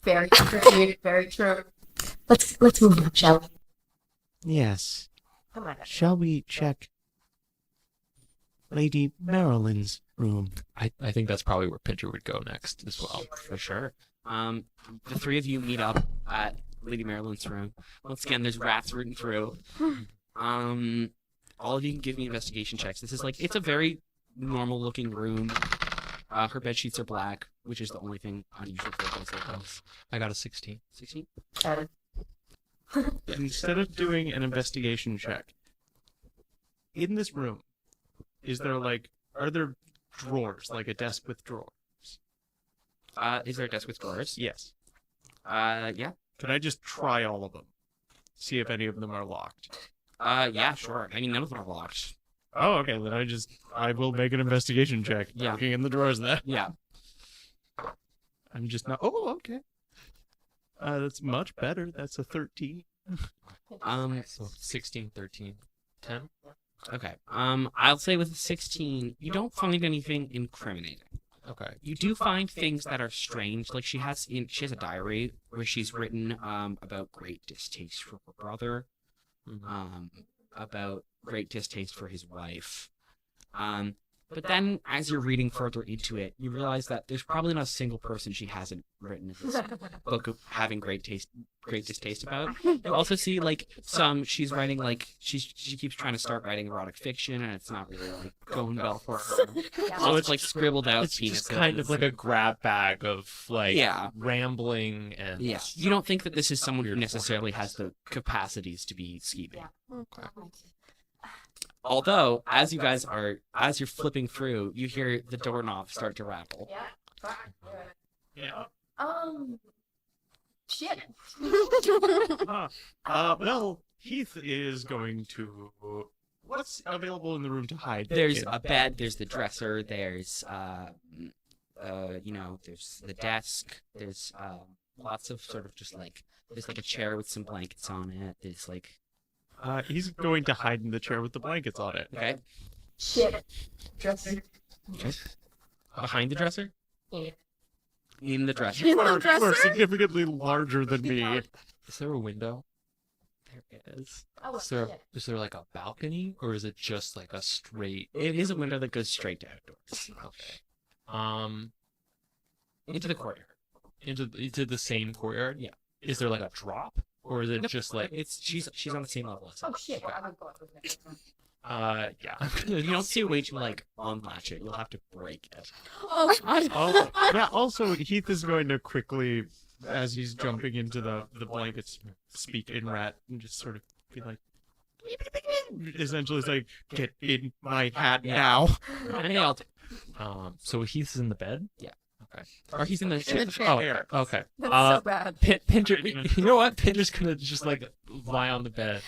Very true. Very true. Let's move on, shall we? Yes. Come on. Shall we check Lady Marilyn's room? I think that's probably where Pinter would go next as well. For sure. The three of you meet up at Lady Marilyn's room. Once again, there's rats rooting through. All of you can give me investigation checks. This is like, it's a very normal looking room. Her bed sheets are black, which is the only thing unusual for a place like this. I got a 16. 16? Instead of doing an investigation check, in this room, are there drawers, like a desk with drawers? Is there a desk with drawers? Yes. Yeah. Can I just try all of them? See if any of them are locked. Yeah, sure. I mean, none of them are locked. Oh, okay, then I will make an investigation check. Yeah. Looking in the drawers then. Yeah. I'm just not, oh, okay. That's much better. That's a 13. So 16, 13, 10. Okay. I'll say with a 16, you don't find anything incriminating. Okay. You do find things that are strange. Like she has a diary where she's written about great distaste for her brother, about great distaste for his wife. But then, as you're reading further into it, you realize that there's probably not a single person she hasn't written in this book of having great distaste about. You also see, like, she's writing, like, she keeps trying to start writing erotic fiction, and it's not really, like, going well for her. So it's, like, scribbled out It's just penises. kind of like a grab bag of, like, Yeah. rambling and... Yeah. You don't think that this is someone who necessarily has the capacities to be scheming. Although, as you're flipping through, you hear the doorknob start to rattle. Yeah. Shit. Well, Heath is going to... What's available in the room to hide? There's a bed, there's the dresser, there's, there's the desk, there's, lots of sort of just like, there's like a chair with some blankets on it, there's like... He's going to hide in the chair with the blankets on it. Okay. Shit. Dresser. Okay. Behind the dresser? Yeah. In the dresser. You are significantly larger than me. Is there a window? There is. Oh, Is there like a balcony, or is it just like a straight... It is a window that goes straight to outdoors. Okay. Into the courtyard. Into the same courtyard? Yeah. Is there like a drop? Or is it just like... She's on the same level as Oh shit. I would go up with it. yeah. You don't see a way to, like, unlatch it. You'll have to break it. Oh god. Oh, yeah, also, Heath is going to quickly, as he's jumping into the blankets, speak in rat and just sort of be like... Essentially, it's like, get in my hat now. Nailed. So Heath's in the bed? Yeah. Okay. Or he's in the chair. Oh, okay. That's so bad. Pinter, you know what? Pinter's gonna just like lie on the bed.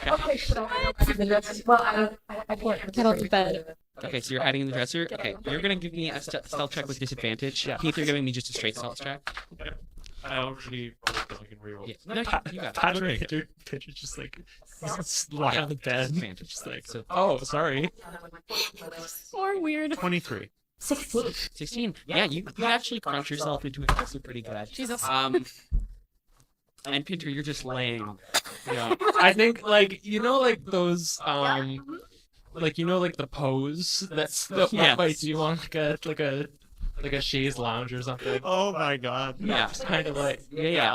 Okay, so I open the dresser. Well, I can't. Get off the bed. Okay, so you're hiding in the dresser. Okay, you're gonna give me a stealth check with disadvantage. Yeah. Heath, you're giving me just a straight stealth check. I already rolled, but I can reroll. Yeah. No, you got it. Pinter's just like lie on the bed. Disadvantage. Just like, So oh, sorry. Or weird. 23. 16. 16. Yeah, you actually crunch yourself into it. That's pretty good. Jesus. And Pinter, you're just laying. Yeah. I think like like those like like the pose that Yes. might you on like a chaise lounge or something. Oh my god. Yeah. Just kind of like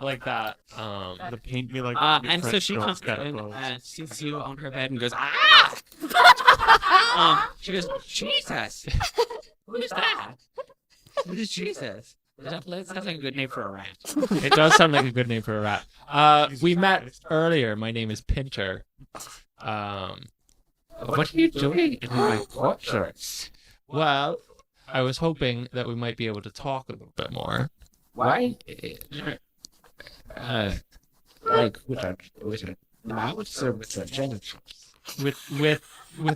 like that. The paint me like And so French she girls comes kind of in clothes. and sees you on her bed and goes, ah! She goes, Jesus! Who's that? Who is Jesus? That sounds like a good name for a rat. It does sound like a good name for a rat. Jesus We met Christ. earlier. My name is Pinter. What are you doing in my quarters? Well, I was hoping that we might be able to talk a little bit more. Why? Like with a mouth or with a genitals? With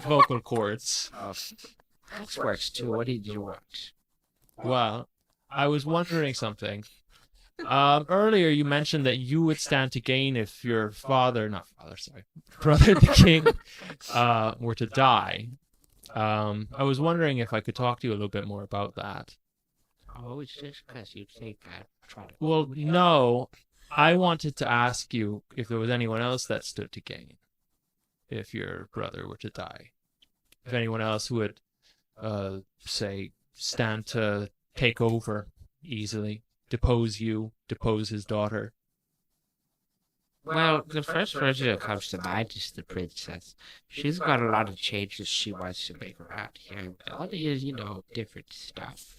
vocal cords. That works too. What did you want? Well, I was wondering something. Earlier you mentioned that you would stand to gain if your brother the king, were to die. I was wondering if I could talk to you a little bit more about that. Oh, it's just because you think I try to. Well, no, I wanted to ask you if there was anyone else that stood to gain if your brother were to die. If anyone else would, say, stand to take over easily, depose his daughter. Well, the first person that comes to mind is the princess. She's got a lot of changes she wants to make around here. All these, different stuff.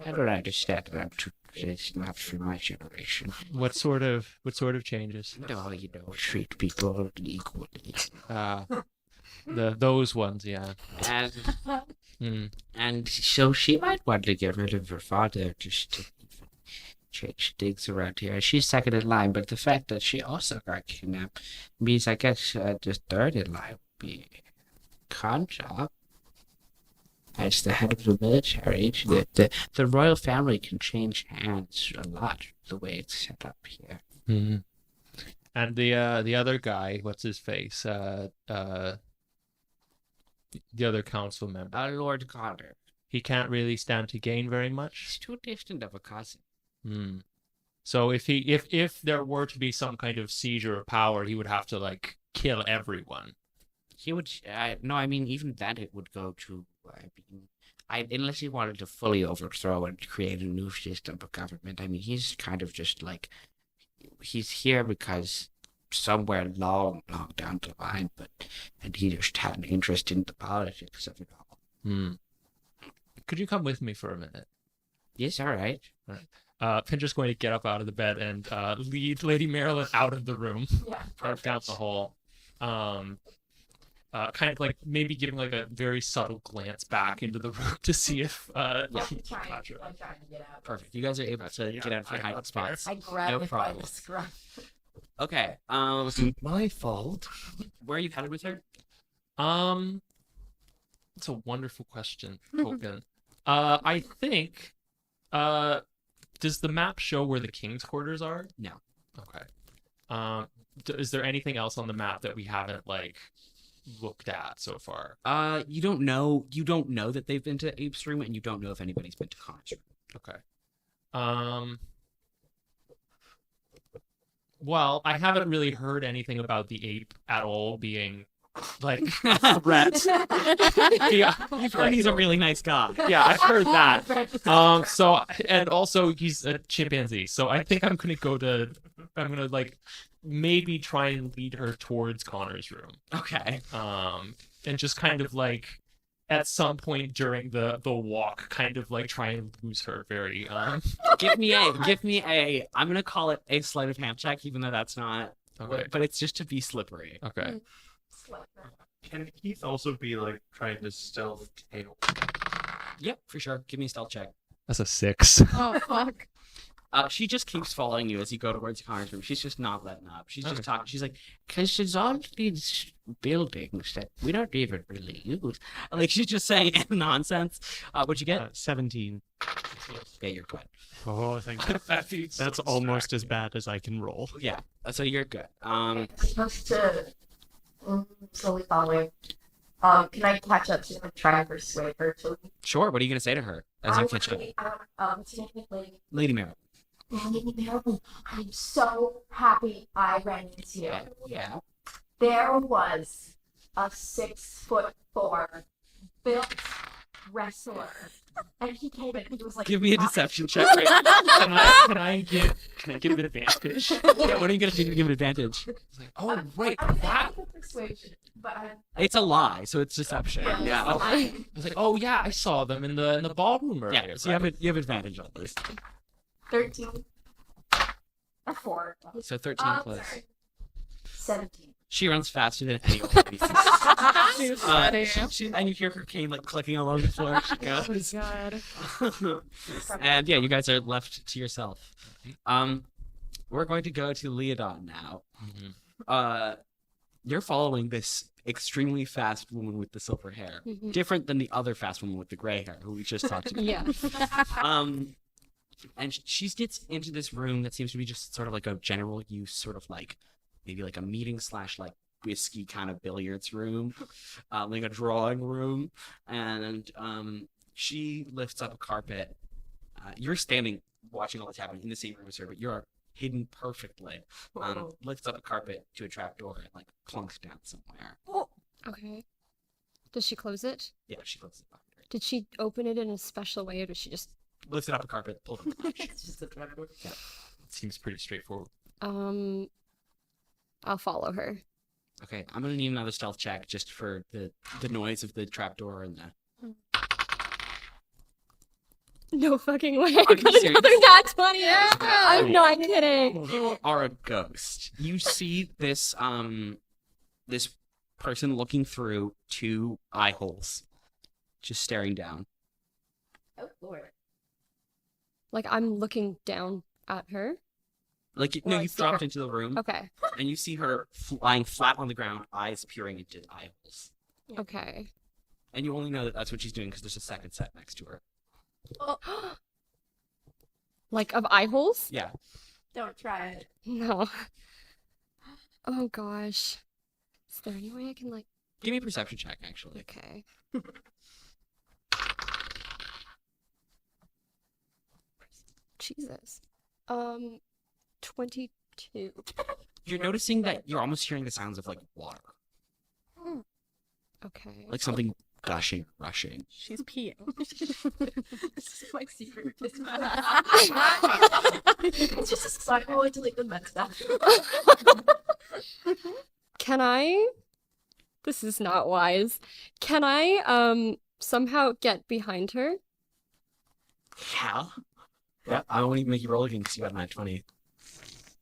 I don't understand them too. It's not for my generation. What sort of changes? No, treat people equally. Those ones, yeah. And Hmm. and so she might want to get rid of her father just to change things around here. She's second in line, but the fact that she also got kidnapped means I guess the third in line would be Kanja. As the head of the military, the royal family can change hands a lot the way it's set up here. Hmm. And the other guy, what's his face? The other council member. Lord Connor. He can't really stand to gain very much. He's too distant of a cousin. Hmm. So if there were to be some kind of seizure of power, he would have to kill everyone. He would. No, I mean even then it would go to. Unless he wanted to fully overthrow and create a new system of government. I mean, he's kind of just he's here because somewhere long down the line, and he just had an interest in the politics of it all. Hmm. Could you come with me for a minute? Yes, all right. Pinter's going to get up out of the bed and lead Lady Marilyn out of the room, down the hall. Kind of maybe giving a very subtle glance back into the room to see if I'm trying to get out. Perfect. You guys are able to get out of your hiding spots. I grabbed No it by problem. the scruff. Okay. My fault. Where are you headed with her? It's a wonderful question, Token. I think, does the map show where the king's quarters are? No. Okay. Is there anything else on the map that we haven't looked at so far? You don't know that they've been to Ape's room, and you don't know if anybody's been to Connor's room. Okay. Well, I haven't really heard anything about the ape at all being a threat. Yeah, I've heard he's a really nice guy. yeah, I've heard that. So and also he's a chimpanzee. So I think I'm gonna maybe try and lead her towards Connor's room. Okay. And just kind of at some point during the walk, kind of try and lose her very Give me a. I'm gonna call it a sleight of hand check, even though that's not. Okay. But it's just to be slippery. Okay. Can Heath also be trying to stealth tail? Yep, for sure. Give me a stealth check. That's a 6. Oh fuck. She just keeps following you as you go towards Connor's room. She's just not letting up. She's just talking. She's like, because there's all these buildings that we don't even really use. She's just saying nonsense. What'd you get? 17. Yeah, you're good. Oh, I think that's almost as bad as I can roll. Yeah, so you're good. I'm supposed to slowly follow. Can I catch up to her and try and persuade her to leave? Sure. What are you gonna say to her as you catch up? Lady Mary. Lady Marilyn, I'm so happy I ran into you. Yeah. There was a 6'4" built wrestler, and he came in. He was like, Give me a deception check. Right? Can I get an advantage? Yeah, what are you gonna do to give an advantage? It's like, oh wait, I'm that. with persuasion, but It's a lie, so it's deception. Yeah. I was like, oh yeah, I saw them in the ballroom earlier. Yeah. So you have advantage on this. 13 or 4. So 13 plus. Sorry. 17. She runs faster than any of these. She's ready. And you hear her cane like clicking along the floor. She goes. God. And yeah, you guys are left to yourself. We're going to go to Leodon now. You're following this extremely fast woman with the silver hair, different than the other fast woman with the gray hair who we just talked about. Yeah. And she gets into this room that seems to be just sort of like a general use, sort of like maybe like a meeting / like whiskey kind of billiards room, like a drawing room. And she lifts up a carpet. You're standing watching all this happen in the same room as her, but you're hidden perfectly. Lifts up a carpet to a trapdoor and like plunks down somewhere. Okay. Does she close it? Yeah, she closes it up. Did she open it in a special way, or does she just? Lifted up a carpet, pulled up the latch. It's just a trapdoor. Yeah. It seems pretty straightforward. I'll follow her. Okay, I'm gonna need another stealth check just for the noise of the trapdoor and the. No fucking way. Are I you got serious? another nat 20. I'm not kidding. You are a ghost. You see this this person looking through 2 eye holes, just staring down. Oh, Lord. Like I'm looking down at her. Like Well, I you've see dropped her. into the room, Okay. and you see her lying flat on the ground, eyes peering into eye holes. Okay. And you only know that that's what she's doing because there's a second set next to her. Like of eye holes? Yeah. Don't try it. No. Oh gosh. Is there any way I can like? Give me a perception check, actually. Okay. Jesus. 22. You're noticing that you're almost hearing the sounds of like water, Okay. like something gushing, rushing. She's peeing. This is my secret. It's just a cycle into like the men's bathroom. Can I? This is not wise. Can I somehow get behind her? Yeah. Yeah. I won't even make you roll again because you got a 20.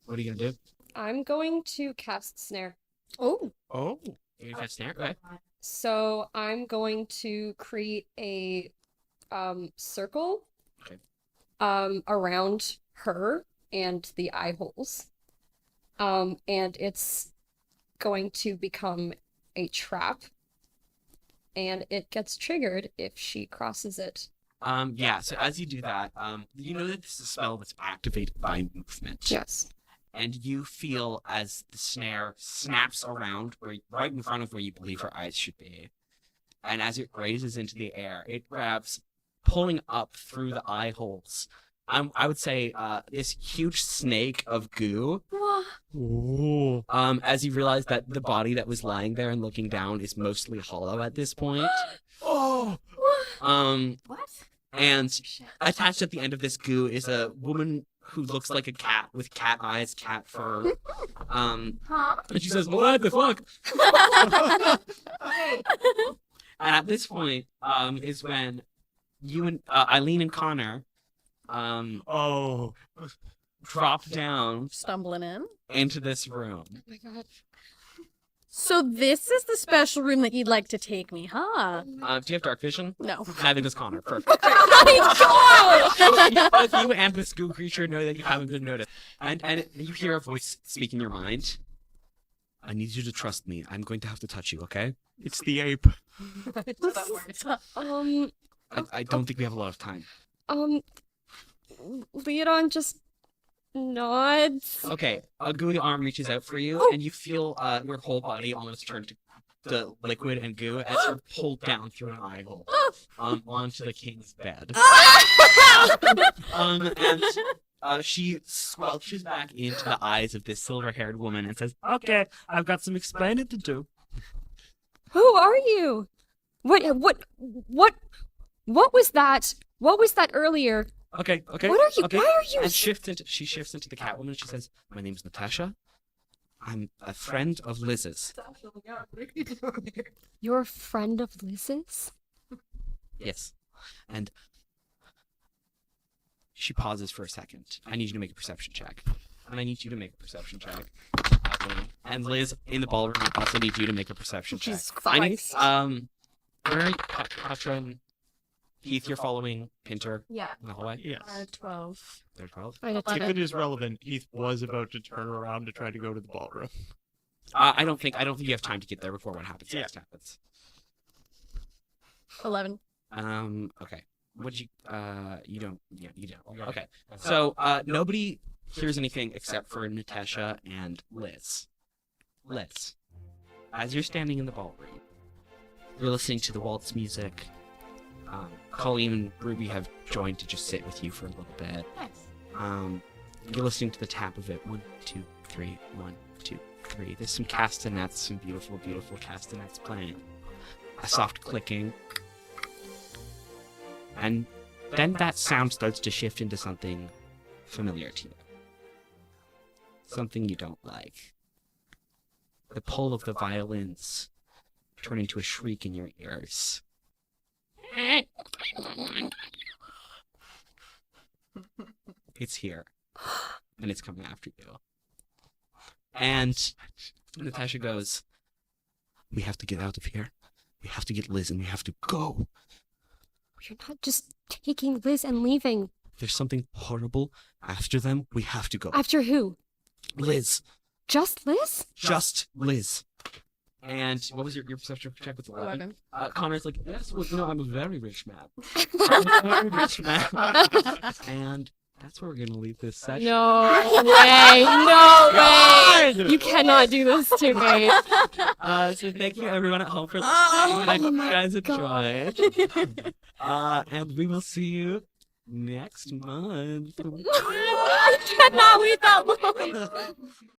What are you gonna do? I'm going to cast snare. Oh. Oh. You gonna snare? Okay. So I'm going to create a circle Okay. around her and the eye holes. And it's going to become a trap. And it gets triggered if she crosses it. Yeah, so as you do that, you know that this is a spell that's activated by movement. Yes. And you feel as the snare snaps around right in front of where you believe her eyes should be. And as it raises into the air, it grabs, pulling up through the eye holes. I would say this huge snake of goo. Ooh. As you realize that the body that was lying there and looking down is mostly hollow at this point. Oh. What? And attached at the end of this goo is a woman who looks like a cat with cat eyes, cat fur. And she says, "What the fuck?" Okay. And at this point, is when you and Eileen and Connor, Oh. drop down Stumbling in. into this room. Oh my god. So this is the special room that you'd like to take me, huh? Do you have dark vision? No. Neither does Connor. Perfect. Both you and this goo creature know that you haven't been noticed. And you hear a voice speak in your mind. I need you to trust me. I'm going to have to touch you, okay? It's the ape. I don't think we have a lot of time. Leodon just nods. Okay, a gooey arm reaches out for you, and you feel your whole body almost turn to the liquid and goo as you're pulled down through an eye hole onto the king's bed. And she squelches back into the eyes of this silver-haired woman and says, "Okay, I've got some explaining to do." Who are you? What was that? What was that earlier? Okay. What are you? Okay. Why are you? And she shifts into the Catwoman. She says, "My name's Natasha. I'm a friend of Liz's." You're a friend of Liz's? Yes. And she pauses for a second. I need you to make a perception check. And I need you to make a perception check. And Liz, in the ballroom, I also need you to make a perception check. Jesus I need, Christ. where are you, Patra and Heath, you're following Pinter Yeah. in the hallway? Yes. 12. They're 12? I had If it is relevant, Heath was about to turn around to try to go to the ballroom. I don't think you have time to get there before what happens Yeah. next happens. 11. Okay. What'd you, you don't. Okay. So, nobody hears anything except for Natasha and Liz. Liz, as you're standing in the ballroom, you're listening to the waltz music. Colleen and Ruby have joined to just sit with you for a little bit. Nice. You're listening to the tap of it. 1, 2, 3, 1, 2, 3. There's some castanets, some beautiful, beautiful castanets playing. A soft clicking. And then that sound starts to shift into something familiar to you. Something you don't like. The pull of the violins turn into a shriek in your ears. It's here. And it's coming after you. And Natasha goes, "We have to get out of here. We have to get Liz and we have to go. You're not just taking Liz and leaving. There's something horrible after them. We have to go. After who? Liz. Just Liz? Just Liz." And what was your perception check with 11? Connor's like, "Yes, well, I'm a very rich man." I'm a very rich man. And that's where we're going to leave this session. No way! No way! You cannot do this to me. So thank you everyone at home for listening. I hope you guys enjoyed. And we will see you next month. I cannot wait that long.